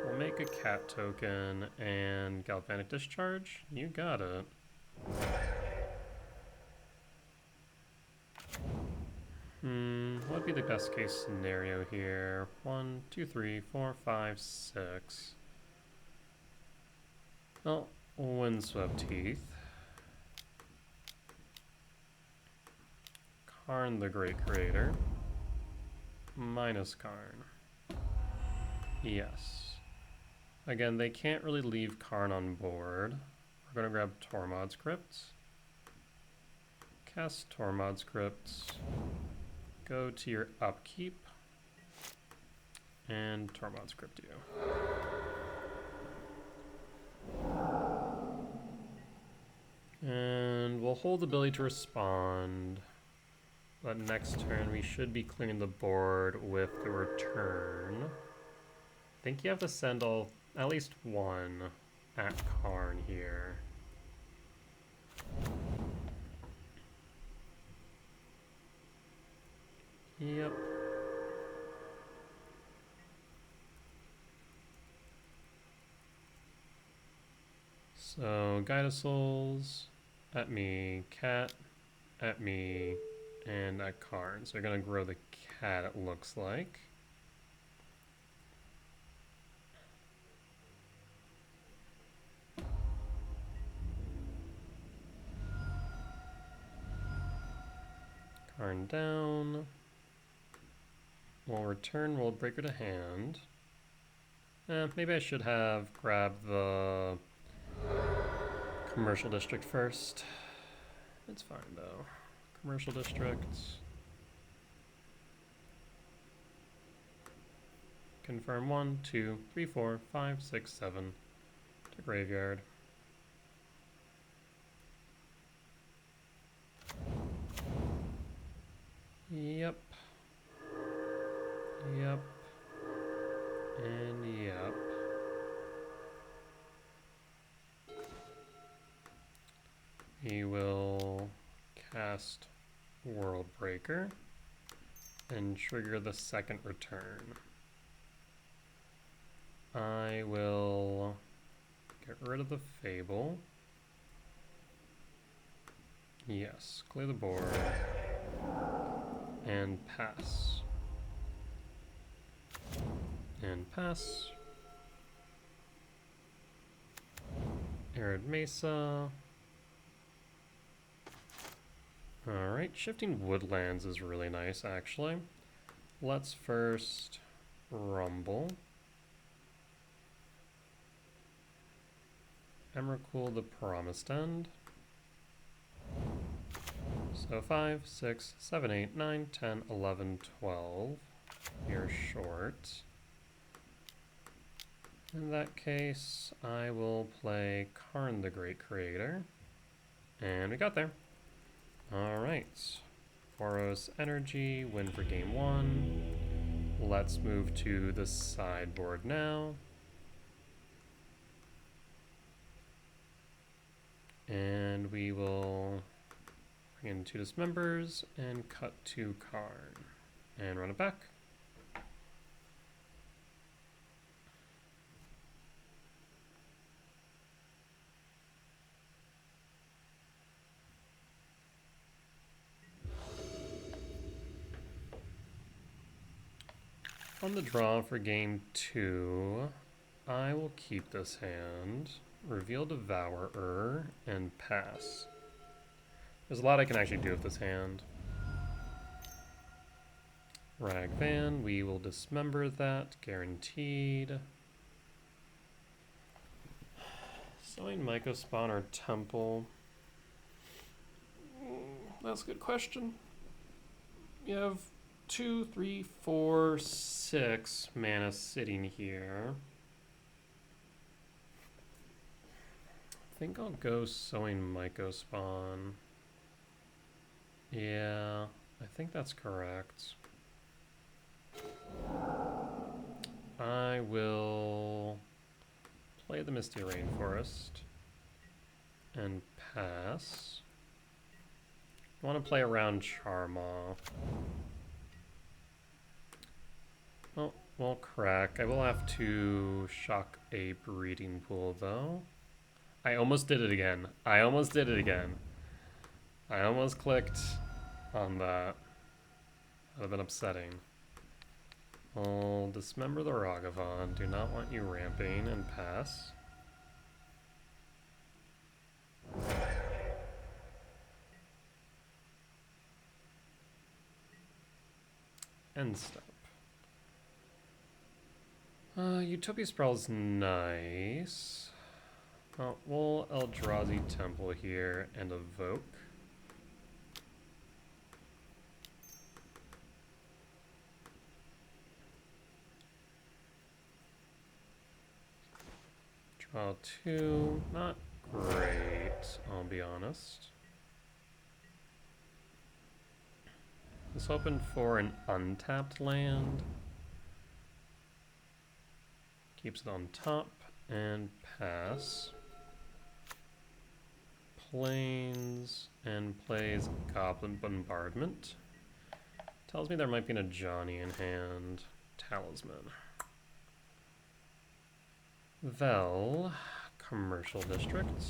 We'll make a cat token and Galvanic Discharge. You got it. What would be the best case scenario here? 1, 2, 3, 4, 5, 6. Oh, Windswept Teeth. Karn the Great Creator. Minus Karn. Yes. Again, they can't really leave Karn on board. We're going to grab Tormod's Crypt. Cast Tormod's Crypt. Go to your upkeep. And Tormod's Crypt you. And we'll hold the ability to respond. But next turn we should be clearing the board with the return. I think you have to send at least 1 at Karn here. Yep. So, Guide of Souls, at me, cat, at me, and at Karn. So we're going to grow the cat, it looks like. Karn down. We'll return World Breaker to hand. Maybe I should have grabbed the Commercial District first. It's fine though. Commercial District. Confirm 1, 2, 3, 4, 5, 6, 7 to graveyard. Yep. Yep. And yep. He will cast World Breaker and trigger the second return. I will get rid of the Fable. Yes, clear the board. And pass. And pass. Arid Mesa. Alright, Shifting Woodlands is really nice, actually. let's first rumble. Emrakul the Promised End. So 5, 6, 7, 8, 9, 10, 11, 12. You're short. In that case, I will play Karn the Great Creator. And we got there. Alright. Boros Energy, win for game 1. Let's move to the sideboard now. And we will bring in 2 Dismembers and cut to Karn. And run it back. On the draw for game 2, I will keep this hand, reveal Devourer, and pass. There's a lot I can actually do with this hand. Ragvan, we will dismember that, guaranteed. Sowing Mycospawn or Temple? That's a good question. You have 2, 3, 4, 6 mana sitting here. I think I'll go Sowing Mycospawn. Yeah, I think that's correct. I will play the Misty Rainforest and pass. I want to play around Charmaw. Oh, well, crack. I will have to shock a breeding pool, though. I almost did it again. I almost clicked on that. That would have been upsetting. I'll dismember the Ragavan. Do not want you ramping, and pass. End step. Utopia Sprawl's nice. Oh, we'll Eldrazi Temple here and evoke. Draw 2. Not great, I'll be honest. Let's hoping for an untapped land. Keeps it on top and pass. Plains and plays Goblin Bombardment. Tells me there might be an Ajani in hand. Talisman. Vel, Commercial District.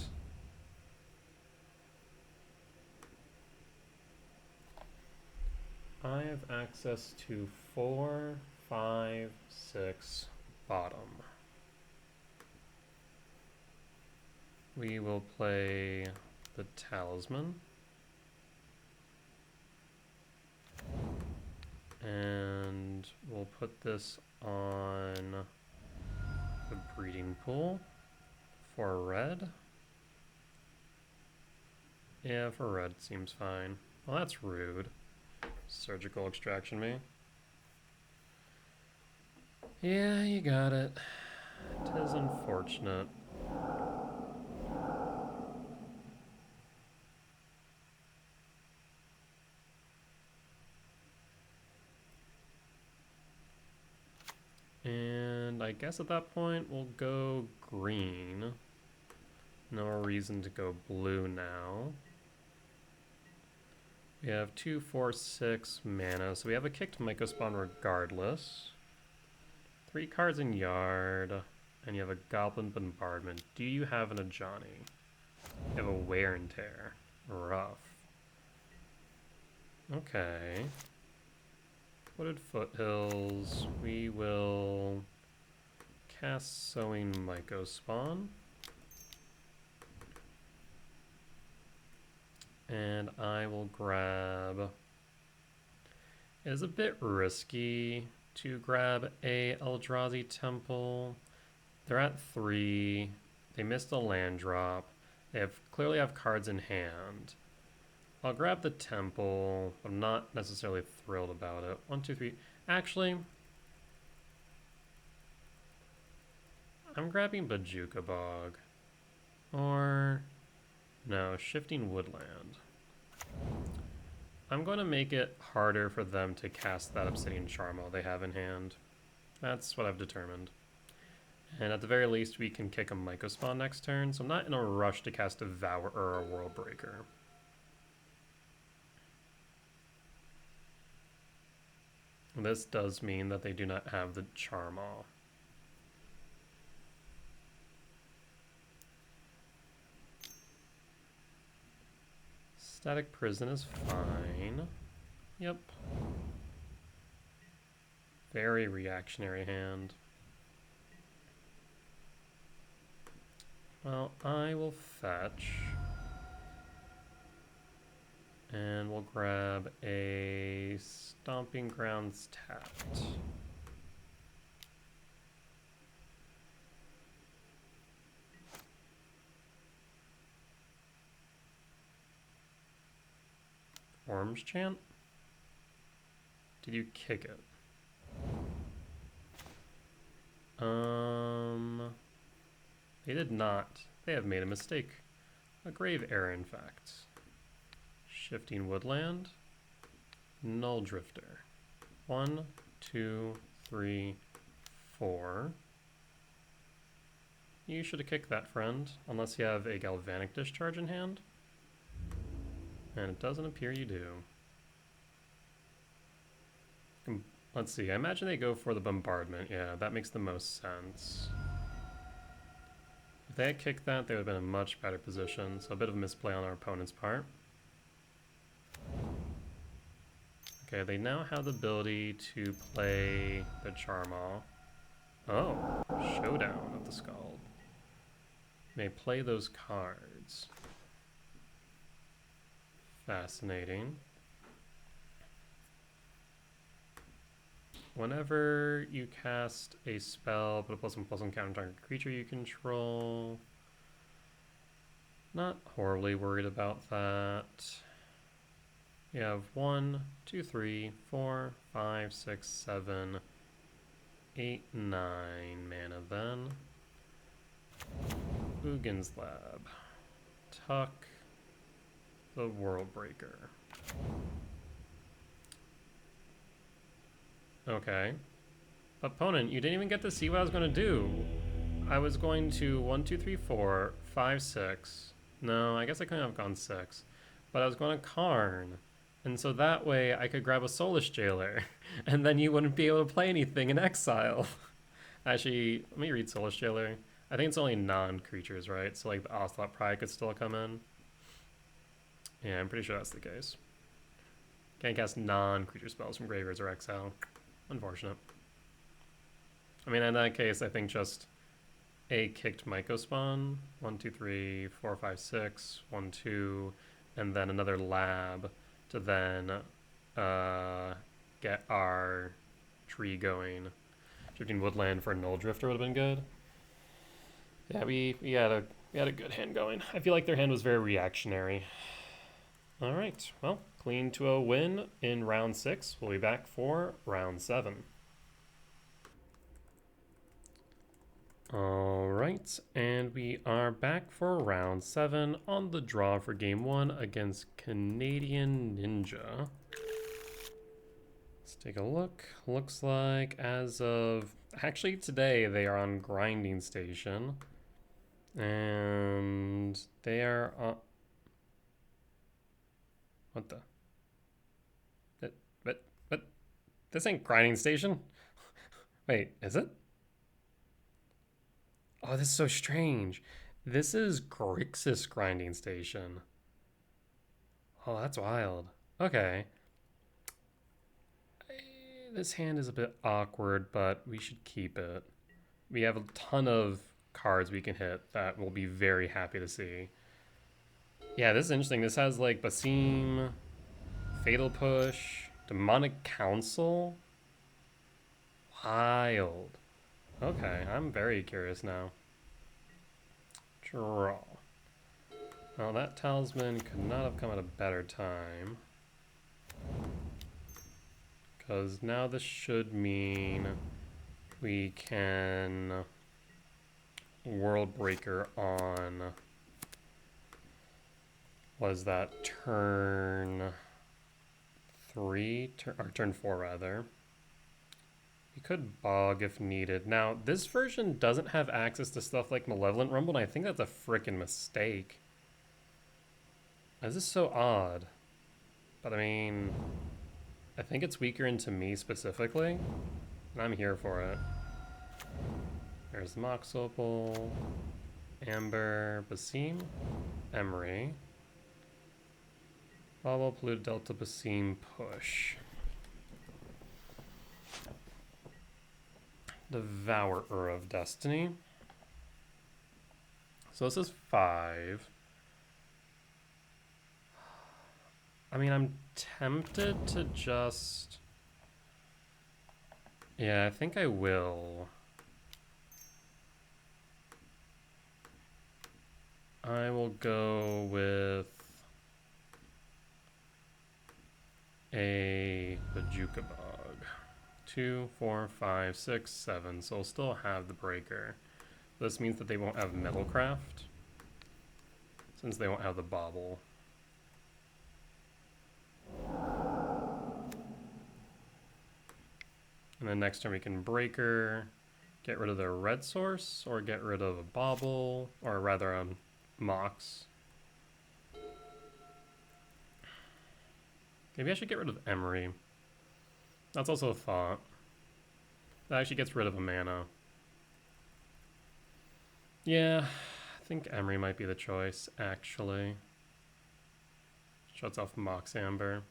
I have access to 4, 5, 6, bottom. We will play the Talisman. And we'll put this on the breeding pool for red. Yeah, for red seems fine. Well, that's rude. Surgical extraction me. Yeah, you got it. 'Tis unfortunate. And I guess at that point we'll go green. No reason to go blue now. We have 2, 4, 6 mana, so we have a kicked Mycospawn regardless. 3 cards in yard, and you have a Goblin Bombardment. Do you have an Ajani? You have a Wear and Tear. Rough. Okay. Wooded Foothills. We will cast Sowing Mycospawn. And I will grab It is a bit risky to grab a Eldrazi Temple. They're at 3. They missed a land drop. They clearly have cards in hand. I'll grab the Temple. I'm not necessarily thrilled about it. 1, 2, 3. Actually, I'm grabbing Bojuka Bog. Or, no, Shifting Woodland. I'm going to make it harder for them to cast that Obsidian Charmel they have in hand. That's what I've determined. And at the very least, we can kick a Mycospawn next turn, so I'm not in a rush to cast a Devour or a World Breaker. This does mean that they do not have the Charmel. Static Prison is fine. Yep. Very reactionary hand. Well, I will fetch. And we'll grab a Stomping Grounds tapped. Worms Chant? Did you kick it? They did not. They have made a mistake. A grave error, in fact. Shifting Woodland. Null Drifter. 1, 2, 3, 4. You should have kicked that, friend, unless you have a Galvanic Discharge in hand. And it doesn't appear you do. Let's see, I imagine they go for the Bombardment. Yeah, that makes the most sense. If they had kicked that, they would have been in a much better position. So a bit of a misplay on our opponent's part. Okay, they now have the ability to play the Charmel. Oh, Showdown of the Scald. They play those cards. Fascinating. Whenever you cast a spell, put a +1/+1 counter on target creature you control. Not horribly worried about that. You have 1, 2, 3, 4, 5, 6, 7, 8, 9 mana then. Ugin's Lab. Tuck the World Breaker. Okay. Opponent, you didn't even get to see what I was going to do. I was going to 1, 2, 3, 4, 5, 6. No, I guess I couldn't have gone 6. But I was going to Karn. And so that way I could grab a Soulless Jailer. And then you wouldn't be able to play anything in exile. Actually, let me read Soulless Jailer. I think it's only non-creatures, right? So like the Ocelot Pride could still come in. Yeah, I'm pretty sure that's the case. Can't cast non-creature spells from graveyards or exile. Unfortunate. I mean, in that case, I think just a kicked Mycospawn. 1, 2, 3, 4, 5, 6. 1, 2. And then another lab to then get our tree going. Shifting Woodland for a Null Drifter would have been good. Yeah, we had a good hand going. I feel like their hand was very reactionary. All right, well, clean to a win in round 6. We'll be back for round 7. All right, and we are back for round 7 on the draw for game 1 against Canadian Ninja. Let's take a look. Looks like as of actually today they are on Grinding Station, and they are on. What the? But this ain't Grinding Station. Wait, is it? Oh, this is so strange. This is Grixis Grinding Station. Oh, that's wild. Okay. This hand is a bit awkward, but we should keep it. We have a ton of cards we can hit that we'll be very happy to see. Yeah, this is interesting. This has like Basim, Fatal Push, Demonic Council? Wild. Okay, I'm very curious now. Draw. Well, that talisman could not have come at a better time. Because now this should mean we can World Breaker on, was that turn 3? Or turn 4 rather. We could bog if needed. Now, this version doesn't have access to stuff like Malevolent Rumble, and I think that's a frickin' mistake. This is so odd. But I mean, I think it's weaker into me specifically, and I'm here for it. There's Mox Opal, Amber, Basim, Emery, Bobble, Polluted Delta, Basim, Push. Devourer of Destiny. So this is 5. I mean, I'm tempted to just... Yeah, I think I will. I will go with a Bajuka Bog. 2, 4, 5, 6, 7. So I'll still have the breaker. This means that they won't have Metalcraft, since they won't have the bauble. And then next turn we can breaker, get rid of their red source, or get rid of a bauble, or rather Mox. Maybe I should get rid of Emery. That's also a thought. That actually gets rid of a mana. Yeah, I think Emery might be the choice, actually. Shuts off Mox Amber.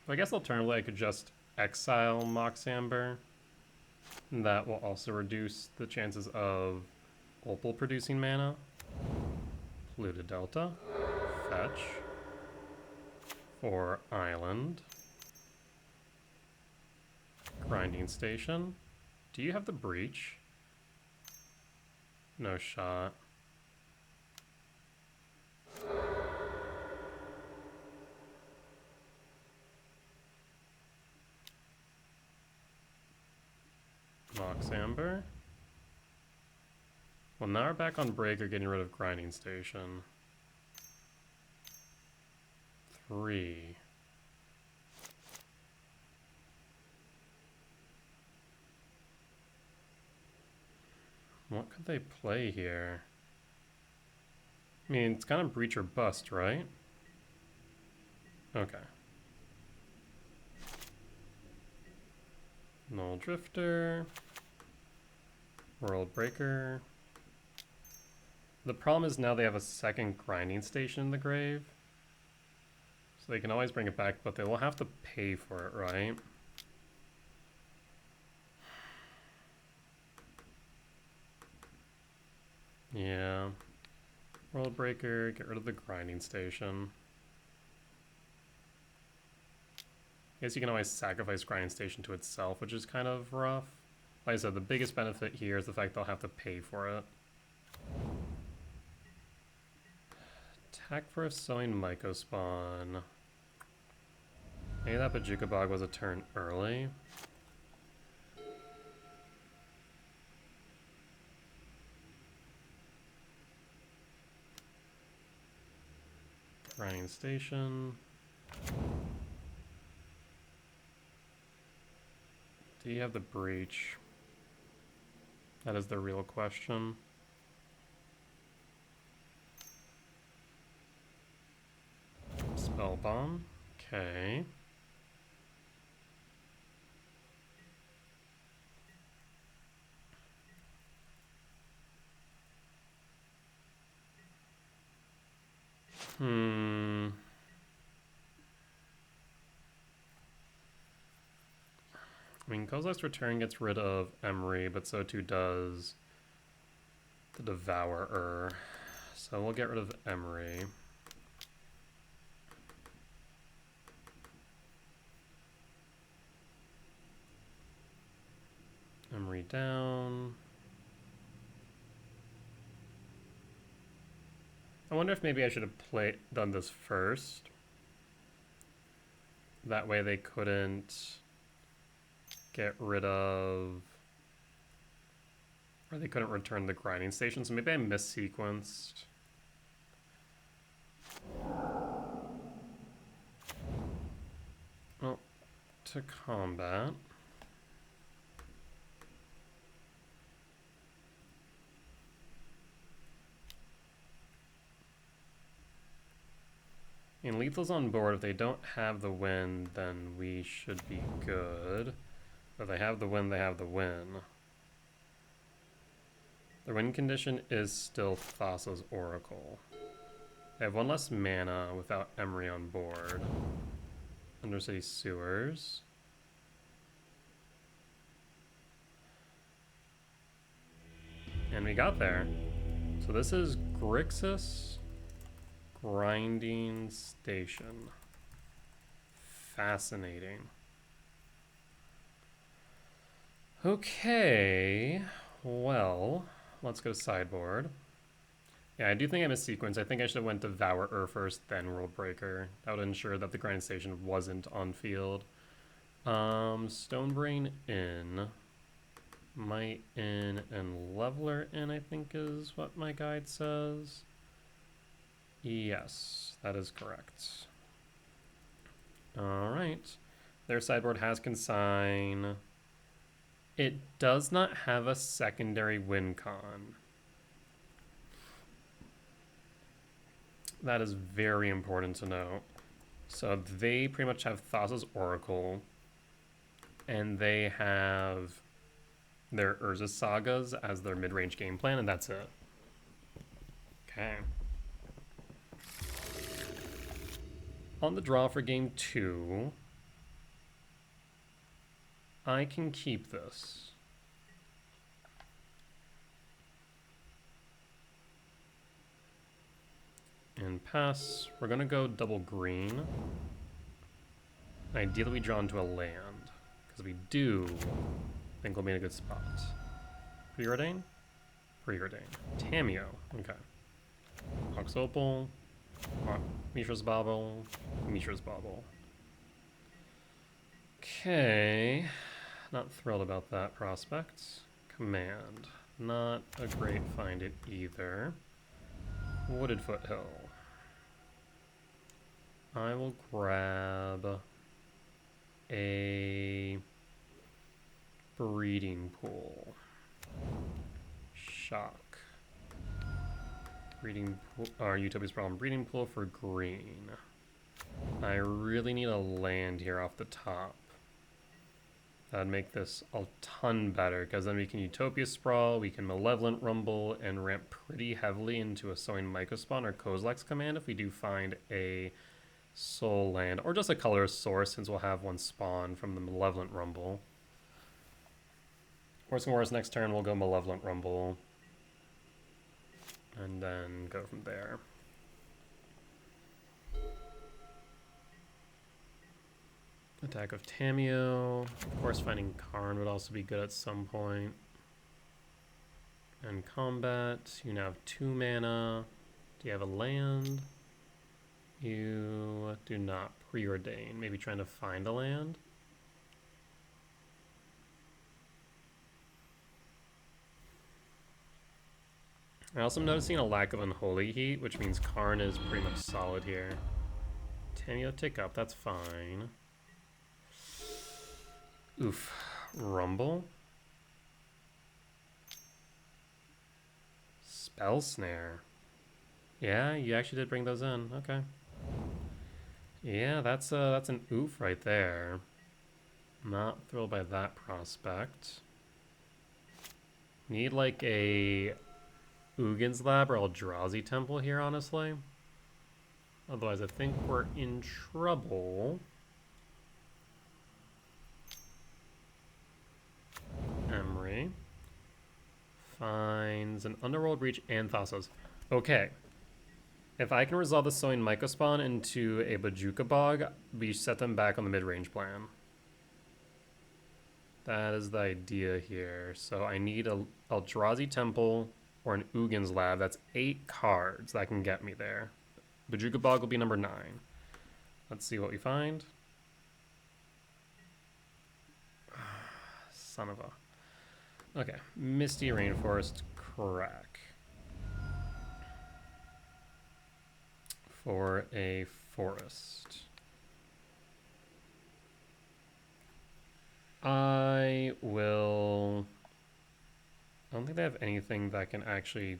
I guess alternatively I could just exile Mox Amber. And that will also reduce the chances of Opal producing mana. Polluted Delta. Fetch. For Island. Grinding Station. Do you have the Breach? No shot. Mox Amber. Well, now we're back on Breaker, getting rid of Grinding Station. 3. What could they play here? I mean, it's kind of Breach or Bust, right? Okay. Null Drifter. World Breaker. The problem is now they have a second Grinding Station in the grave. So they can always bring it back, but they will have to pay for it, right? Yeah. World Breaker, get rid of the Grinding Station. I guess you can always sacrifice Grinding Station to itself, which is kind of rough. Like I said, the biggest benefit here is the fact they'll have to pay for it. Attack for a Sowing Mycospawn. Maybe that Bajuka Bog was a turn early. Grinding Station. Do you have the Breach? That is the real question. Spell Bomb. Okay. I mean, Kozilek's Return gets rid of Emery, but so too does the Devourer. So we'll get rid of Emery. Emery down. I wonder if maybe I should have done this first. That way they couldn't get rid of, or they couldn't return the grinding station. So maybe I missequenced. Well, to combat. And lethal's on board. If they don't have the win, then we should be good. If they have the win, they have the win. The win condition is still Thassa's Oracle. They have one less mana without Emery on board. Undercity Sewers. And we got there. So this is Grixis Grinding Station. Fascinating. Okay, well, let's go sideboard. Yeah, I do think I missed sequence. I think I should have went Devourer first, then Worldbreaker. That would ensure that the grinding station wasn't on field. Stonebrain in. Might in and Leveler in, I think is what my guide says. Yes, that is correct. All right. Their sideboard has Consign. It does not have a secondary win con. That is very important to know. So they pretty much have Thassa's Oracle, and they have their Urza Sagas as their mid-range game plan, and that's it. Okay. On the draw for game 2, I can keep this. And pass. We're going to go double green. Ideally, we draw into a land, because we do think we'll be in a good spot. Preordain? Preordain. Tamiyo. Okay. Oxopal. Mishra's Bauble. Mishra's Bauble. Okay. Not thrilled about that prospect. Command. Not a great find it either. Wooded Foothill. I will grab a breeding pool. Shock. Breeding pool, Utopia's Problem. Breeding pool for green. I really need a land here off the top. That'd make this a ton better, because then we can Utopia Sprawl, we can Malevolent Rumble, and ramp pretty heavily into a Sowing Mycospawn or Kozilek's Command if we do find a soul land, or just a color source, since we'll have one spawn from the Malevolent Rumble. Worst and worst, next turn we'll go Malevolent Rumble, and then go from there. Attack of Tamiyo. Of course, finding Karn would also be good at some point. And combat. You now have 2 mana. Do you have a land? You do not. Preordain. Maybe trying to find a land? I'm also noticing a lack of Unholy Heat, which means Karn is pretty much solid here. Tamiyo tick up, that's fine. Oof. Rumble? Spell Snare. Yeah, you actually did bring those in. Okay. Yeah, that's an oof right there. Not thrilled by that prospect. Need like a Ugin's Lab or Eldrazi Temple here, honestly. Otherwise, I think we're in trouble. Emery finds an Underworld Breach and Thassa's. Okay, If I can resolve the Sowing Mycospawn into a Bajuka Bog, we set them back on the mid-range plan. That is the idea here. So I need a Eldrazi Temple or an Ugin's Lab. That's 8 cards that can get me there. Bajuka Bog will be number 9. Let's see what we find. Son of a... Okay, Misty Rainforest Crack. For a forest. I don't think they have anything that can actually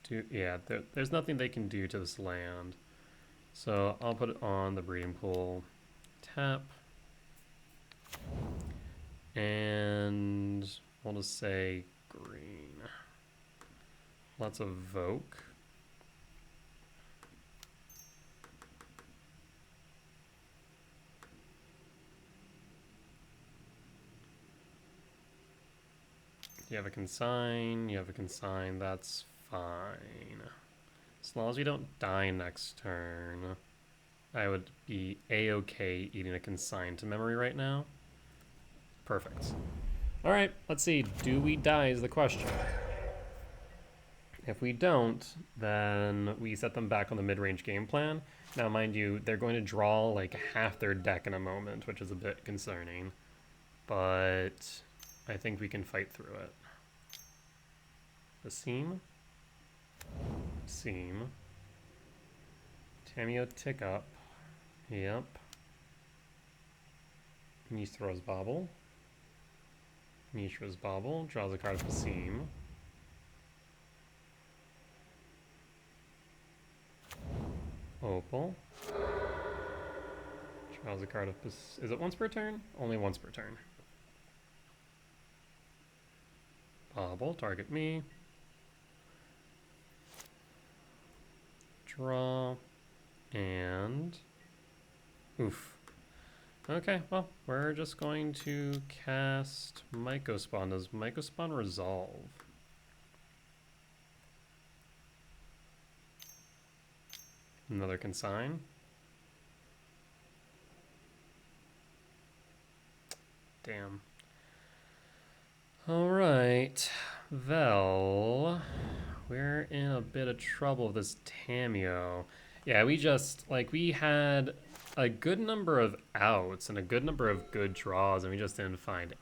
do... Yeah, there's nothing they can do to this land. So I'll put it on the breeding pool. Tap. And we'll just say green. Let's evoke. You have a consign, that's fine. As long as we don't die next turn, I would be a-okay eating a consign to memory right now. Perfect. All right, let's see. Do we die is the question. If we don't, then we set them back on the mid-range game plan. Now, mind you, they're going to draw like half their deck in a moment, which is a bit concerning. But I think we can fight through it. The Seam. Tamiyo tick up. Yep. Mishra's Bauble. Draws a card for Seam. Opal. Draws a card of... Is it once per turn? Only once per turn. Bauble, target me. Draw. And... Oof. Okay, well, we're just going to cast Mycospawn. Does Mycospawn resolve? Another consign. Damn. Alright. Well, we're in a bit of trouble with this Tamiyo. Yeah, we had a good number of outs and a good number of good draws, and we just didn't find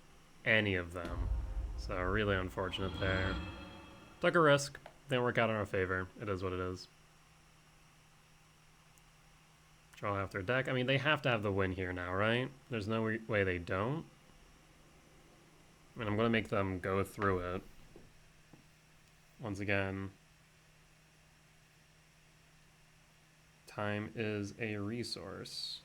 any of them. So really unfortunate there. Took a risk. Didn't work out in our favor. It is what it is. Draw after deck. I mean, they have to have the win here now, right? There's no way they don't. I mean, I'm going to make them go through it. Once again, time is a resource.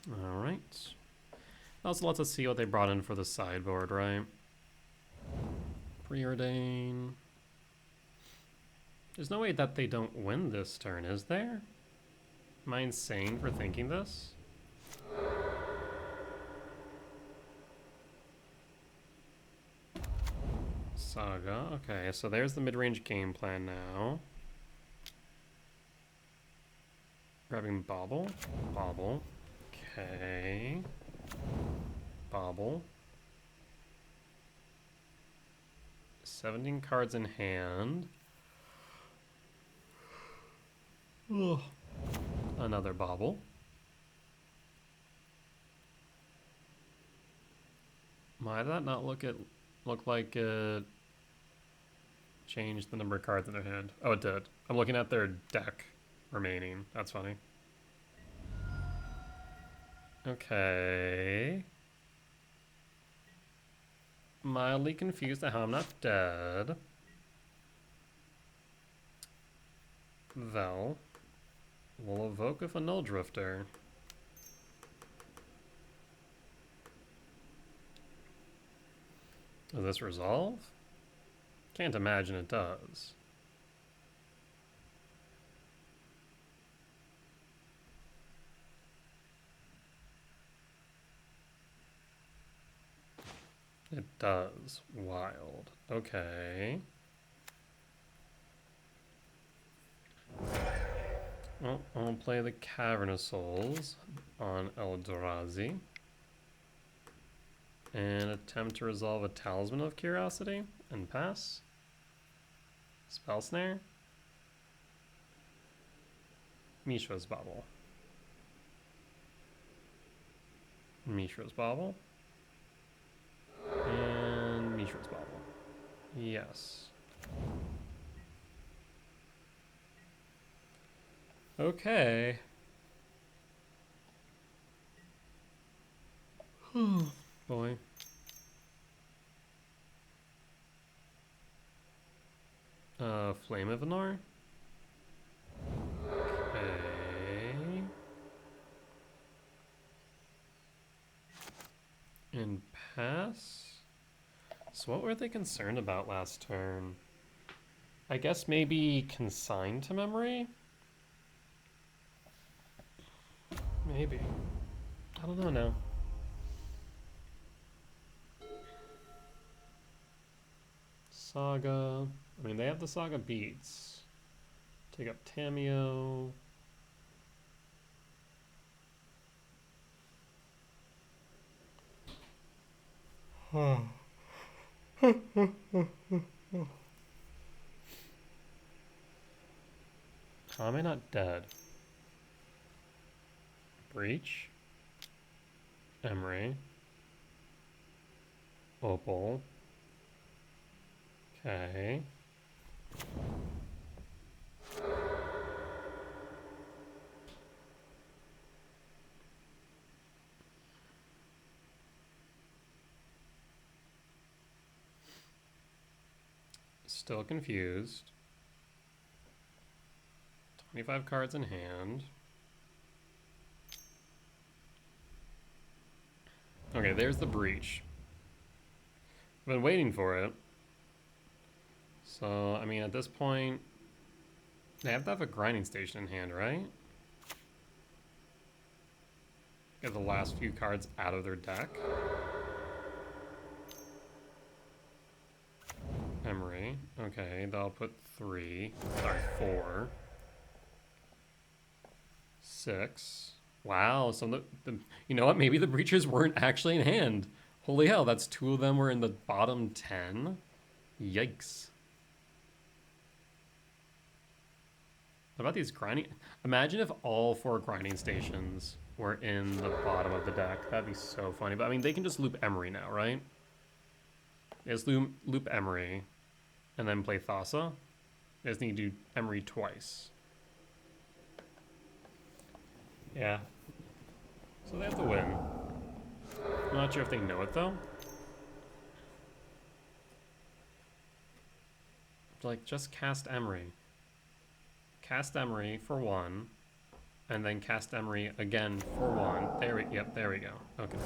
All right. Also lets us see what they brought in for the sideboard, right? Preordain. There's no way that they don't win this turn, is there? Am I insane for thinking this? Saga. Okay, so there's the mid-range game plan now. Grabbing Bauble. Bauble. Okay. Bauble. 17 cards in hand. Ugh. Another Bauble. Why did that not look like it changed the number of cards in their hand? Oh, it did. I'm looking at their deck remaining. That's funny. Okay. Mildly confused at how I'm not dead. Vel. We'll evoke with a Null Drifter. Does this resolve? Can't imagine it does. It does. Wild. Okay. Well, I'll play the Cavern of Souls on Eldrazi. And attempt to resolve a Talisman of Curiosity and pass. Spell Snare. Mishra's Bauble. Mishra's Bauble. And Mishra's Bauble. Yes. Okay. Boy. Flame of Anar. Okay. And pass. So what were they concerned about last turn? I guess maybe consigned to memory? Maybe. I don't know now. Saga. I mean, they have the Saga beats. Take up Tamiyo. How am I not dead? Breach. Emery. Opal. Okay. Still confused. 25 cards in hand. Okay, there's the breach. I've been waiting for it. So, I mean, at this point, they have to have a grinding station in hand, right? Get the last few cards out of their deck. Emery. Okay, they'll put 4. 6. Wow, so you know what? Maybe the breachers weren't actually in hand. Holy hell, that's 2 of them were in the bottom 10. Yikes. What about these grinding? Imagine if all 4 grinding stations were in the bottom of the deck. That'd be so funny. But I mean, they can just loop Emery now, right? They just loop Emery and then play Thassa. They just need to do Emery twice. Yeah. So they have to win. I'm not sure if they know it though. Like, just cast Emery. Cast Emery for 1, and then cast Emery again for 1. There we go. Okay.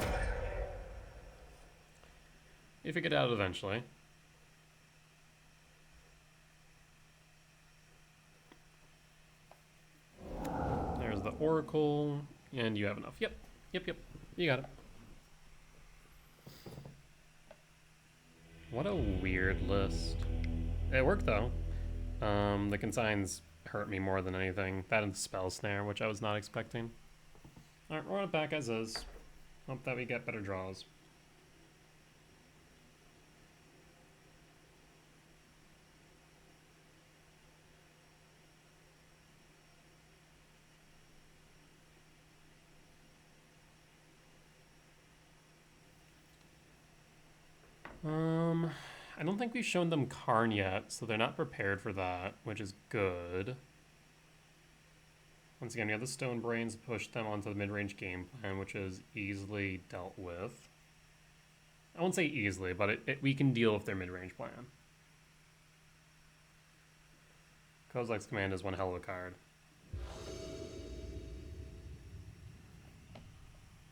You figure it out eventually. There's the Oracle, and you have enough. Yep. You got it. What a weird list. It worked though. The consigns hurt me more than anything. That and Spell Snare, which I was not expecting. Alright, we're on it back as is. Hope that we get better draws. I don't think we've shown them Karn yet, so they're not prepared for that, which is good. Once again, we have the Stone Brains to push them onto the mid-range game plan, which is easily dealt with. I won't say easily, but we can deal with their mid-range plan. Kozilek's Command is one hell of a card.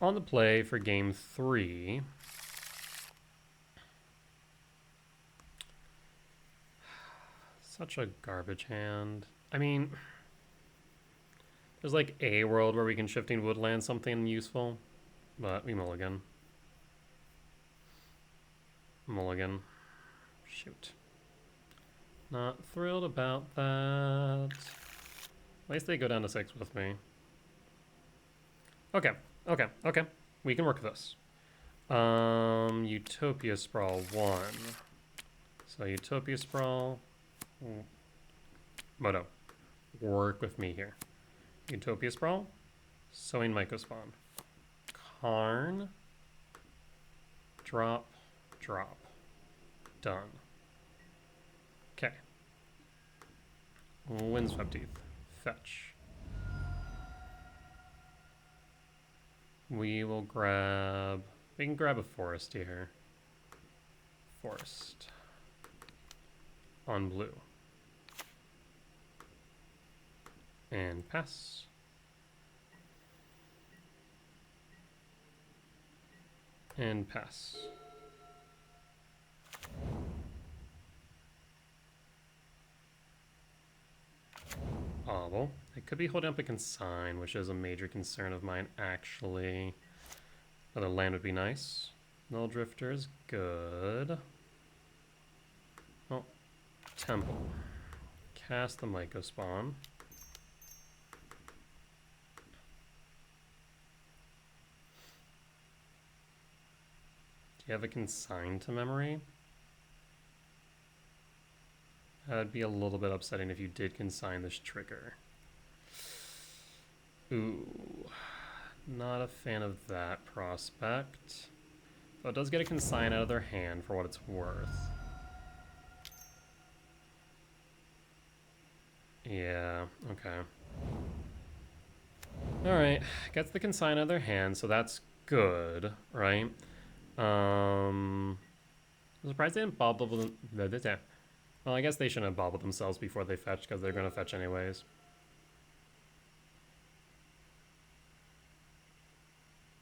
On the play for game 3... Such a garbage hand. I mean, there's like a world where we can Shifting Woodland something useful, but we mulligan. mulligan. Shoot. Not thrilled about that. At least they go down to 6 with me. Okay. We can work with this. Utopia Sprawl 1. So Utopia Sprawl. Moto. Work with me here. Utopia Sprawl. Sowing Mycospawn. Karn. Drop. Done. Okay. Windswept Teeth. Fetch. We can grab a forest here. Forest. On blue. And pass. And pass. Oh, well, I could be holding up a consign, which is a major concern of mine, actually. Another land would be nice. Null Drifter is good. Oh, Temple. Cast the Mycospawn. Do you have a consign to memory? That'd be a little bit upsetting if you did consign this trigger. Ooh, not a fan of that prospect. Though it does get a consign out of their hand for what it's worth. Yeah, okay. Alright, gets the consign out of their hand, so that's good, right? I'm surprised they didn't bobble them. Well, I guess they shouldn't have bobbled themselves before they fetch, because they're going to fetch anyways.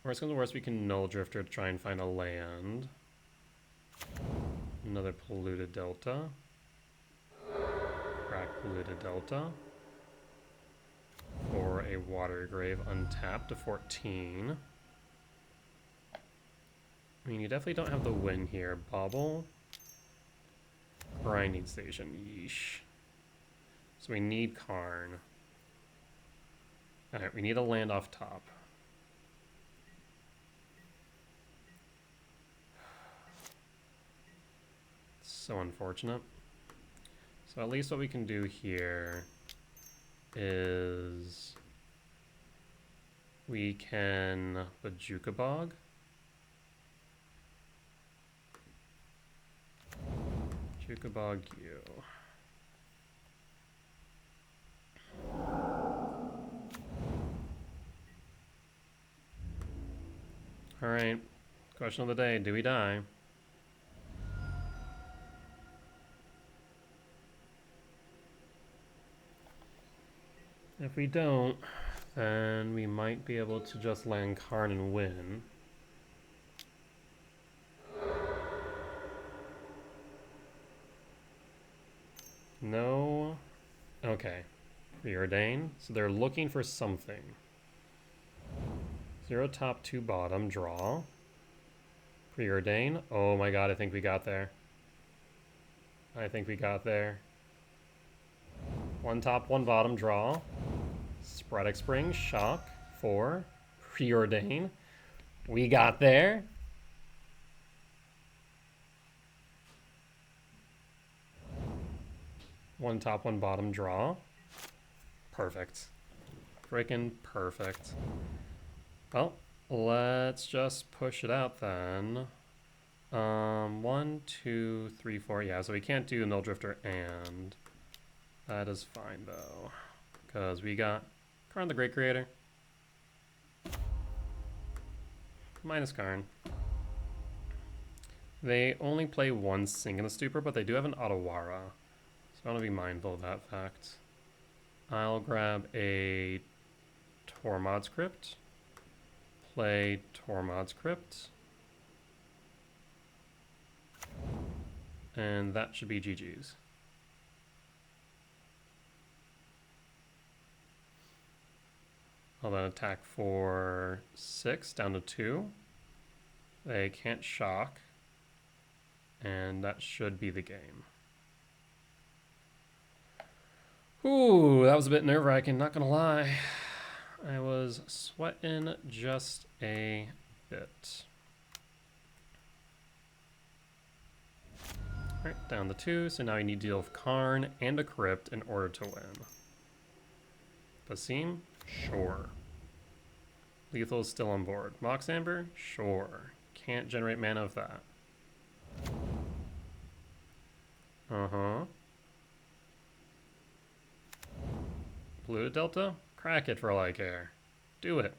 Worst comes to worst, we can Null Drifter to try and find a land. Another Polluted Delta. Crack Polluted Delta. For a Water Grave untapped to 14. I mean, you definitely don't have the win here. Bobble. Grinding Station. Yeesh. So we need Karn. Alright, we need a land off top. So unfortunate. So at least what we can do here is we can Bajuka Bog. Bajuka Bog you. Alright, question of the day, do we die? If we don't, then we might be able to just land Karn and win. No. Okay. Preordain. So they're looking for something. 0 top, 2 bottom, draw. Preordain. Oh my god, I think we got there. I think we got there. 1 top, 1 bottom, draw. Sporadic Spring, shock, 4. Preordain. We got there. One top, 1 bottom, draw. Perfect. Freaking perfect. Well, let's just push it out then. 1, 2, 3, 4. Yeah, so we can't do Null Drifter and... That is fine, though. Because we got Karn the Great Creator. Minus Karn. They only play 1 Sink in the Stupor, but they do have an Otawara. So I want to be mindful of that fact. I'll grab a Tormod's Crypt. Play Tormod's Crypt. And that should be GG's. I'll then attack for 6 down to 2. They can't shock. And that should be the game. Ooh, that was a bit nerve-wracking, not gonna lie. I was sweating just a bit. Alright, down to 2, so now you need to deal with Karn and a Crypt in order to win. Basim? Sure. Lethal is still on board. Mox Amber? Sure. Can't generate mana of that. Uh-huh. Polluted Delta? Crack it for all I care. Do it.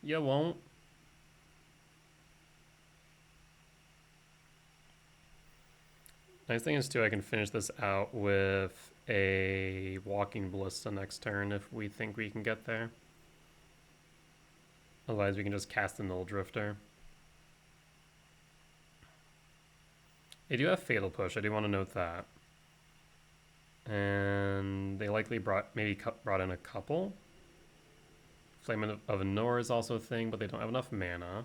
You won't. Nice thing is, too, I can finish this out with a Walking Ballista next turn if we think we can get there. Otherwise, we can just cast the Null Drifter. They do have Fatal Push, I do want to note that. And they likely brought in a couple. Flame of Anor is also a thing, but they don't have enough mana.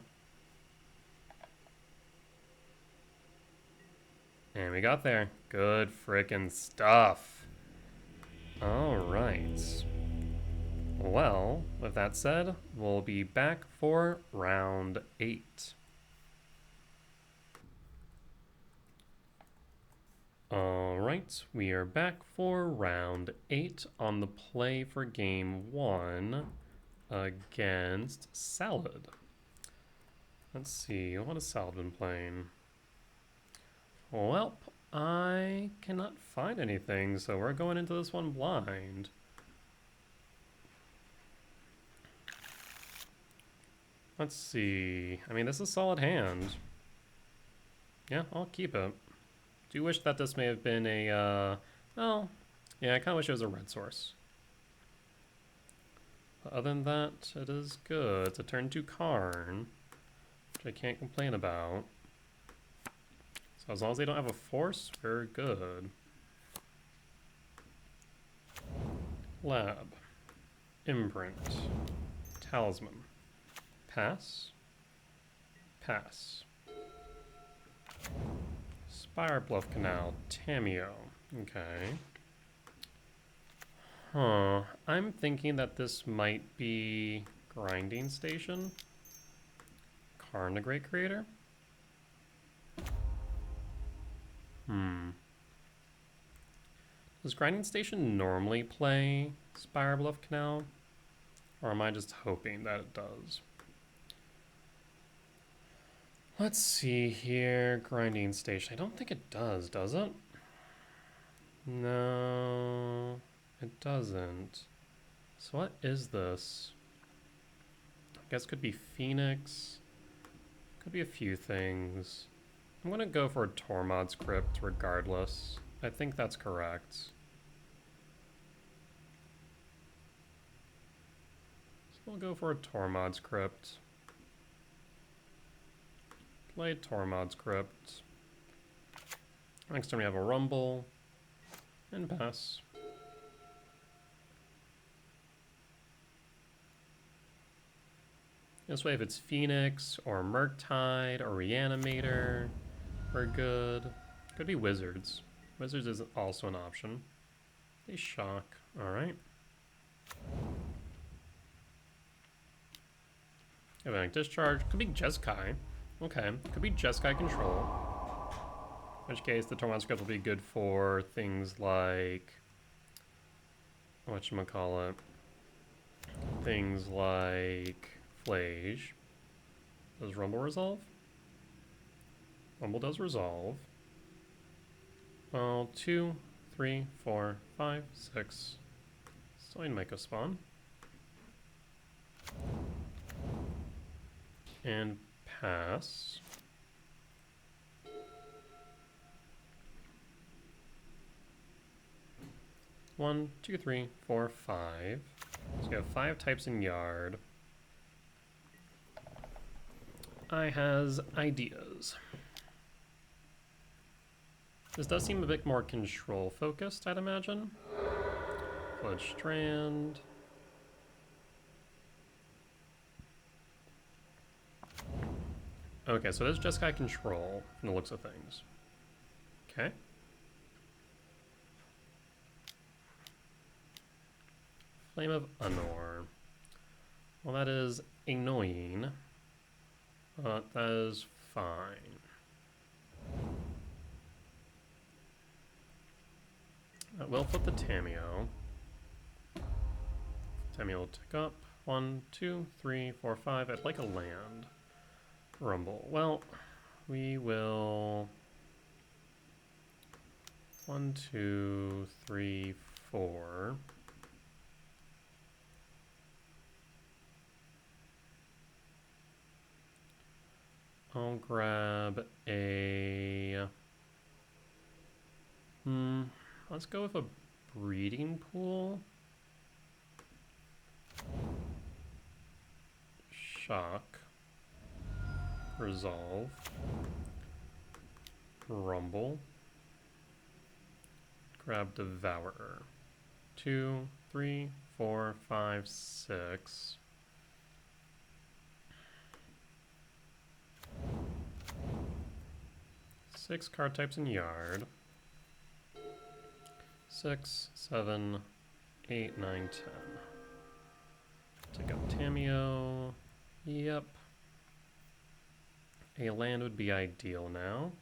And we got there. Good frickin' stuff. Alright. Well, with that said, we'll be back for round 8. Alright, we are back for round 8 on the play for game 1 against Salad. Let's see, what has Salad been playing? Well, I cannot find anything, so we're going into this one blind. Let's see. I mean, this is a solid hand. Yeah, I'll keep it. Do wish that this may have been a, well, yeah, I kind of wish it was a red source. But other than that, it is good. It's a turn 2 Karn, which I can't complain about. So as long as they don't have a force, we're good. Lab. Imprint. Talisman. Pass. Pass. Spire Bluff Canal. Tamiyo. Okay. Huh. I'm thinking that this might be Grinding Station. Karn the Great Creator. Does Grinding Station normally play Spire Bluff Canal? Or am I just hoping that it does? Let's see here. Grinding Station. I don't think it does it? No, it doesn't. So what is this? I guess it could be Phoenix. Could be a few things. I'm gonna go for a Tormod's Crypt regardless. I think that's correct. So we'll go for a Tormod's Crypt. Play Tormod's Crypt. Next time we have a Rumble. And pass. This way if it's Phoenix or Murktide or Reanimator, we're good. Could be Wizards. Wizards is also an option. They shock. Alright. Evanic Discharge. Could be Jeskai. Okay. Could be Jeskai Control. In which case the Tormod's Crypt will be good for things like... whatchamacallit? Things like... Flage. Does Rumble resolve? Rumble does resolve. Well, 2, 3, 4, 5, 6. So I can make a spawn. And pass. One, two, three, four, 5. So we have 5 types in Yard. I has ideas. This does seem a bit more control focused, I'd imagine. Flood Strand. Okay, so there's Jeskai Control from the looks of things. Okay. Flame of Anor. Well, that is annoying, but that is fine. We'll put the Tamiyo. Tamiyo will tick up. 1, 2, 3, 4, 5. I'd like a land. Rumble. Well, we will... 1, 2, 3, 4. I'll grab a... let's go with a breeding pool. Shock. Resolve. Rumble. Grab Devourer. 2, 3, 4, 5, 6. Six card types in Yard. 6, 7, 8, 9, 10. Take out Tamiyo. Yep. A land would be ideal now.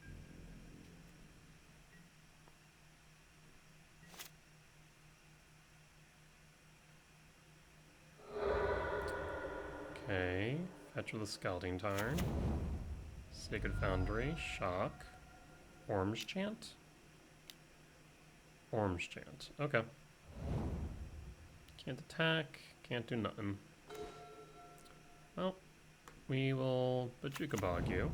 Okay. Fetch with a Scalding Tarn. Sacred Foundry. Shock. Orm's Chant? Orm's Chant. Okay. Can't attack. Can't do nothing. Well, we will Bojuka Bog you.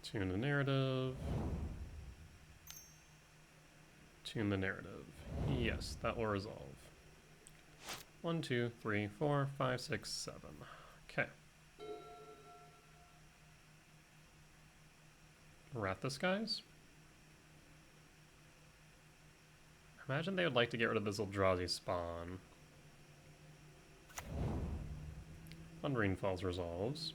Tune the narrative. Tune the narrative. Yes, that will resolve. 1, 2, 3, 4, 5, 6, 7. Okay. Wrath the Skies? Imagine they would like to get rid of this Eldrazi spawn. Thundering Falls resolves.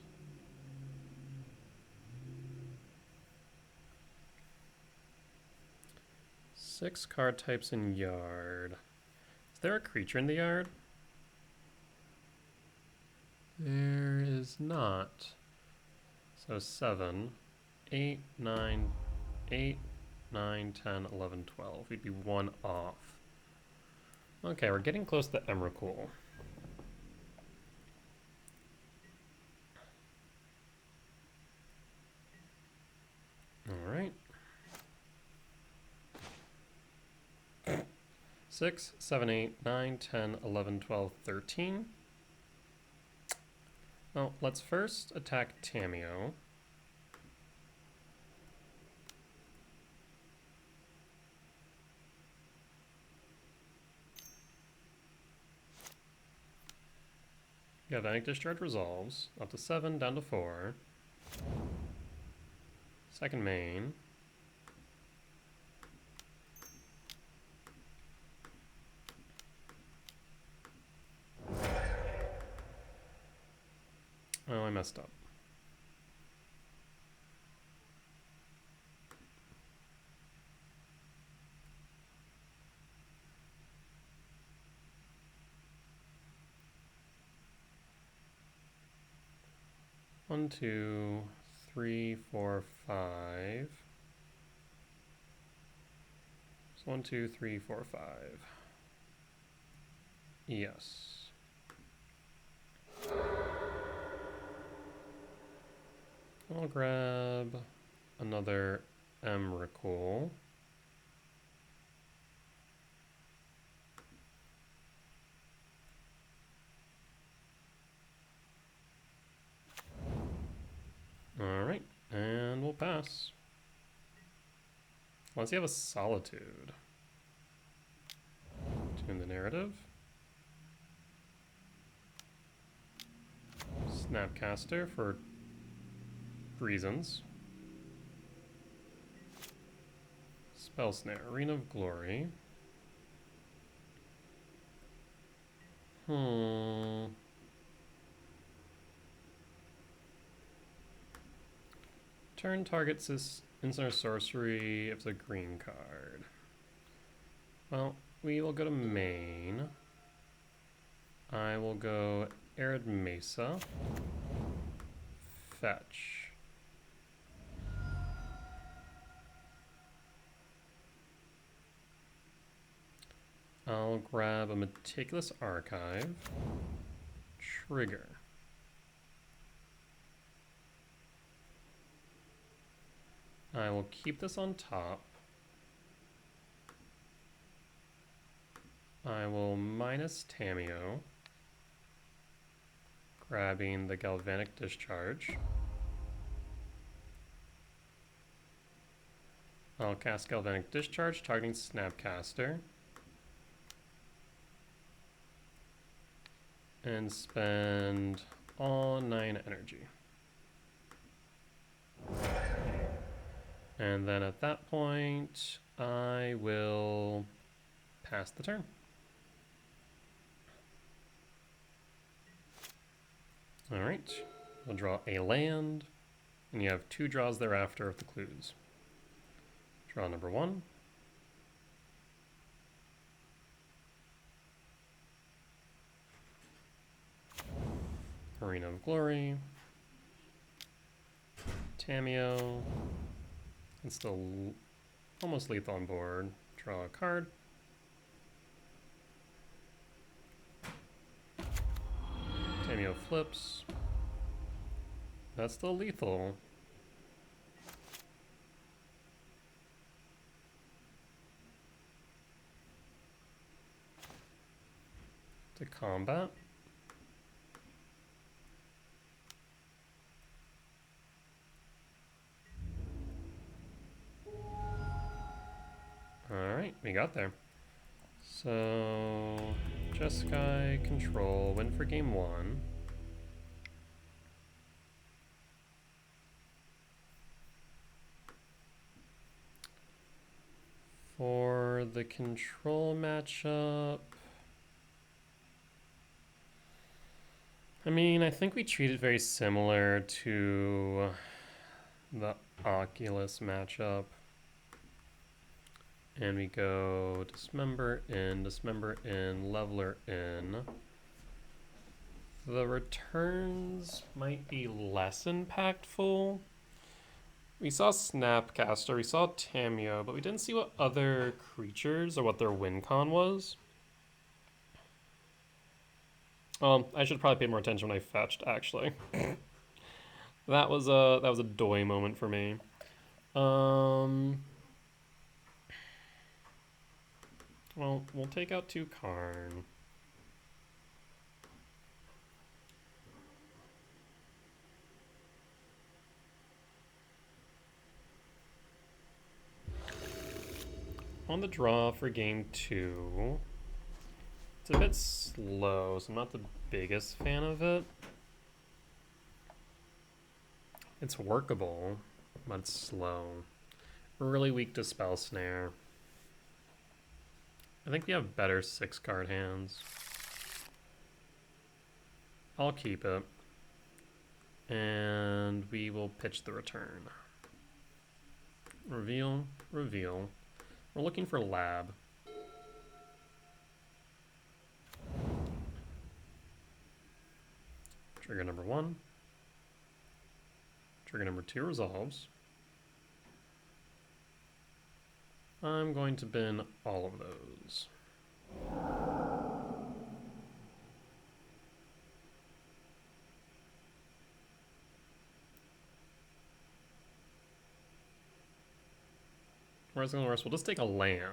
Six card types in Yard. Is there a creature in the Yard? There is not. So 7, 8, 9, 8, 9, 10, 11, 12. We'd be one off. Okay, we're getting close to Emrakul. Alright. 6, 7, 8, 9, 10, 11, 12, 13. Well, let's first attack Tamiyo. Galvanic Discharge resolves. Up to 7, down to 4. Second main. Oh, I messed up. One, 2, 3, 4, 5. So 1, 2, 3, 4, 5. Yes. I'll grab another Emrakul. Alright, and we'll pass. Unless you have a Solitude. Tune the narrative. Snapcaster for reasons. Spell Snare, Arena of Glory. Turn targets this instant or sorcery if it's a green card. Well, we will go to main. I will go Arid Mesa. Fetch. I'll grab a Meticulous Archive. Trigger. I will keep this on top. I will minus Tamiyo, grabbing the Galvanic Discharge. I'll cast Galvanic Discharge, targeting Snapcaster. And spend all 9 energy. And then at that point, I will pass the turn. All right, we'll draw a land, and you have 2 draws thereafter of the clues. Draw number 1. Arena of Glory. Tamiyo. It's still almost lethal on board. Draw a card. Tamiyo flips. That's still lethal. To combat. Alright, we got there. So, Jeskai Control, win for game 1. For the control matchup, I mean, I think we treat it very similar to the Oculus matchup. And we go Dismember in, Leveler in. The returns might be less impactful. We saw Snapcaster, we saw Tamiyo, but we didn't see what other creatures or what their win con was. I should probably pay more attention when I fetched, actually. That was a doy moment for me. Well, we'll take out 2 Karn. On the draw for game 2. It's a bit slow, so I'm not the biggest fan of it. It's workable, but it's slow. Really weak to Spell Snare. I think we have better 6-card hands. I'll keep it. And we will pitch the return. Reveal, reveal. We're looking for lab. Trigger number 1. Trigger number 2 resolves. I'm going to bin all of those. Where's it going to work? We'll just take a land.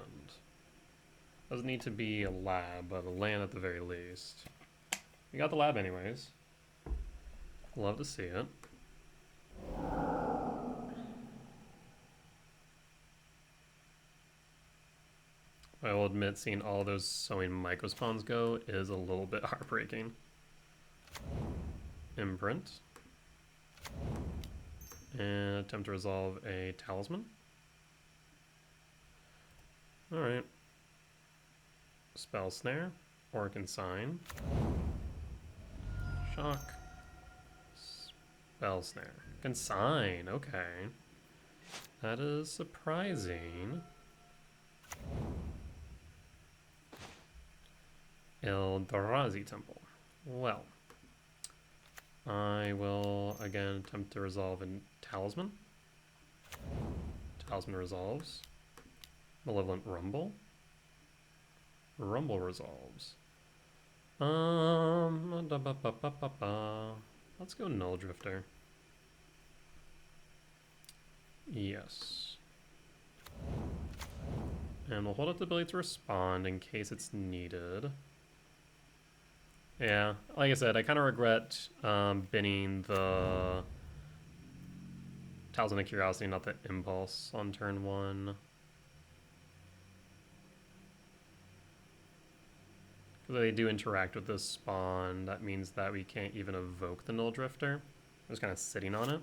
Doesn't need to be a lab, but a land at the very least. We got the lab anyways. Love to see it. I will admit, seeing all those sewing microspawns go is a little bit heartbreaking. Imprint. And attempt to resolve a talisman. Alright. Spell Snare. Orc and Sign. Shock. Spell Snare. Consign, okay. That is surprising. Eldrazi Temple. Well, I will again attempt to resolve in Talisman. Talisman resolves. Malevolent Rumble. Rumble resolves. Let's go Null Drifter. Yes. And we'll hold up the ability to respond in case it's needed. Yeah, like I said, I kind of regret binning the Talisman of Curiosity, not the Impulse on turn 1. Because they do interact with this spawn, that means that we can't even evoke the Null Drifter. We're just kind of sitting on it.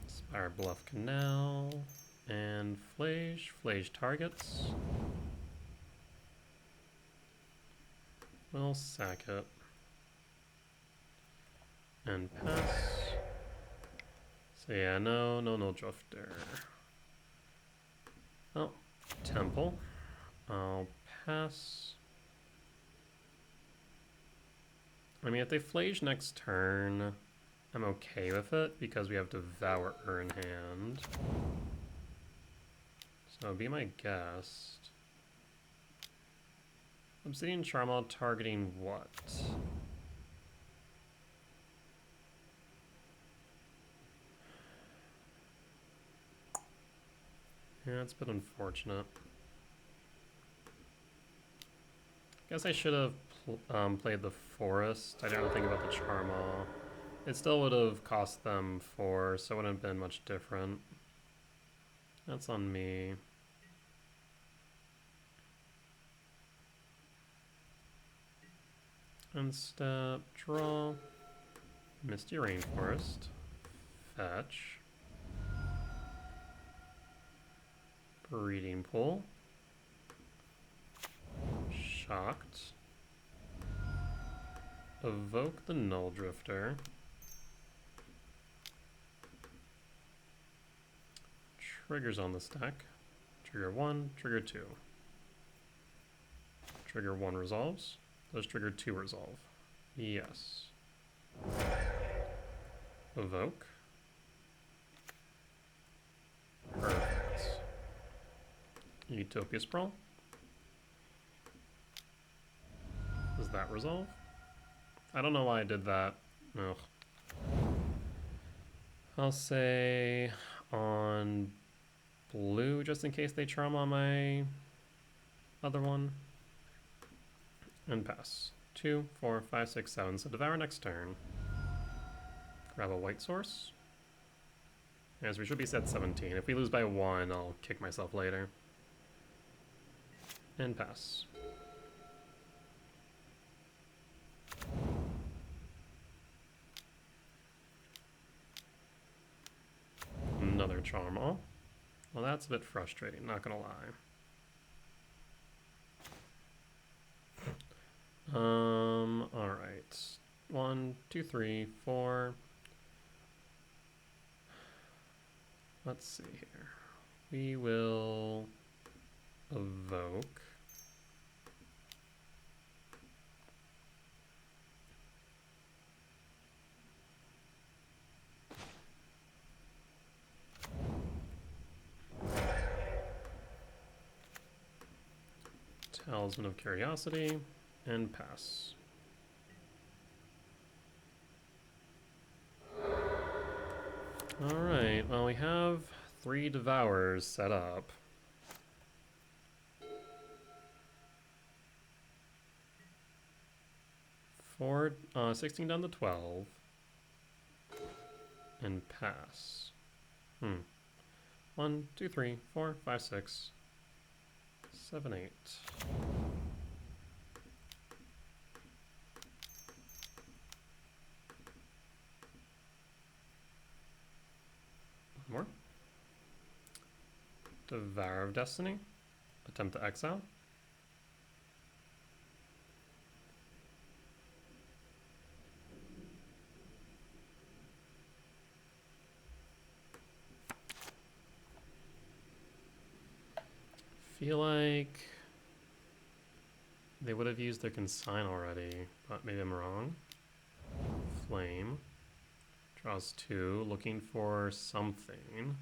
Spire Bluff Canal. And Flage. Flage targets. We'll sack it. And pass. So yeah, no Drifter. Oh, Temple. I'll pass. I mean, if they Flage next turn, I'm okay with it because we have Devourer in hand. So be my guest. Obsidian Charmal targeting what? Yeah, it's been unfortunate. Guess I should have played the Forest. I didn't think about the Charmal. It still would have cost them 4, so it wouldn't have been much different. That's on me. Unstep, draw, Misty Rainforest, fetch, Breeding Pool, shocked, evoke the Null Drifter, triggers on the stack, trigger 1, trigger 2, trigger 1 resolves. Those trigger 2 resolve. Yes. Evoke. Perfect. Utopia Sprawl. Does that resolve? I don't know why I did that. Ugh. I'll say on blue, just in case they charm on my other one. And pass. 2, 4, 5, 6, 7. So Devour next turn. Grab a white source. As we should be set 17. If we lose by 1, I'll kick myself later. And pass. Another Charmal. Well, that's a bit frustrating, not gonna lie. Alright. 1, 2, 3, 4. Let's see here. We will evoke. Talisman of Curiosity. And pass. Alright, well we have 3 Devourers set up. Four, 16 down to 12. And pass. 1, 2, 3, 4, 5, 6, 7, 8. More. Devour of Destiny. Attempt to exile. Feel like they would have used their consign already, but maybe I'm wrong. Flame. Draws 2, looking for something.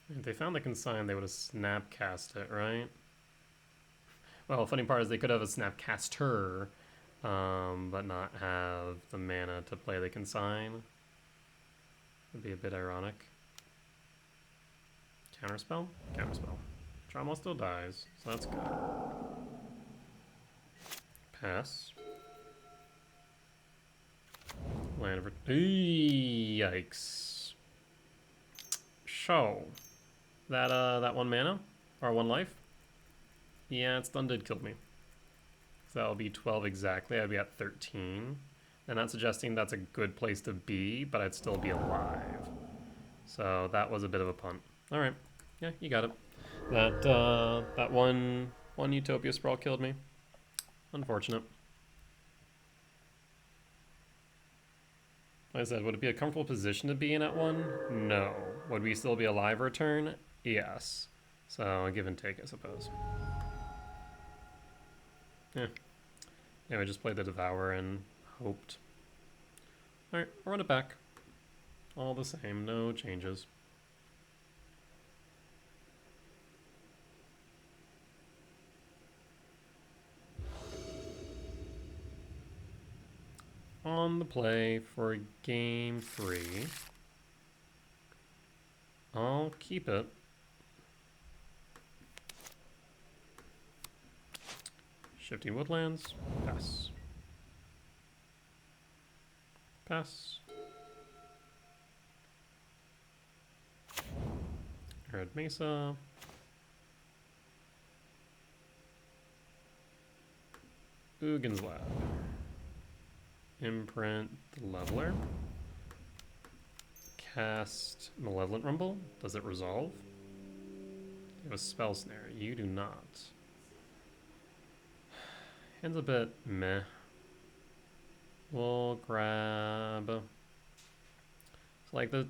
If they found the consign, they would have snapcast it, right? Well, the funny part is they could have a snapcaster, but not have the mana to play the consign. Would be a bit ironic. Counterspell? Counterspell. Trauma still dies, so that's good. Pass. Land for... Yikes. Show. That 1 mana? Or 1 life? Yeah, it's done did kill me. So that'll be 12 exactly. I'd be at 13. And not suggesting that's a good place to be, but I'd still be alive. So that was a bit of a punt. All right. Yeah, you got it. That one Utopia Sprawl killed me. Unfortunate. Like I said, would it be a comfortable position to be in at 1? No. Would we still be alive return? Yes. So give and take, I suppose. Yeah. Yeah, we just played the Devour and hoped. Alright, I'll run it back. All the same, no changes. On the play for game 3. I'll keep it. Shifting Woodlands, pass. Pass. Red Mesa. Uggin's Lab. Imprint the Leveler. Cast Malevolent Rumble. Does it resolve? You have a Spell Snare. You do not. Hand's a bit meh. We'll grab... So like the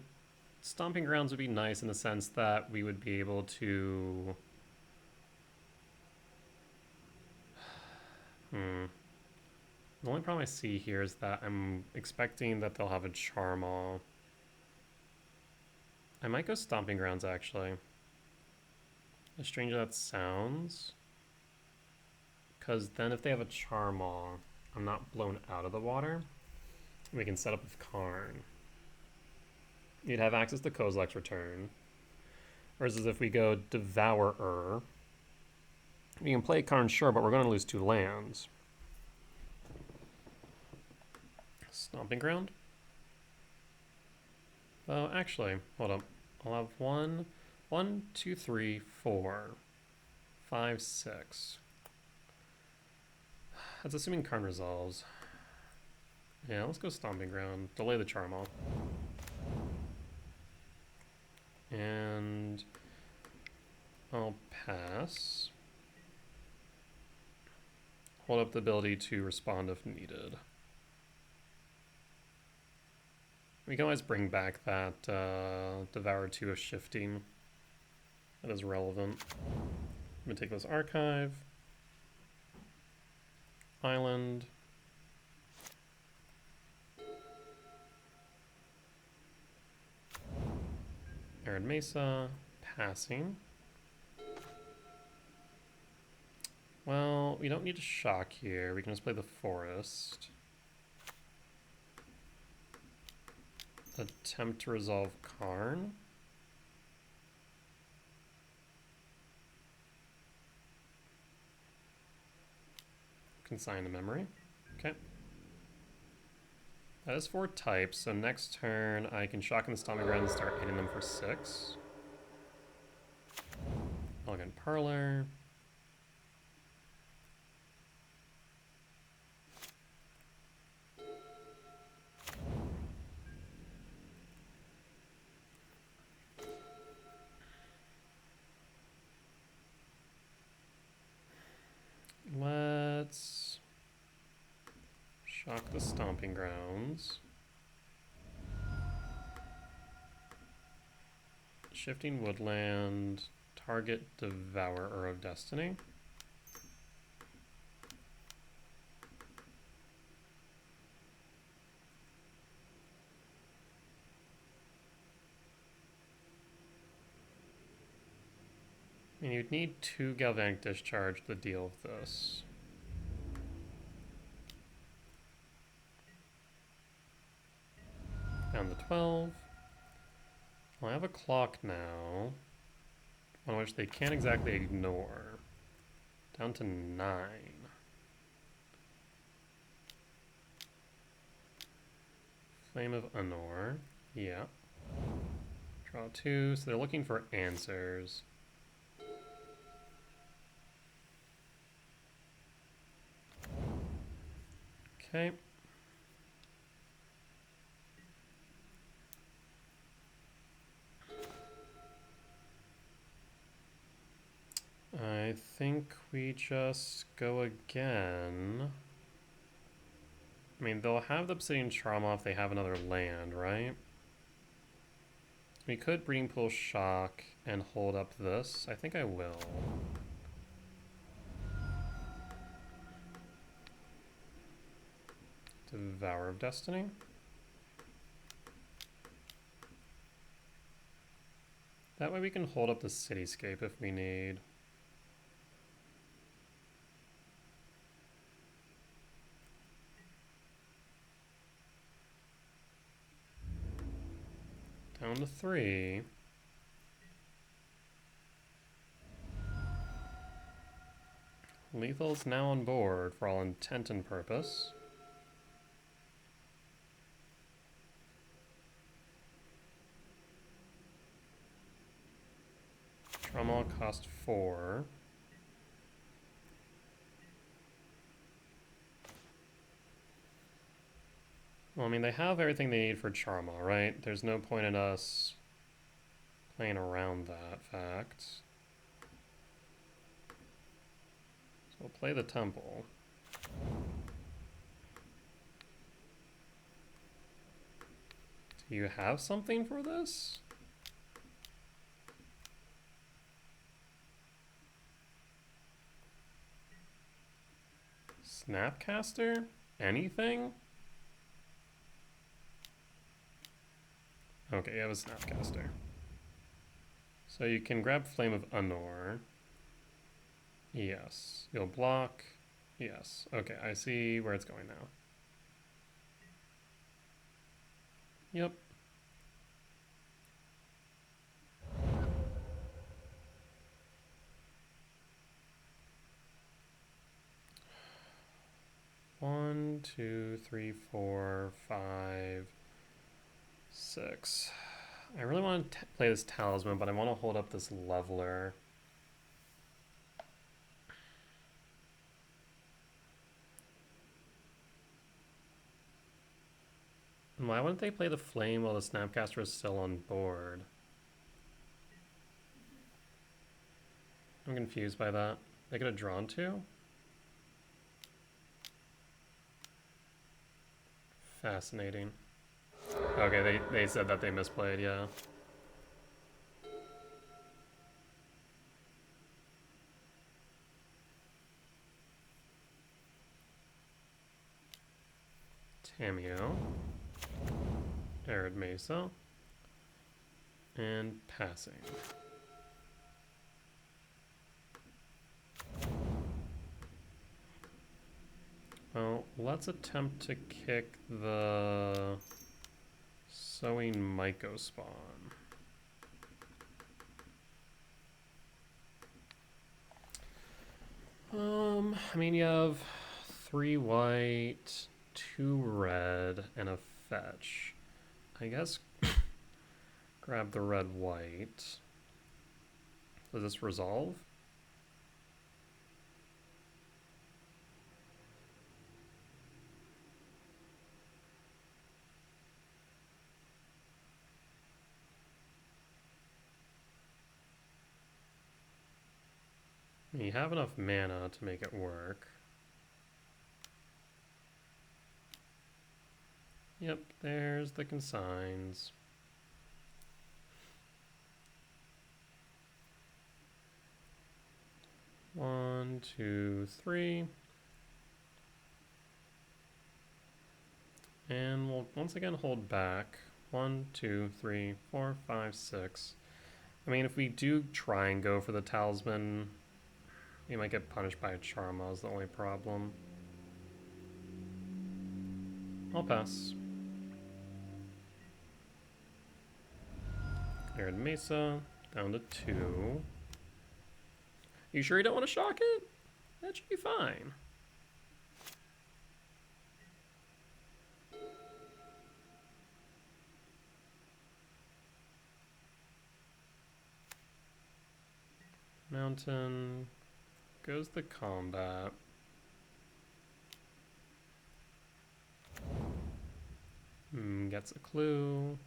Stomping Grounds would be nice in the sense that we would be able to... The only problem I see here is that I'm expecting that they'll have a Charmaw. I might go Stomping Grounds, actually. As strange as that sounds. Because then if they have a Charmaw, I'm not blown out of the water. We can set up with Karn. You'd have access to Kozilek's Return. Versus if we go Devourer. We can play Karn, sure, but we're going to lose 2 lands. Stomping Ground? Oh, actually, hold up. I'll have 1, 2, 3, 4, 5, 6. That's assuming Karn resolves. Yeah, let's go Stomping Ground. Delay the Charmaw. And I'll pass. Hold up the ability to respond if needed. We can always bring back that Devour 2 of Shifting. That is relevant. I'm going to take this Archive. Island. Arid Mesa. Passing. Well, we don't need to shock here. We can just play the Forest. Attempt to resolve Karn. Consign to memory. Okay. That is 4 types, so next turn I can shock in the Stomping Ground and start hitting them for 6. Elegant Parlor. Shock the Stomping Grounds. Shifting Woodland. Target Devourer of Destiny. And you'd need 2 Galvanic Discharge to deal with this. Down to 12. Well, I have a clock now, on which they can't exactly ignore. Down to 9. Flame of Anor. Yeah. Draw 2, so they're looking for answers. Okay. I think we just go again. I mean, they'll have the Obsidian Trauma if they have another land, right? We could Breeding Pool Shock and hold up this. I think I will. Devourer of Destiny. That way we can hold up the Cityscape if we need. Down to 3. Lethal's now on board for all intent and purpose. Trauma cost 4. Well, I mean, they have everything they need for Charma, right? There's no point in us playing around that fact. So we'll play the Temple. Do you have something for this? Snapcaster? Anything? Okay, you have a Snapcaster. So you can grab Flame of Anor. Yes. You'll block. Yes. Okay, I see where it's going now. Yep. One, 2, 3, 4, 5, 6. I really want to play this Talisman, but I want to hold up this Leveler. And why wouldn't they play the Flame while the Snapcaster is still on board? I'm confused by that. They could have drawn 2? Fascinating. Okay, they said that they misplayed, yeah. Tamiyo. Arid Mesa. And passing. Well, let's attempt to kick the Sowing Myco spawn. I mean, you have 3 white, 2 red, and a fetch. I guess grab the red white. Does this resolve? You have enough mana to make it work. Yep, there's the consigns. One, two, three. And we'll once again hold back. 1, 2, 3, 4, 5, 6. I mean, if we do try and go for the talisman, we might get punished by a Charma is the only problem. I'll pass. Cleared Mesa, down to 2. You sure you don't want to shock it? That should be fine. Mountain goes the combat. Gets a clue.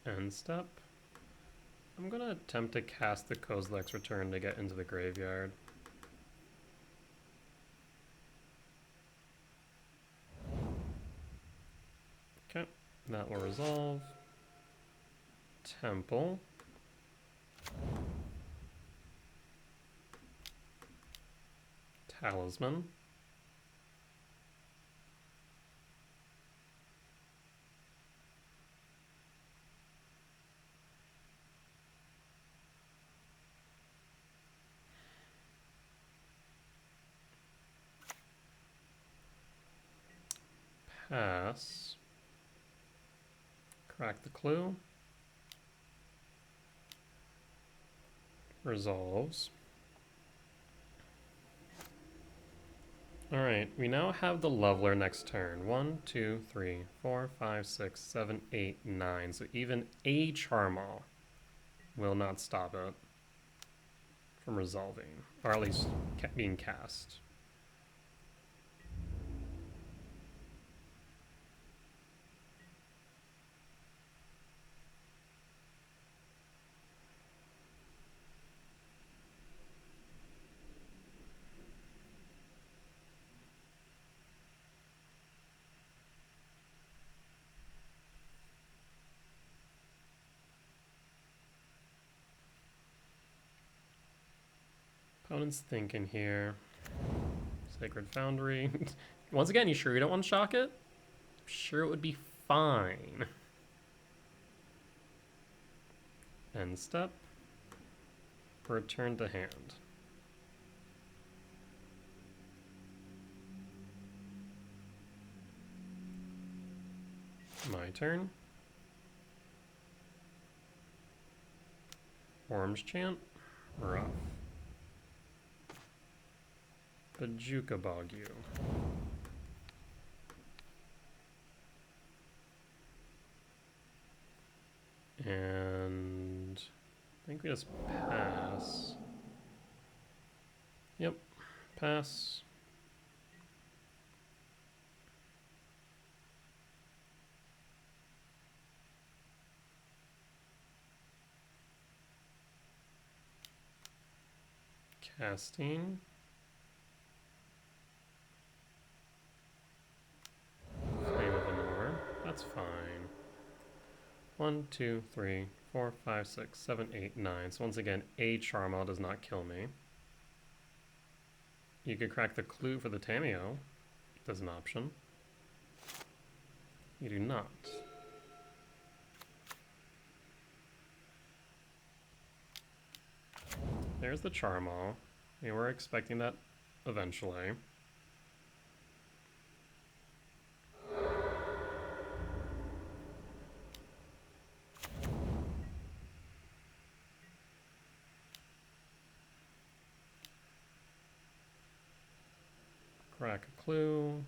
End step. I'm gonna attempt to cast the Kozilek's Return to get into the graveyard. Okay, that will resolve. Temple. Talisman. Pass. Crack the clue. Resolves. Alright, we now have the leveler next turn. 1, 2, 3, 4, 5, 6, 7, 8, 9. So even a Charmal will not stop it from resolving, or at least being cast. Opponent's thinking here. Sacred Foundry. Once again, you sure you don't want to shock it? I'm sure it would be fine. End step. Return to hand. My turn. Worm's Chant. Rough. Bajuka Bogu. And I think we just pass. Yep, pass. Casting. Flame of Anor. That's fine. 1, 2, 3, 4, 5, 6, 7, 8, 9. So once again, a Charmal does not kill me. You could crack the clue for the Tameo. There's an option. You do not. There's the Charmal. We were expecting that eventually. Crack a clue.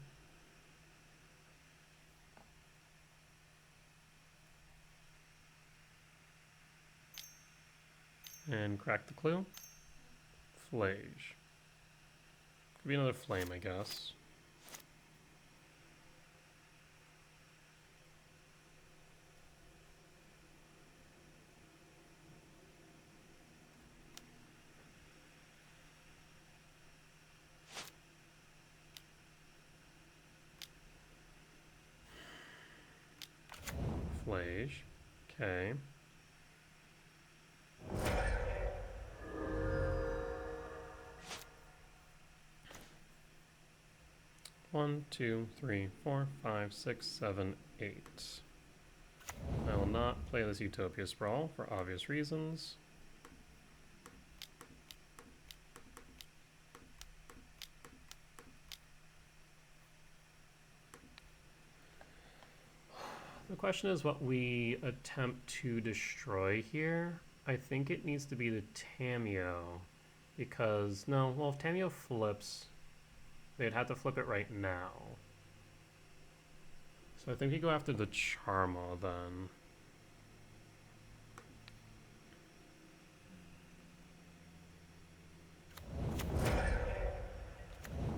And crack the clue. Flage. Could be another flame, I guess. Flage. Okay. One, two, three, four, five, six, seven, eight. I will not play this Utopia Sprawl for obvious reasons. The question is what we attempt to destroy here. I think it needs to be the Tamiyo, because, no, well, if Tamiyo flips, they'd have to flip it right now. So I think we go after the Charma then.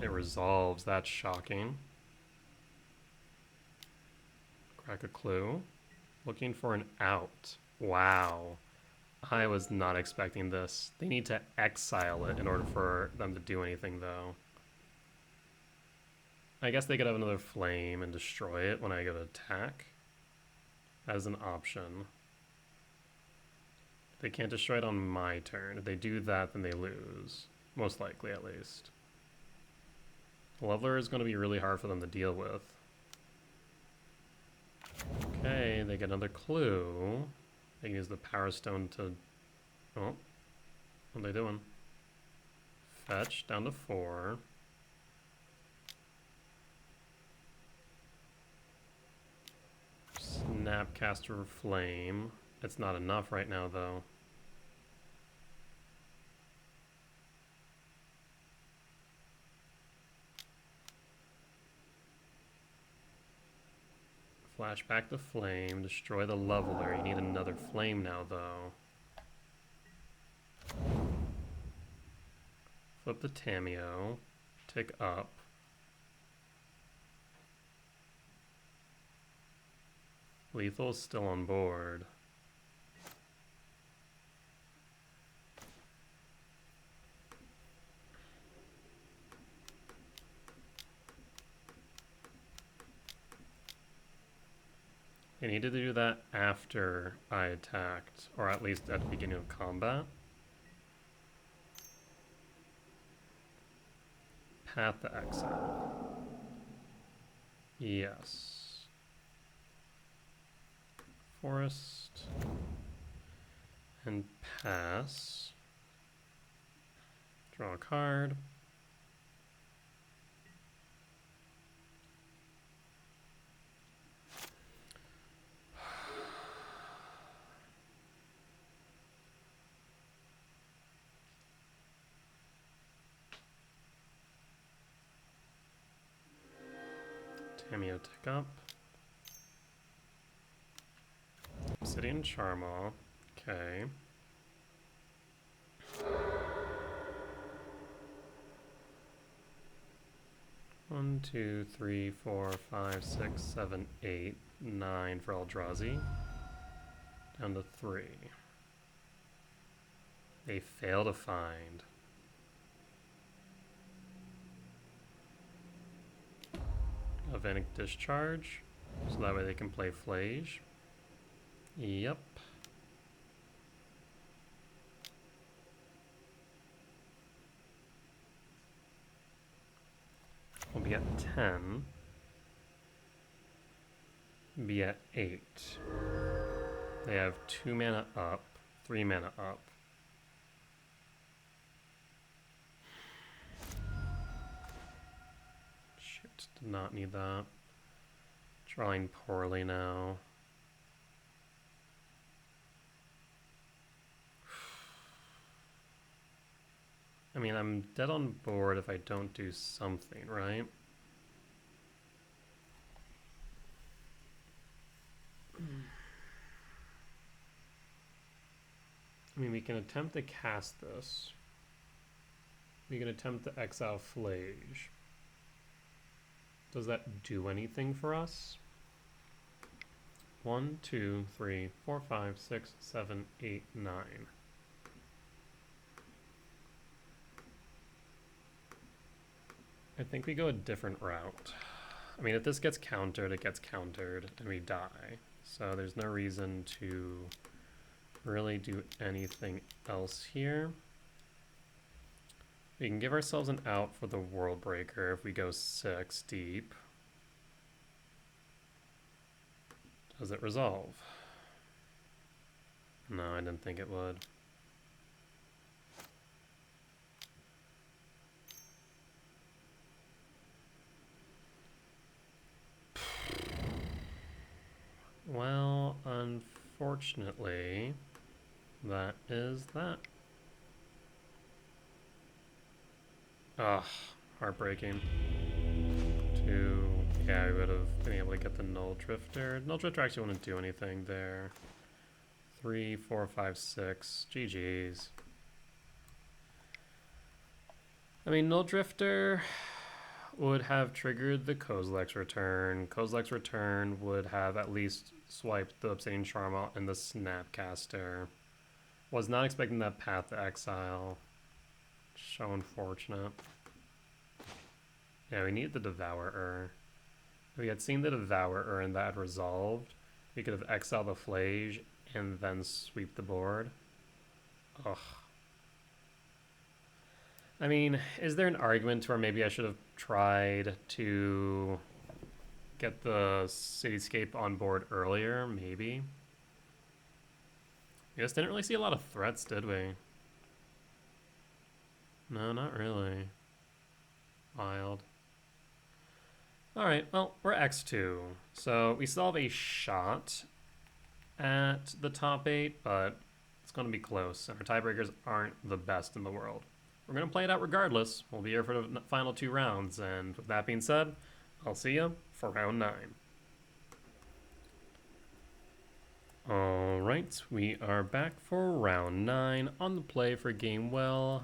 It resolves, that's shocking. Crack a clue. Looking for an out. Wow. I was not expecting this. They need to exile it in order for them to do anything though. I guess they could have another flame and destroy it when I go to attack. As an option. They can't destroy it on my turn. If they do that, then they lose. Most likely, at least. Leveler is going to be really hard for them to deal with. Okay, they get another clue. They can use the Power Stone to... Oh. What are they doing? Fetch down to 4. Snapcaster Flame. It's not enough right now, though. Flash back the flame, destroy the leveler. You need another flame now, though. Flip the Tamiyo. Tick up. Lethal's still on board. I needed to do that after I attacked, or at least at the beginning of combat. Path to exile. Yes. Forest. And pass. Draw a card. Tamiyo tick up. Obsidian Charmaw. Okay. One, two, three, 4, 5, 6, 7, 8, 9 for Eldrazi. Down to 3. They fail to find. Avanic Discharge, so that way they can play Flage. Yep. We'll be at 10. Be at 8. They have 2 mana up, 3 mana up. Shit, did not need that. Drawing poorly now. I mean, I'm dead on board if I don't do something, right? I mean, we can attempt to cast this. We can attempt to exile Flage. Does that do anything for us? 1, 2, 3, 4, 5, 6, 7, 8, 9. I think we go a different route. I mean, if this gets countered, it gets countered, and we die. So there's no reason to really do anything else here. We can give ourselves an out for the World Breaker if we go 6 deep. Does it resolve? No, I didn't think it would. Well, unfortunately, that is that. Ugh, heartbreaking. Yeah, we would have been able to get the Null Drifter. Null Drifter actually wouldn't do anything there. 3, 4, 5, 6. GG's. I mean, Null Drifter would have triggered the Kozilek's return. Kozilek's return would have at least swiped the Obsidian Charm out and the Snapcaster. Was not expecting that Path to Exile. So unfortunate. Yeah, we need the Devourer. If we had seen the Devourer and that had resolved, we could have exiled the Flage and then sweep the board. Ugh. I mean, is there an argument where maybe I should have tried to get the Cityscape on board earlier? Maybe. We just didn't really see a lot of threats, did we? No, not really. Wild. Alright, well, we're X2. So we still have a shot at the top 8, but it's going to be close. And our tiebreakers aren't the best in the world. We're going to play it out regardless. We'll be here for the final 2 rounds. And with that being said, I'll see you for round 9. Alright, we are back for round 9 on the play for Game 1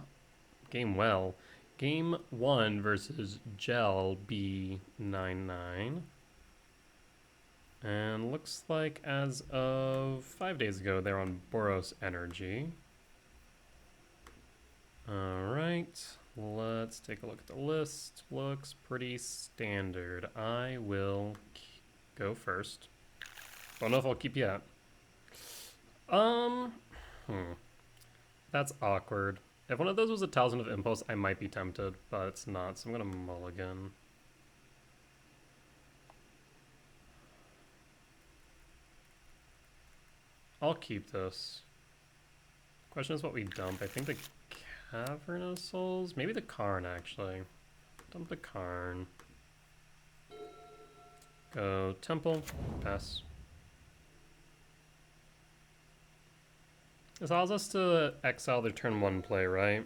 versus Gel B99. And looks like as of 5 days ago, they're on Boros Energy. Alright, let's take a look at the list. Looks pretty standard. I will go first. Don't know if I'll keep you out. That's awkward. If one of those was a Talisman of Impulse, I might be tempted, but it's not, so I'm gonna mulligan. I'll keep this. Question is what we dump. I think the Cavern of Souls? Maybe the Karn, actually. Dump the Karn. Go Temple. Pass. This allows us to exile their turn 1 play, right?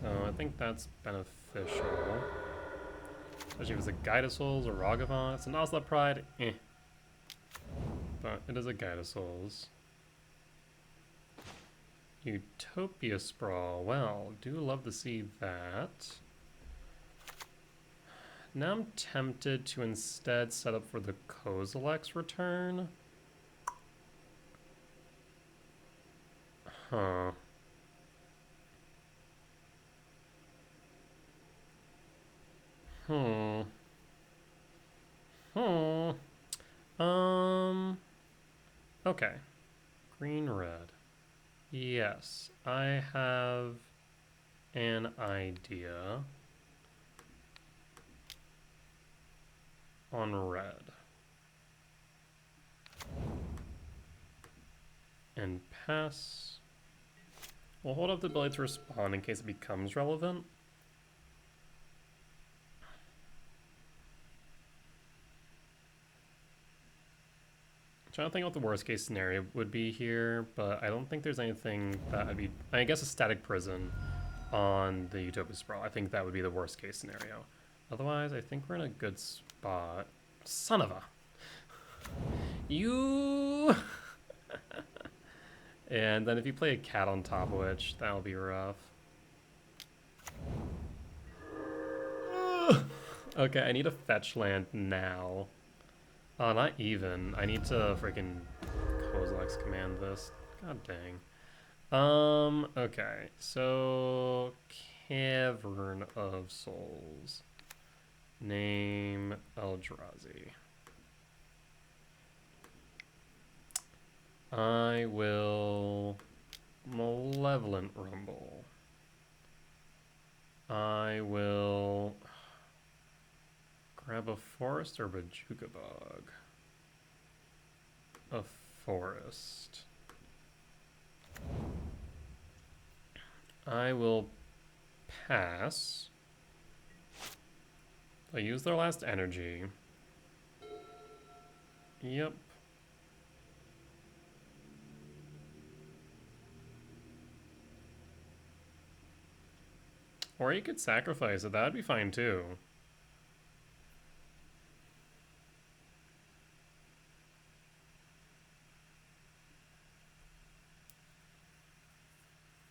So I think that's beneficial. Especially if it's a Guide of Souls or Ragavan. It's an Osla Pride, but it is a Guide of Souls. Utopia Sprawl, well, do love to see that. Now I'm tempted to instead set up for the Kozilek's return. Huh. Okay. Green, red. Yes, I have an idea on red. And pass. We'll hold up the ability to respond in case it becomes relevant. I'm trying to think what the worst case scenario would be here, but I don't think there's anything that I'd be... I guess a Static Prison on the Utopia Sprawl. I think that would be the worst case scenario. Otherwise, I think we're in a good spot. Son of a... You... And then if you play a cat on top of which, that'll be rough. Okay, I need a fetch land now. Oh, not even. I need to freaking Kozilek's command this. God dang. Okay. So Cavern of Souls. Name Eldrazi. I will Malevolent Rumble. I will grab a forest or Bajuka Bog. A forest. I will pass. I use their last energy. Yep. Or you could sacrifice it. That'd be fine too.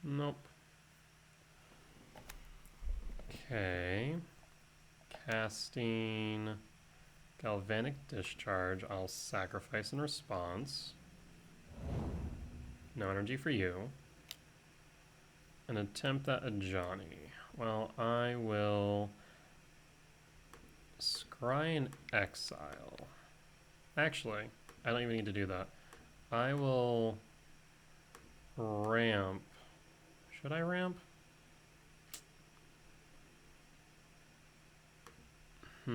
Nope. Okay. Casting Galvanic Discharge. I'll sacrifice in response. No energy for you. And attempt that Ajani. Well, I will scry and exile. Actually, I don't even need to do that. I will ramp. Should I ramp? So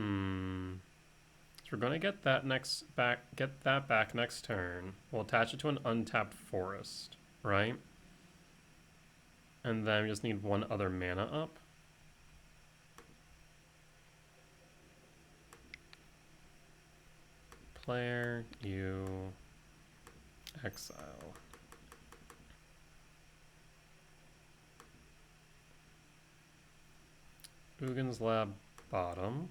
we're gonna get that back next turn. We'll attach it to an untapped forest, right? And then we just need one other mana up. Player, you exile. Ugin's Lab bottom.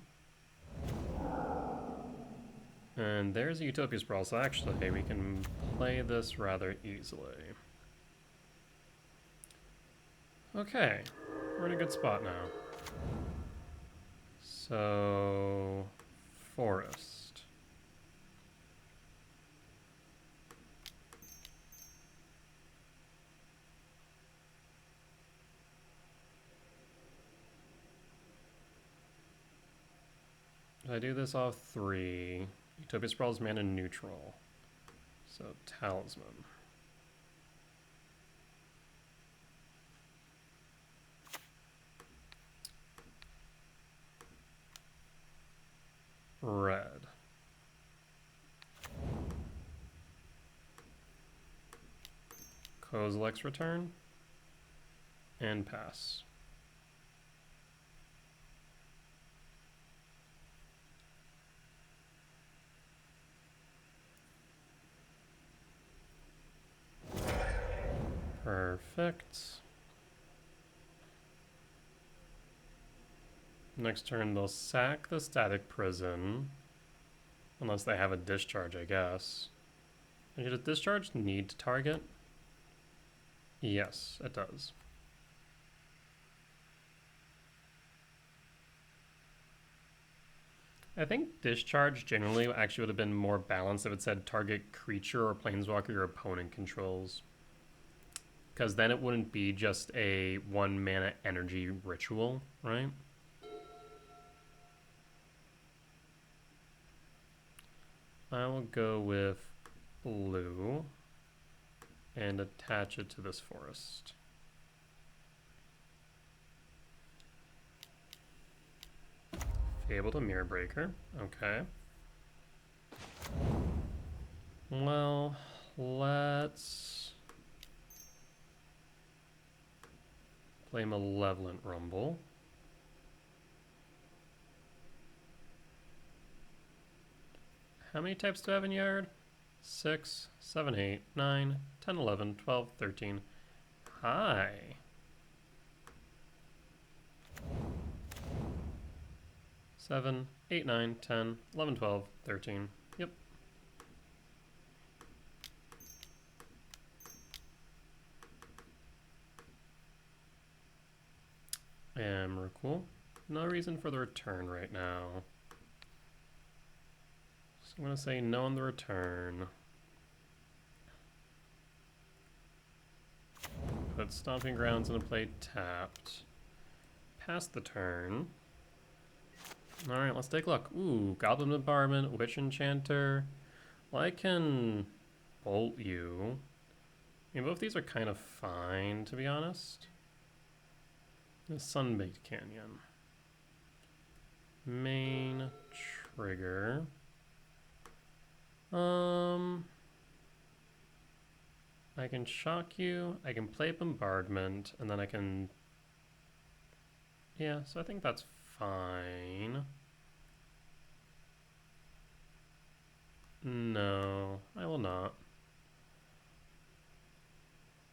And there's a Utopia Sprawl, so actually we can play this rather easily. Okay, we're in a good spot now. So, forest. If I do this off 3, Utopia Sprawl is mana neutral. So, Talisman. Red. Kozilek's return. And pass. Perfect. Next turn, they'll sack the Static Prison. Unless they have a discharge, I guess. And does discharge need to target? Yes, it does. I think discharge generally actually would have been more balanced if it said target creature or planeswalker your opponent controls. Because then it wouldn't be just a 1 mana energy ritual, right? I will go with blue and attach it to this forest. Fable to Mirror Breaker, okay. Well, let's play Malevolent Rumble. How many types do I have in Yard? 6, 7, 8, 9, 10, 11, 12, 13. Hi. Seven, 8, 9, 10, 11, 12, 13. Yep. Emrakul. No reason for the return right now. So I'm going to say no on the return. Put Stomping Grounds into play tapped. Pass the turn. Alright, let's take a look. Ooh, Goblin Bombardment, Witch Enchanter. Well, I can bolt you. I mean, both these are kind of fine, to be honest. The Sunbaked Canyon. Main trigger. I can shock you, I can play Bombardment, and then I can... Yeah, so I think that's fine. No, I will not.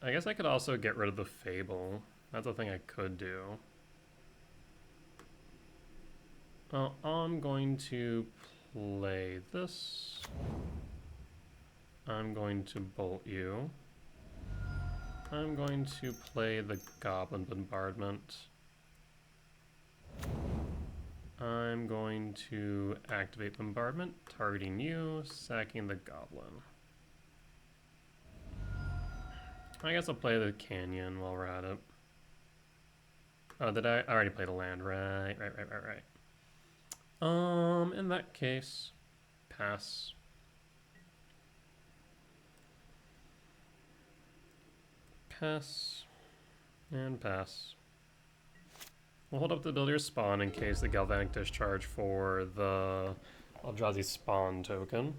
I guess I could also get rid of the Fable. That's a thing I could do. I'm going to play this. I'm going to bolt you. I'm going to play the Goblin Bombardment. I'm going to activate Bombardment, targeting you, sacking the Goblin. I guess I'll play the Canyon while we're at it. Oh, did I already played a land? Right. In that case, pass. Pass. And pass. We'll hold up the Builder's Spawn in case the Galvanic Discharge for the Eldrazi Spawn token.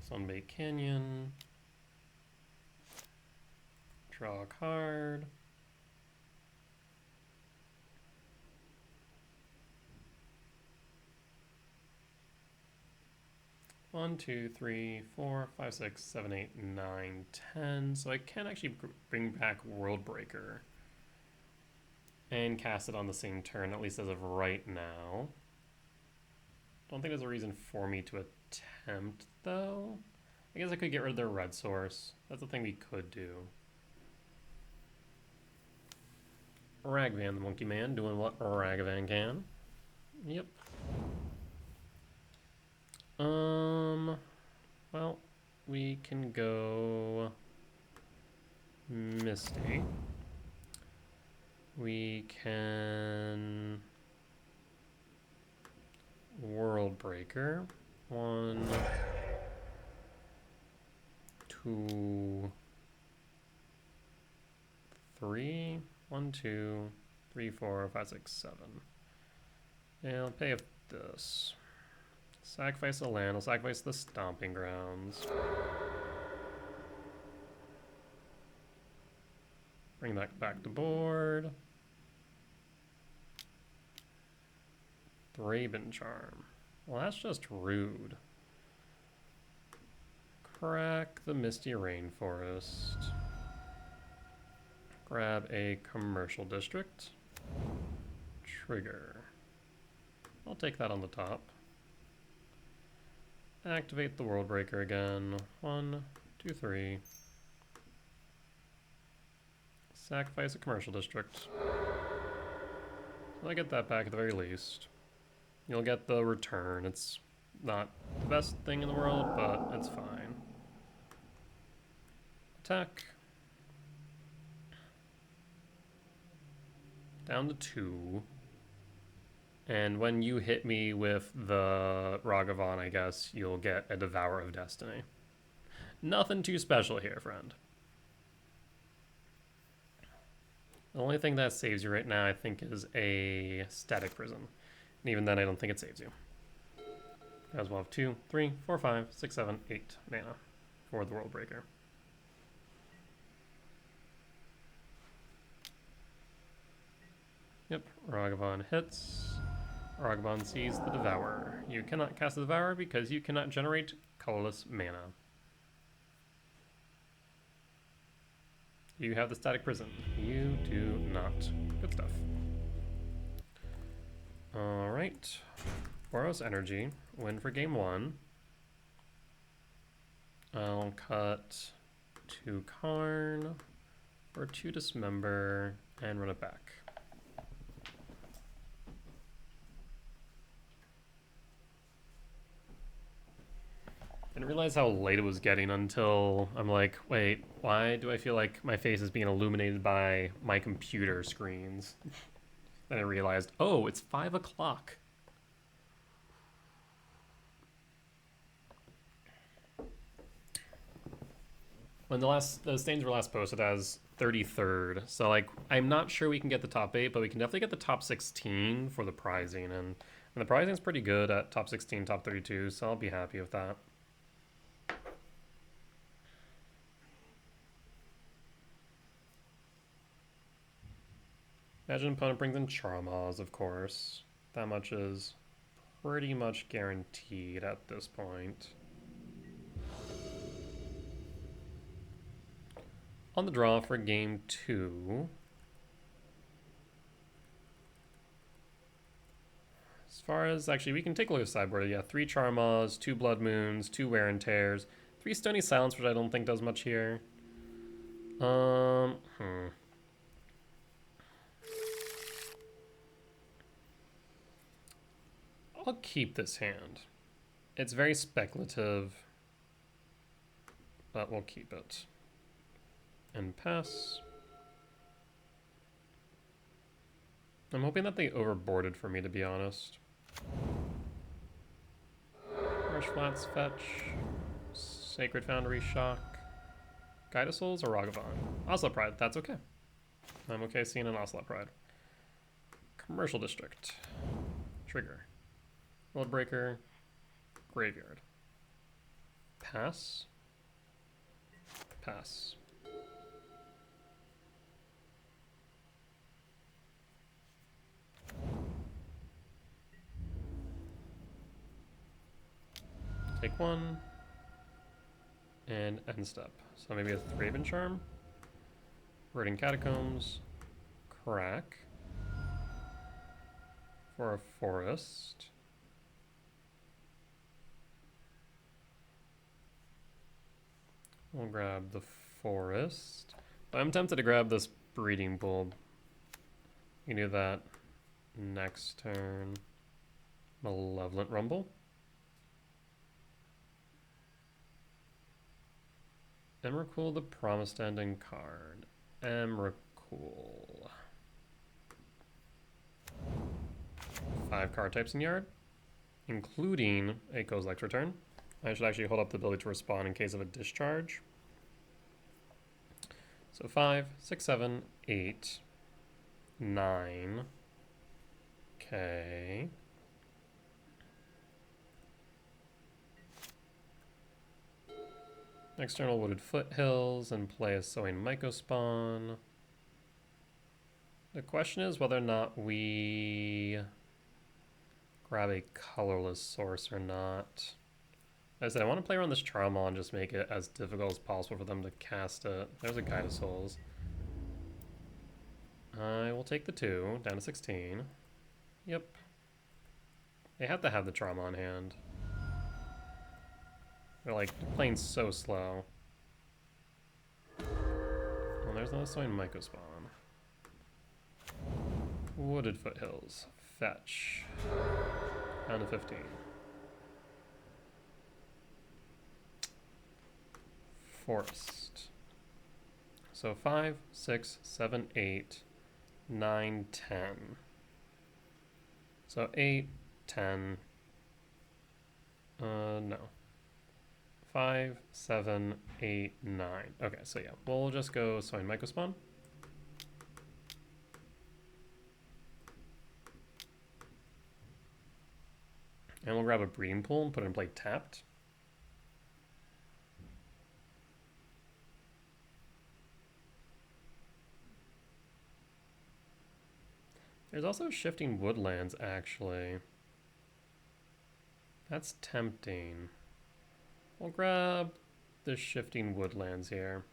Sunbaked Canyon. Draw a card. One, 2, 3, 4, 5, 6, 7, 8, 9, 10. So I can actually bring back Worldbreaker and cast it on the same turn, at least as of right now. Don't think there's a reason for me to attempt, though. I guess I could get rid of their red source. That's a thing we could do. Ragavan the Monkey Man doing what Ragavan can. Yep. Well, we can go Misty. We can Worldbreaker. 1, 2, 3. 1, 2, 3, 4, 5, 6, 7. And I'll pay with this. Sacrifice a land. I'll sacrifice the Stomping Grounds. Bring that back to board. Thraben Charm. Well, that's just rude. Crack the Misty Rainforest. Grab a Commercial District. Trigger. I'll take that on the top. Activate the Worldbreaker again. 1, 2, 3. Sacrifice a Commercial District. So I get that back at the very least. You'll get the return. It's not the best thing in the world, but it's fine. Attack. Down to 2. And when you hit me with the Ragavan, I guess, you'll get a Devourer of Destiny. Nothing too special here, friend. The only thing that saves you right now, I think, is a Static Prison. And even then, I don't think it saves you. As well have 2, 3, 4, 5, 6, 7, 8 mana for the Worldbreaker. Yep, Ragavan hits. Ragavan sees the Devourer. You cannot cast the Devourer because you cannot generate colorless mana. You have the Static Prison. You do not. Good stuff. Alright. Boros Energy. Win for game 1. I'll cut 2 Karn or 2 Dismember and run it back. Didn't realize how late it was getting until I'm like, wait, why do I feel like my face is being illuminated by my computer screens? Then I realized, oh, it's 5 o'clock. When the stains were last posted as 33rd, so like I'm not sure we can get the top 8, but we can definitely get the top 16 for the prizing, and the prizing is pretty good at top 16, top 32, so I'll be happy with that. Imagine opponent brings in Charmaz, of course. That much is pretty much guaranteed at this point. On the draw for game 2. As far as, actually, we can take a look at the sideboard. Yeah, 3 Charmaz, 2 Blood Moons, 2 Wear and Tears, 3 Stony Silence, which I don't think does much here. I'll keep this hand. It's very speculative, but we'll keep it. And pass. I'm hoping that they overboarded for me, to be honest. Rush Flats, Fetch. Sacred Foundry, Shock. Guide of Souls, or Ragavan? Ocelot Pride, that's okay. I'm okay seeing an Ocelot Pride. Commercial District. Trigger. World Breaker. Graveyard. Pass. Pass. Take 1. And end step. So maybe a Raven Charm. Rooting Catacombs. Crack. For a forest. We'll grab the forest. I'm tempted to grab this breeding bulb. You can do that next turn. Malevolent Rumble. Emrakul, the Promised Ending card. Emrakul. 5 card types in yard, including a Kozilek's Return. I should actually hold up the ability to respond in case of a discharge. So 5, 6, 7, 8, 9. Okay. External Wooded Foothills and play a Sowing Mycospawn. The question is whether or not we grab a colorless source or not. As I said, I want to play around this Charmel and just make it as difficult as possible for them to cast it. There's a Guide of Souls. I will take the 2, down to 16. Yep. They have to have the Charmel on hand. They're like playing so slow. Well, there's no Sowing Mycospawn. Wooded Foothills. Fetch. Down to 15. Forest. So 5, 6, 7, 8, 9, 10. So 8, 10. No. 5, 7, 8, 9. Okay, so yeah, we'll just go Sowing Mycospawn. And we'll grab a Breeding Pool and put it in play tapped. There's also Shifting Woodlands, actually. That's tempting. We'll grab the Shifting Woodlands here.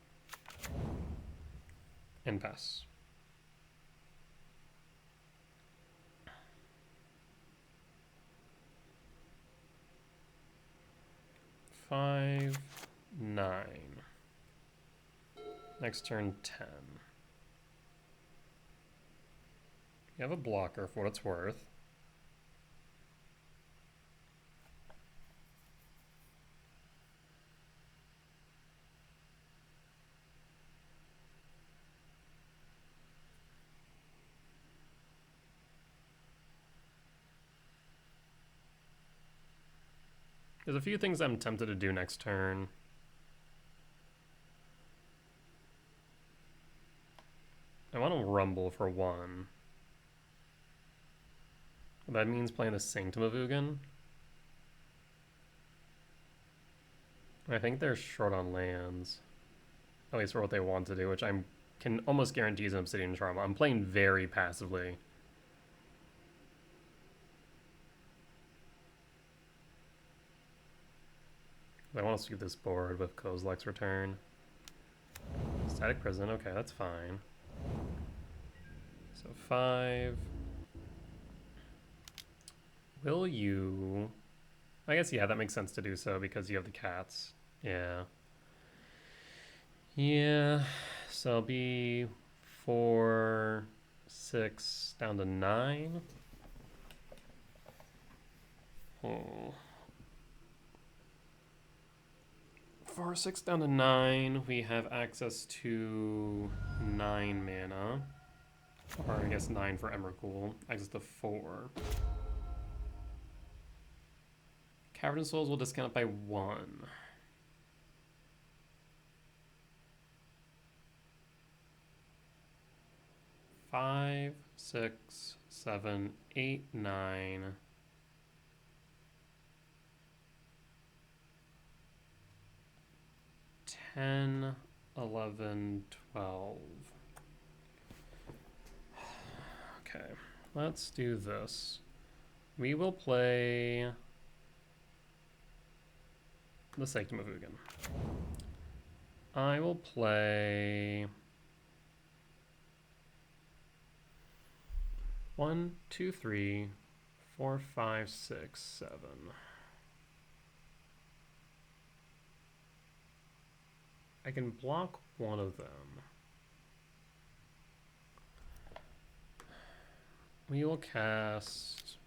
And pass. Five, 9. Next turn, 10. You have a blocker for what it's worth. There's a few things I'm tempted to do next turn. I want to rumble for 1. That means playing the Sanctum of Ugin. I think they're short on lands. At least for what they want to do, which I can almost guarantee is an Obsidian Charm. I'm playing very passively. I want to sweep this board with Kozilek's Return. Static Prison, okay, that's fine. So 5. Will you... I guess, yeah, that makes sense to do so because you have the cats. Yeah. Yeah, so I'll be 4, 6, down to 9. Oh. 4, 6 down to 9. We have access to 9 mana. Or I guess 9 for Emrakul. Access to 4. Cavernous Souls will discount by 1. 5, 6, 7, 8, 9. 10, 11, 12. Okay, let's do this. We will play the Sanctum of Ugin. I will play 1, 2, 3, 4, 5, 6, 7. I can block one of them. We will cast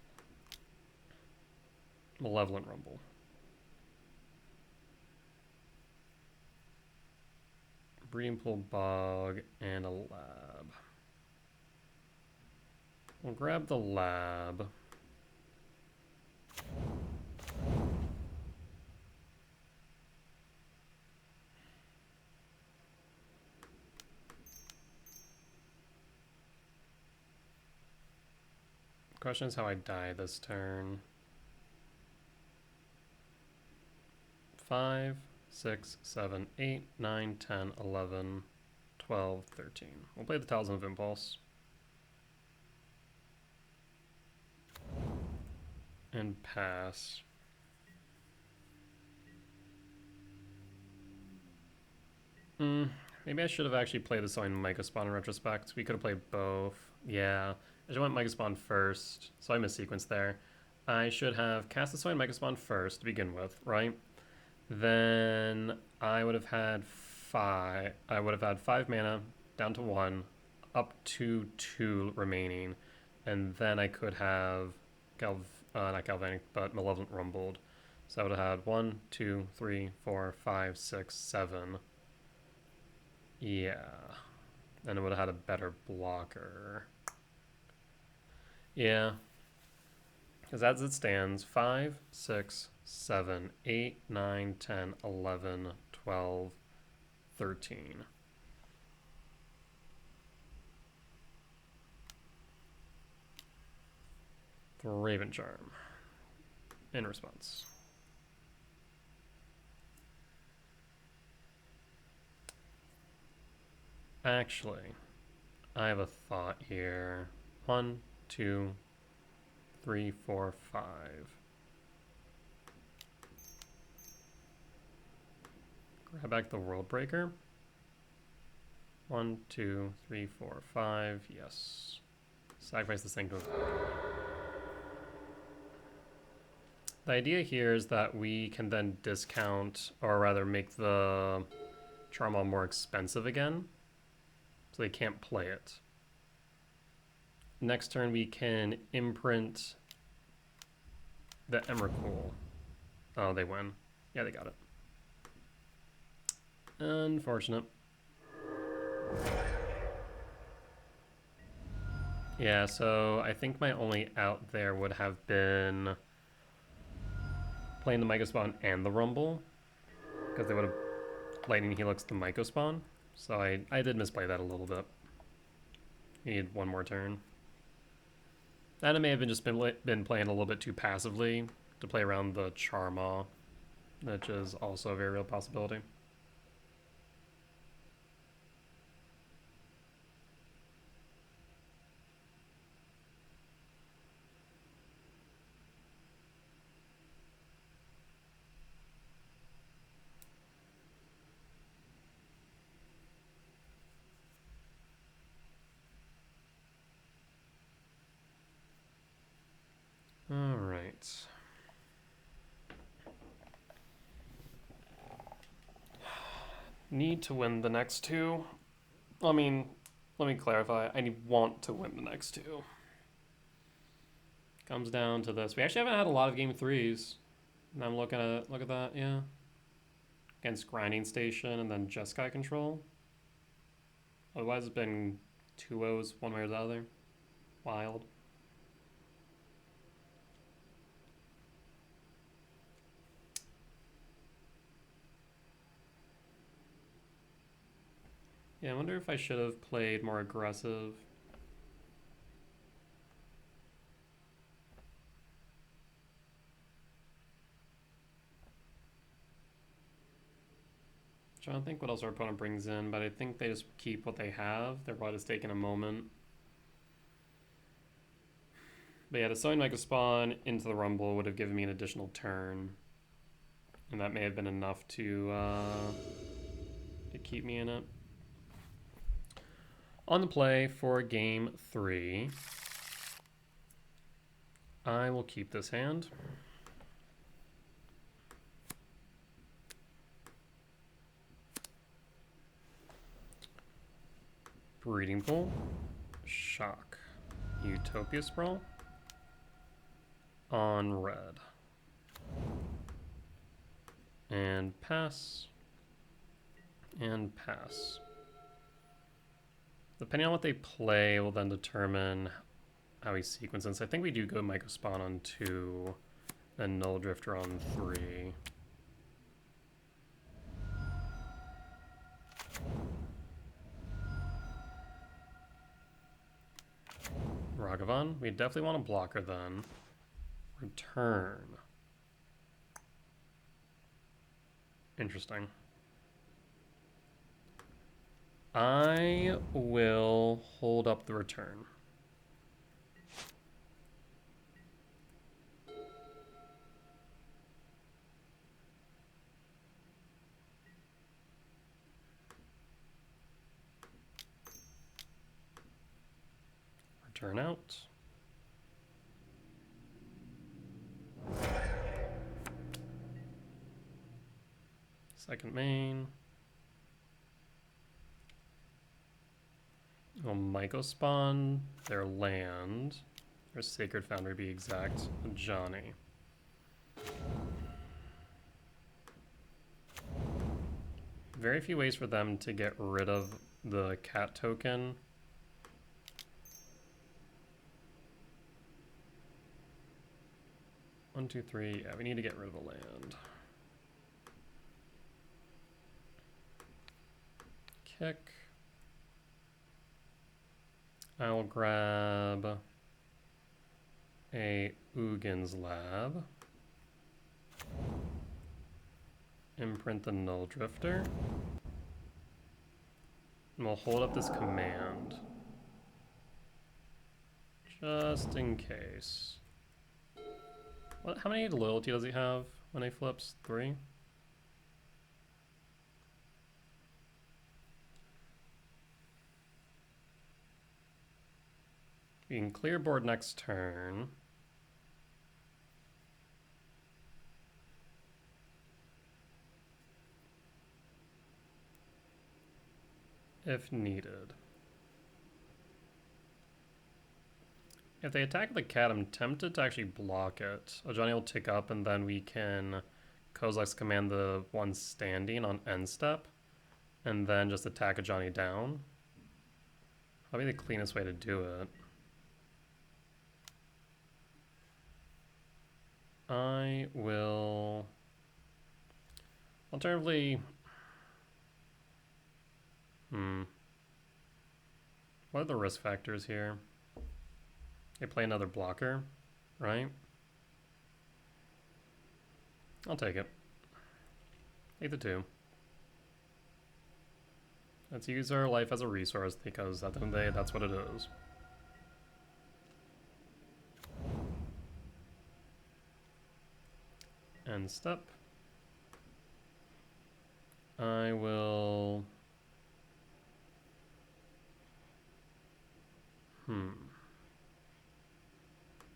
Malevolent Rumble. Breeding Pool Bog and a lab. We'll grab the lab. Question is how I die this turn. 5, 6, 7, 8, 9, 10, 11, 12, 13. We'll play the Talisman of Impulse. And pass. Maybe I should have actually played the Sowing Mega Spawn in retrospect. We could have played both. Yeah. I should have went Mega Spawn first, so I missequenced there. I should have cast the Sowing Mega Spawn first to begin with, right? Then I would have had 5. I would have had 5 mana down to 1, up to 2 remaining, and then I could have not Galvanic, but Malevolent Rumbled. So I would have had 1, 2, 3, 4, 5, 6, 7. Yeah. And it would have had a better blocker. Yeah. Because as it stands, 5, 6, 7, 8, 9, 10, 11, 12, 13. The Raven Charm. In response. Actually, I have a thought here. 1, 2, 3, 4, 5. Grab back the World Breaker. 1, 2, 3, 4, 5. Yes. Sacrifice the Sanctum. The idea here is that we can then discount, or rather make the Charmal more expensive again, so they can't play it. Next turn we can imprint the Emrakul. Oh, they win. Yeah, they got it. Unfortunate. Yeah, so I think my only out there would have been playing the Myco Spawn and the Rumble, because they would have Lightning Helix the Myco Spawn. So I did misplay that a little bit. Need one more turn. And I may have been playing a little bit too passively to play around the Charmaw, which is also a very real possibility. All right. Need to win the next two. I mean, let me clarify. I want to win the next two. Comes down to this. We actually haven't had a lot of game threes. And I'm looking at look at that, yeah. Against Grinding Station and then Jeskai Control. Otherwise it's been 2-0s one way or the other. Wild. Yeah, I wonder if I should have played more aggressive. Trying to think what else our opponent brings in, but I think they just keep what they have. They're probably just taking a moment. But yeah, the Sowing Myco Spawn into the Rumble would have given me an additional turn. And that may have been enough to keep me in it. On the play for game 3, I will keep this hand. Breeding Pool, Shock, Utopia Sprawl, on red, and pass, and pass. Depending on what they play will then determine how he sequences. I think we do go Myco Spawn on 2, then Null Drifter on 3. Ragavan, we definitely want a blocker then. Return. Interesting. I will hold up the return. Return out. Second main. Well, Myco Spawn, their land, or Sacred Foundry to be exact, Johnny. Very few ways for them to get rid of the cat token. One, two, three. Yeah, we need to get rid of the land. Kick. I'll grab a Ugin's Lab. Imprint the Null Drifter. And we'll hold up this command. Just in case. What? How many loyalty does he have when he flips? 3? We can clear board next turn. If needed. If they attack the cat, I'm tempted to actually block it. Ajani will tick up and then we can Kozilek's command the one standing on end step and then just attack Ajani down. Probably the cleanest way to do it. I will alternatively, what are the risk factors here? They play another blocker, right? I'll take it. Take the 2. Let's use our life as a resource because at the end of the day, that's what it is. End step. I will...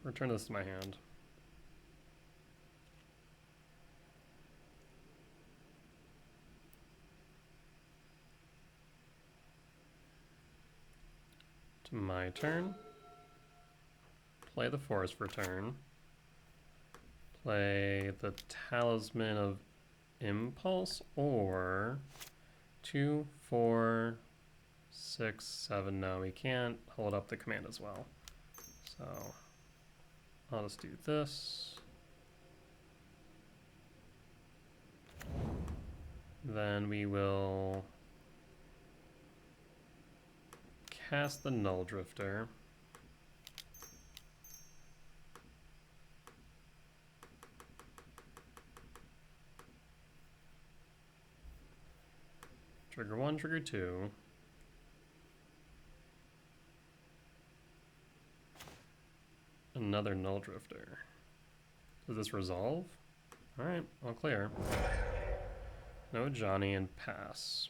return this to my hand. To my turn. Play the forest for turn. Play the Talisman of Impulse, or 2, 4, 6, 7. No, we can't hold up the command as well. So I'll just do this. Then we will cast the Null Drifter. Trigger 1, trigger 2. Another Null Drifter. Does this resolve? Alright, I'll clear. No Johnny and pass.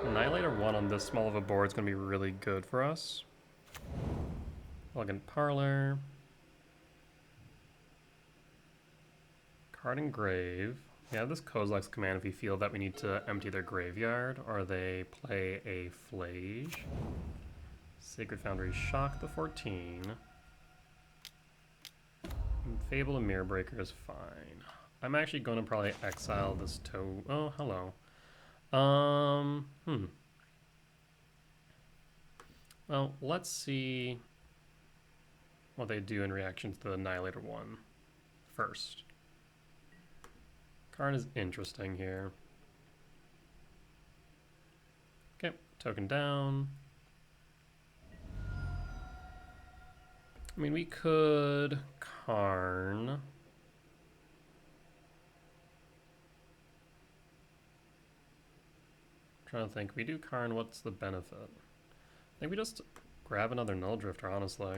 Annihilator 1 on this small of a board is going to be really good for us. Plug in Parlor. Card and Grave. We have this Kozilek's command if we feel that we need to empty their graveyard, or they play a Flage. Sacred Foundry Shock the 14. And Fable and Mirror Breaker is fine. I'm actually going to probably exile this toe. Oh, hello. Well, let's see what they do in reaction to the Annihilator 1 first. Card is interesting here. Okay, token down. I mean, we could Karn. Trying to think, if we do Karn, what's the benefit? I think we just grab another Null Drifter, honestly.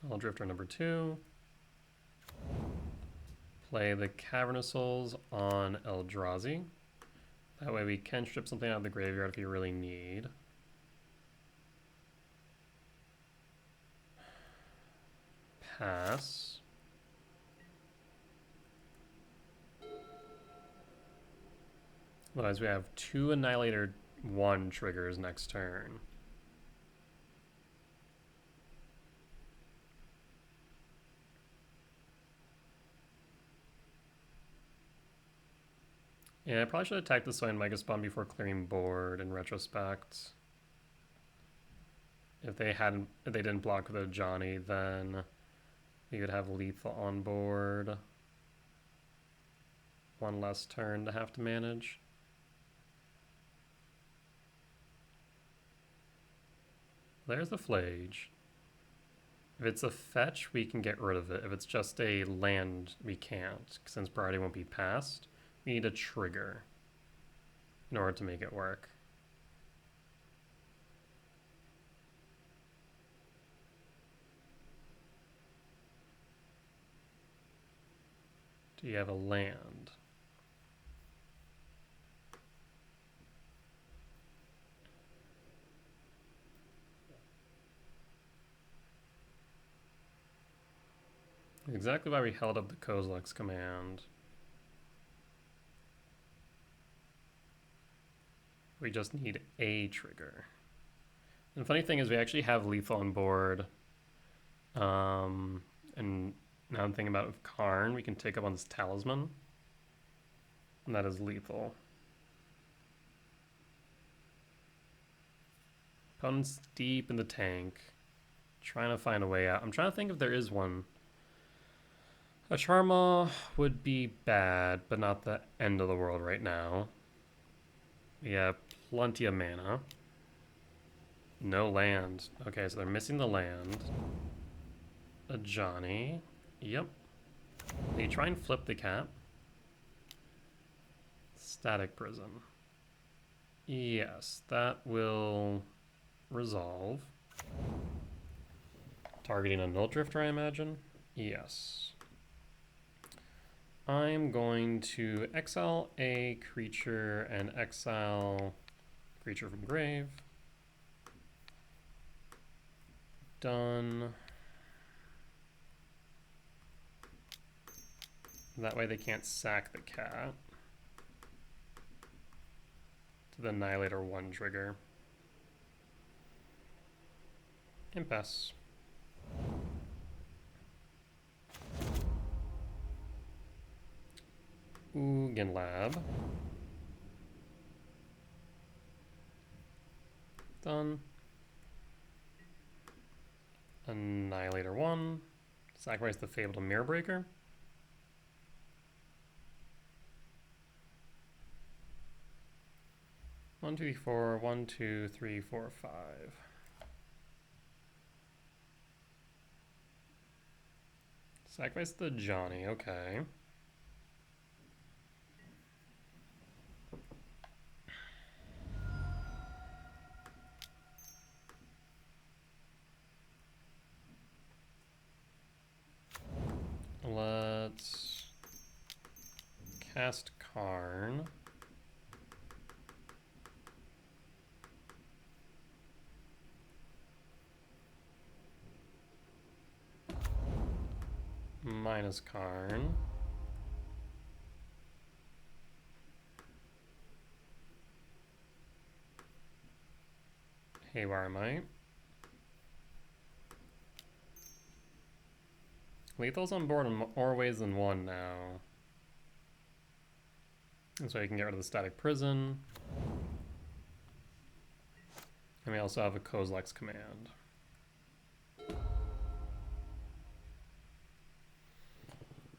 Null Drifter number 2. Play the Cavernous Souls on Eldrazi. That way we can strip something out of the graveyard if you really need. Pass. Otherwise we have 2 Annihilator 1 triggers next turn. Yeah, I probably should attack the Soin Mega Spawn before clearing board in retrospect. If they didn't block with a Johnny, then we would have lethal on board. 1 less turn to have to manage. There's the Flage. If it's a fetch, we can get rid of it. If it's just a land, we can't, since priority won't be passed. We need a trigger in order to make it work. Do you have a land? Exactly why we held up the Kozilek's command. We just need a trigger. And the funny thing is we actually have lethal on board. And now I'm thinking about with Karn, we can take up on this talisman. And that is lethal. Opponent's deep in the tank. Trying to find a way out. I'm trying to think if there is one. A Charmaw would be bad, but not the end of the world right now. We have plenty of mana. No land. Okay, so they're missing the land. A Johnny. Yep. They try and flip the cap. Static Prism. Yes, that will resolve. Targeting a Null Drifter, I imagine? Yes. I'm going to exile a creature and exile creature from grave. Done. That way they can't sack the cat. To the Annihilator 1 trigger. Impasse. Ugin Lab. Done. Annihilator 1. Sacrifice the Fabled Mirror Breaker. One, two, three, four. 1, 2, 3, 4, 5. Sacrifice the Johnny, okay. Let's cast Karn. Minus Karn. Haywire Might. Lethal's on board in more ways than one now. And so you can get rid of the Static Prison. And we also have a Kozilek's Command.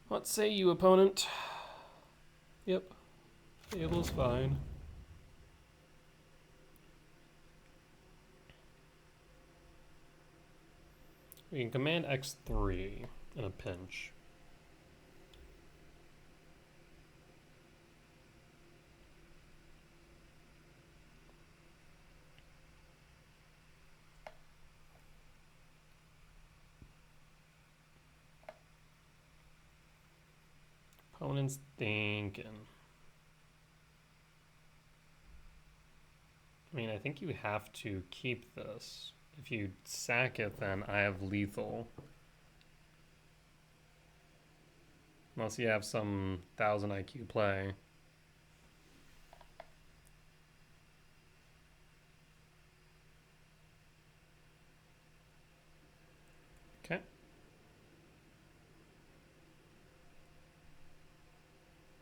What say you, opponent? Yep. Fable's fine. We can command X3 in a pinch. Opponent's thinking. I mean, I think you have to keep this. If you sack it, then I have lethal. Unless you have some 1000 IQ play. Okay.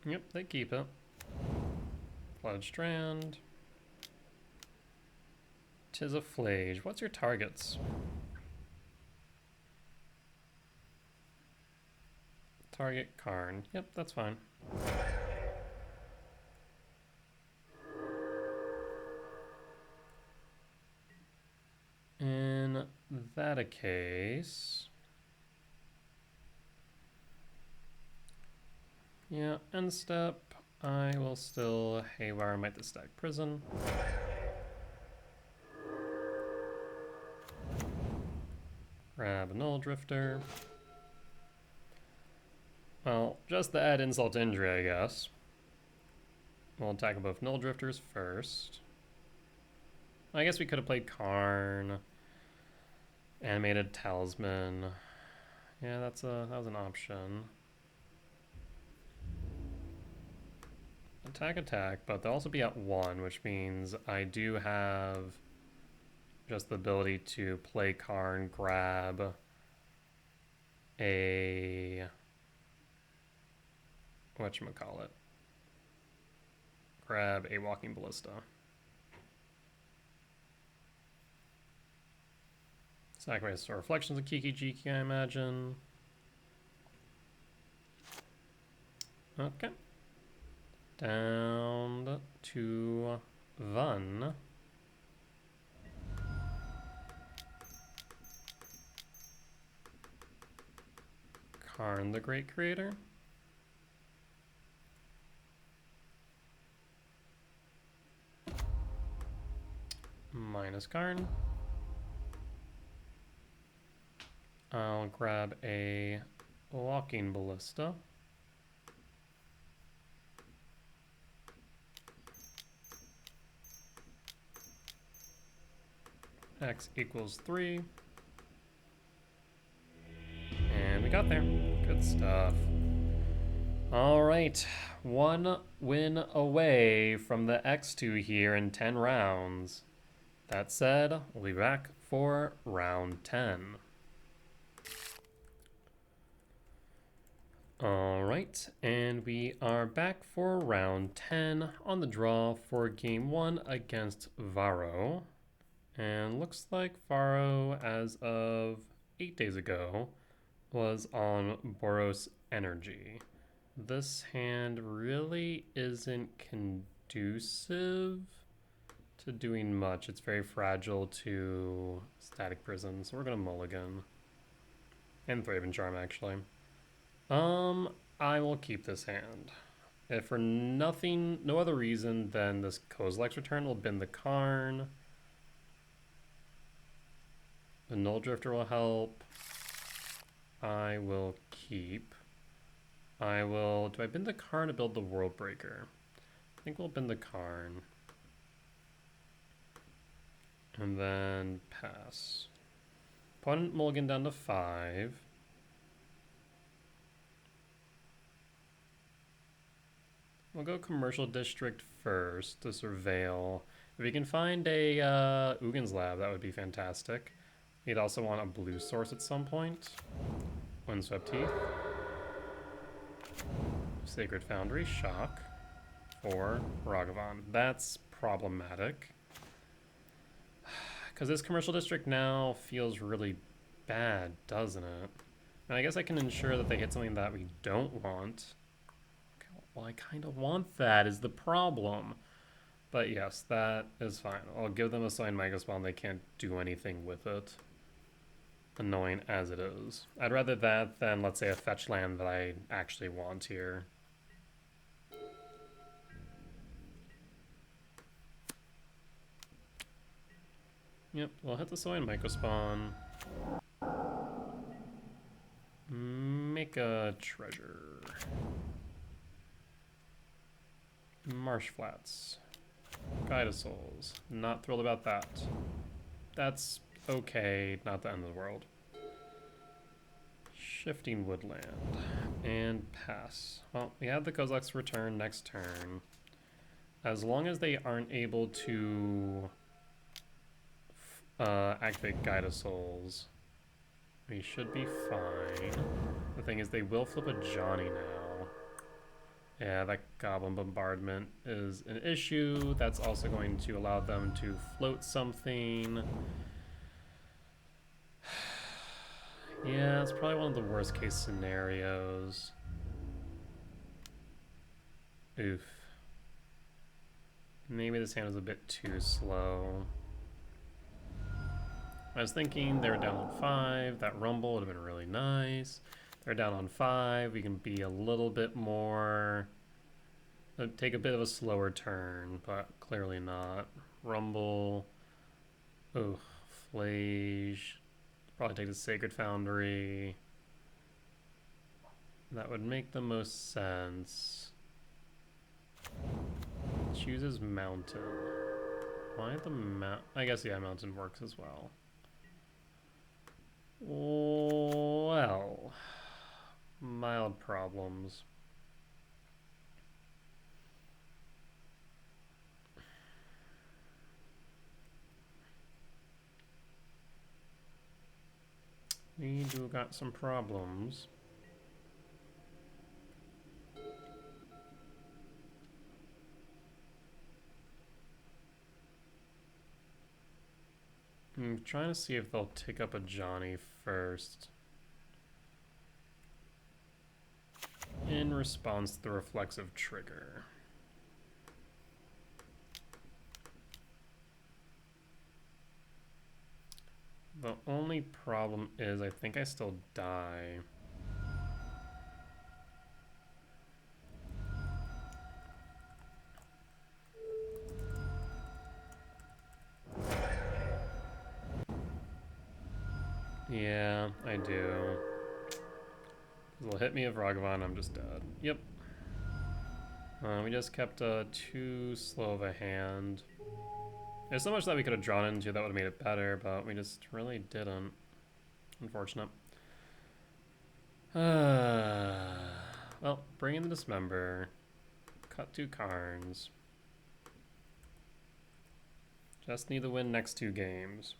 Yep, they keep it. Flood Strand. Tis a Flage. What's your targets? Target Karn. Yep, that's fine. In that a case... Yeah, end step. I will still Haywire Might the Static Prison. Grab a Null Drifter. Well, just to add insult to injury, I guess. We'll attack both Null Drifters first. I guess we could have played Karn. Animated Talisman. Yeah, that was an option. attack, but they'll also be at 1, which means I do have just the ability to play Karn, grab a... whatchamacallit? Grab a Walking Ballista. Sacrifice or Reflections of Kiki Jiki, I imagine. Okay. Down to Van. Karn the Great Creator. Minus Karn. I'll grab a Walking Ballista. X equals 3. And we got there. Good stuff. All right. 1 win away from the X2 here in 10 rounds. That said, we'll be back for round 10. All right, and we are back for round 10 on the draw for game 1 against Varro. And looks like Varro, as of 8 days ago, was on Boros Energy. This hand really isn't conducive to doing much. It's very fragile to Static Prison, so we're gonna mulligan. And Thraben Charm, actually. I will keep this hand. If for nothing, no other reason than this Kozilek's return will bin the Karn. The Null Drifter will help. I will keep. I will, do I bin the Karn to build the World Breaker? I think we'll bin the Karn. And then pass. Opponent mulligan down to 5. We'll go Commercial District first to surveil. If we can find a Ugin's Lab, that would be fantastic. We'd also want a blue source at some point. Windswept Teeth. Sacred Foundry, Shock. For Ragavan. That's problematic. Because this Commercial District now feels really bad, doesn't it? And I guess I can ensure that they hit something that we don't want. Well, I kind of want that is the problem. But yes, that is fine. I'll give them a signed Mega Spawn. They can't do anything with it. Annoying as it is. I'd rather that than, let's say, a fetch land that I actually want here. Yep, we'll hit the Soin Micro Spawn. Make a treasure. Marsh Flats. Guide of Souls. Not thrilled about that. That's okay, not the end of the world. Shifting Woodland. And pass. Well, we have the Kozilek's return next turn. As long as they aren't able to activate Guide of Souls, we should be fine. The thing is, they will flip a Johnny now. Yeah, that Goblin Bombardment is an issue. That's also going to allow them to float something. Yeah, it's probably one of the worst case scenarios. Oof. Maybe this hand is a bit too slow. I was thinking they were down on 5. That Rumble would have been really nice. They're down on 5. We can be a little bit more... take a bit of a slower turn, but clearly not. Rumble. Oh, Flage. Probably take the Sacred Foundry. That would make the most sense. Chooses Mountain. Why the Mount? I guess, yeah, Mountain works as well. Well, mild problems. We do got some problems. I'm trying to see if they'll take up a Johnny first. In response to the reflexive trigger. The only problem is I think I still die. Yeah, I do. They'll hit me with Ragavan, I'm just dead. Yep. We just kept too slow of a hand. There's so much that we could have drawn into that would have made it better, but we just really didn't. Unfortunate. Well, bring in the Dismember. Cut 2 Karns. Just need to win next 2 games.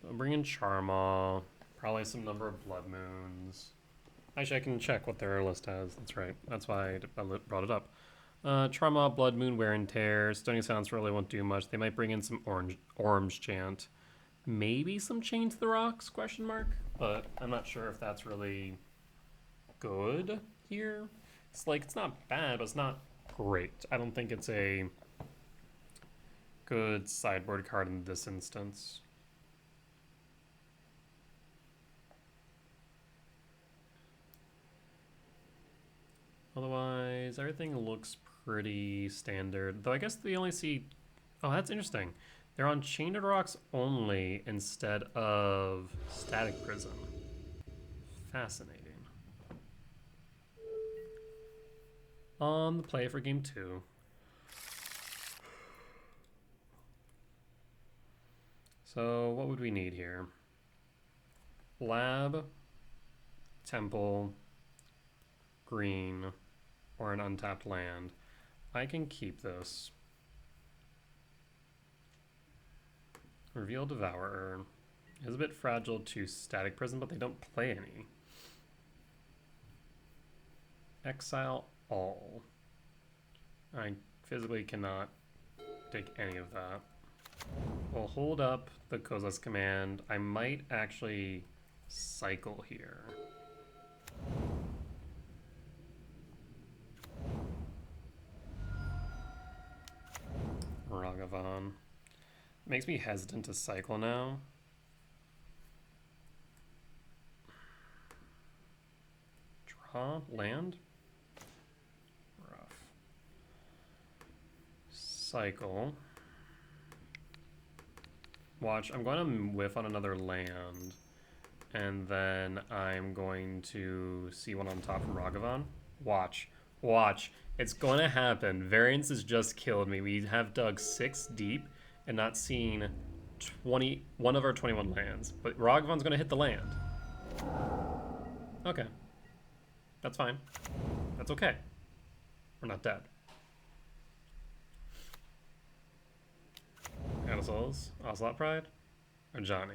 I'll bring in Charmaw. Probably some number of Blood Moons. Actually, I can check what their list has. That's right. That's why I brought it up. Charmaw, Blood Moon, Wear and Tear. Stony Silence really won't do much. They might bring in some Orange Chant. Maybe some Chain to the Rocks, question mark? But I'm not sure if that's really good here. It's like, it's not bad, but it's not great. I don't think it's a good sideboard card in this instance. Otherwise, everything looks pretty standard. Though I guess they only see... Oh, that's interesting. They're on Chain to the Rocks only instead of Static Prison. Fascinating. On the play for game 2. So, what would we need here? Lab, Temple, green, or an untapped land. I can keep this. Reveal Devourer. Is a bit fragile to Static Prison, but they don't play any. Exile all. I physically cannot take any of that. We'll hold up the Kozilek's Command. I might actually cycle here. Ragavan. Makes me hesitant to cycle now. Draw land. Rough. Cycle. Watch, I'm going to whiff on another land, and then I'm going to see one on top from Ragavan. Watch. Watch. It's going to happen. Variance has just killed me. We have dug 6 deep and not seen one of our 21 lands. But Ragavan's going to hit the land. Okay. That's fine. That's okay. We're not dead. Souls, Ocelot Pride, or Johnny?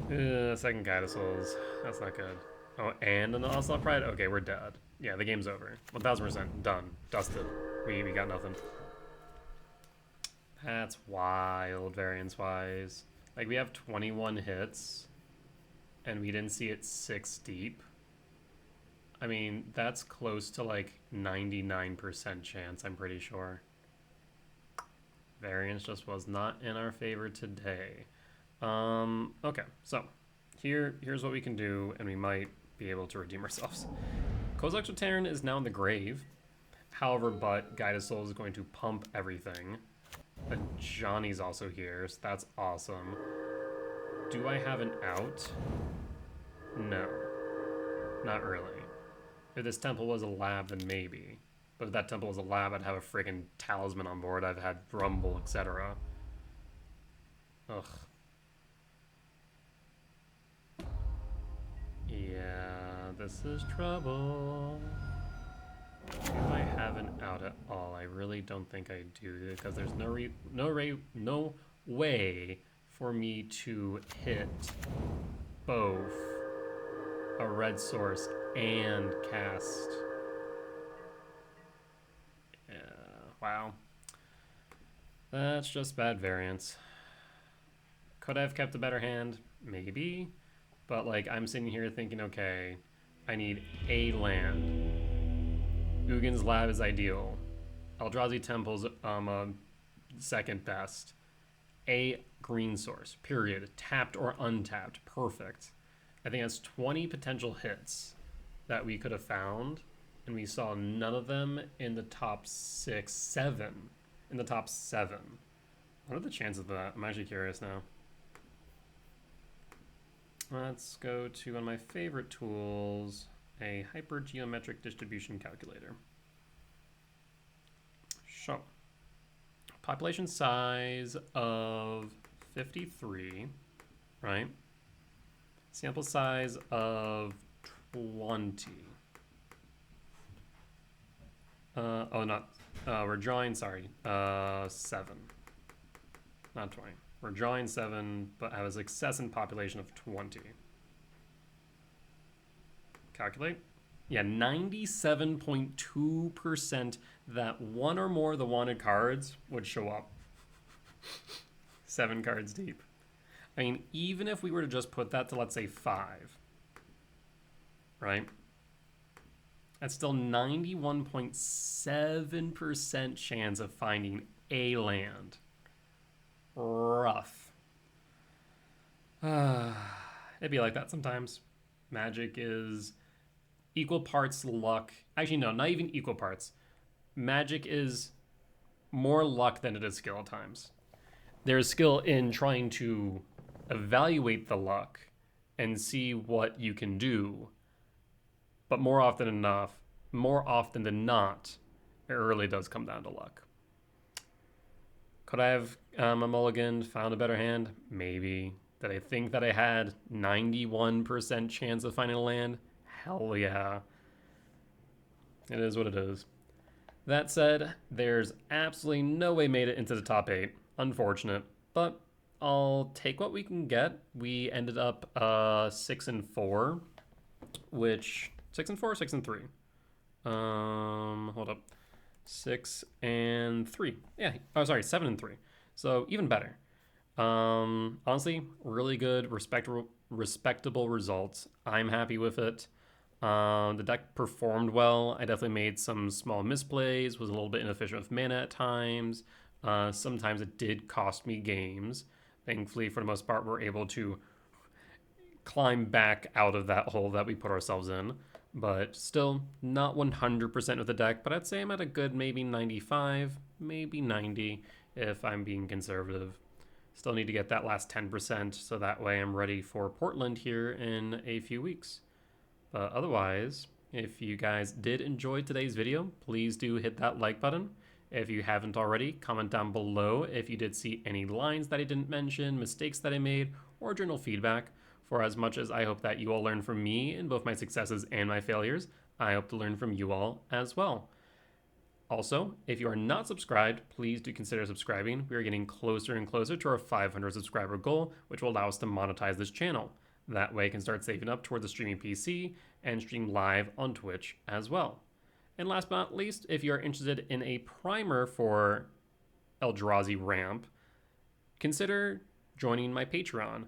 Second Guide of Souls. That's not good. Oh, and an Ocelot Pride? Okay, we're dead. Yeah, the game's over. 1000% done. Dusted. We got nothing. That's wild, variance-wise. Like, we have 21 hits, and we didn't see it 6 deep. I mean, that's close to like 99% chance, I'm pretty sure. Variance just was not in our favor today. Okay, so here's what we can do, and we might be able to redeem ourselves. Kozilek's Return is now in the grave. However, but Guide of Souls is going to pump everything. But Johnny's also here, so that's awesome. Do I have an out? No. Not really. If this temple was a lab, then maybe. But if that temple was a lab, I'd have a friggin' talisman on board. I've had Rumble, etc. Ugh. This is trouble. Do I have an out at all? I really don't think I do, because there's no way for me to hit both a red source and cast. Yeah, wow. That's just bad variance. Could I have kept a better hand? Maybe. But like, I'm sitting here thinking, okay, I need a land. Ugin's Lab is ideal. Eldrazi Temple's second best. A green source, period. Tapped or untapped, perfect. I think that's 20 potential hits that we could have found, and we saw none of them in the top 6, 7. In the top 7. What are the chances of that? I'm actually curious now. Let's go to one of my favorite tools, a hypergeometric distribution calculator. So, population size of 53, right? Sample size of 20. We're drawing, sorry, 7. Not 20. We're drawing 7, but have a success in population of 20. Calculate. Yeah, 97.2% that one or more of the wanted cards would show up. 7 cards deep. I mean, even if we were to just put that to, let's say, 5, right? That's still 91.7% chance of finding a land. Rough. It'd be like that sometimes. Magic is equal parts luck. Actually, no, not even equal parts. Magic is more luck than it is skill at times. There's skill in trying to evaluate the luck and see what you can do. But more often than not, it really does come down to luck. Could I have a mulligan, found a better hand? Maybe. Did I think that I had 91% chance of finding a land? Hell yeah. It is what it is. That said, there's absolutely no way made it into the top 8. Unfortunate, but I'll take what we can get. We ended up 6-4, which 6-4, 6-3. Hold up. 6-3. Yeah. Oh, sorry, 7-3. So even better. Honestly, really good, respectable results. I'm happy with it. The deck performed well. I definitely made some small misplays, was a little bit inefficient with mana at times. Sometimes it did cost me games. Thankfully, for the most part, we're able to climb back out of that hole that we put ourselves in. But still, not 100% with the deck, but I'd say I'm at a good maybe 95, maybe 90 if I'm being conservative. Still need to get that last 10%, so that way I'm ready for Portland here in a few weeks. But otherwise, if you guys did enjoy today's video, please do hit that like button. If you haven't already, comment down below if you did see any lines that I didn't mention, mistakes that I made, or general feedback. For as much as I hope that you all learn from me in both my successes and my failures, I hope to learn from you all as well. Also, if you are not subscribed, please do consider subscribing. We are getting closer and closer to our 500 subscriber goal, which will allow us to monetize this channel. That way I can start saving up towards a streaming PC and stream live on Twitch as well. And last but not least, if you are interested in a primer for Eldrazi Ramp, consider joining my Patreon.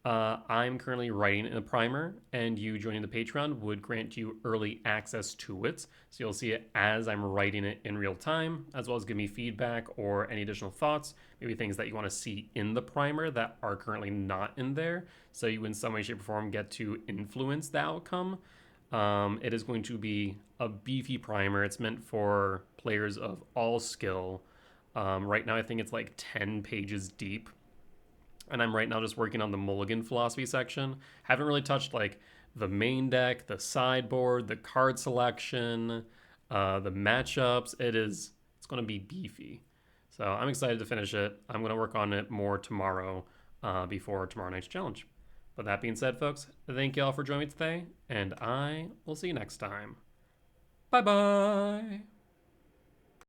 I'm currently writing a primer, and you joining the Patreon would grant you early access to it. So you'll see it as I'm writing it in real time, as well as give me feedback or any additional thoughts, maybe things that you want to see in the primer that are currently not in there. So you in some way, shape, or form get to influence the outcome. It is going to be a beefy primer. It's meant for players of all skill. Right now, I think it's like 10 pages deep. And I'm right now just working on the mulligan philosophy section. Haven't really touched like the main deck, the sideboard, the card selection, the matchups. It's going to be beefy. So I'm excited to finish it. I'm going to work on it more tomorrow before tomorrow night's challenge. With that being said, folks, thank you all for joining me today, and I will see you next time. Bye-bye!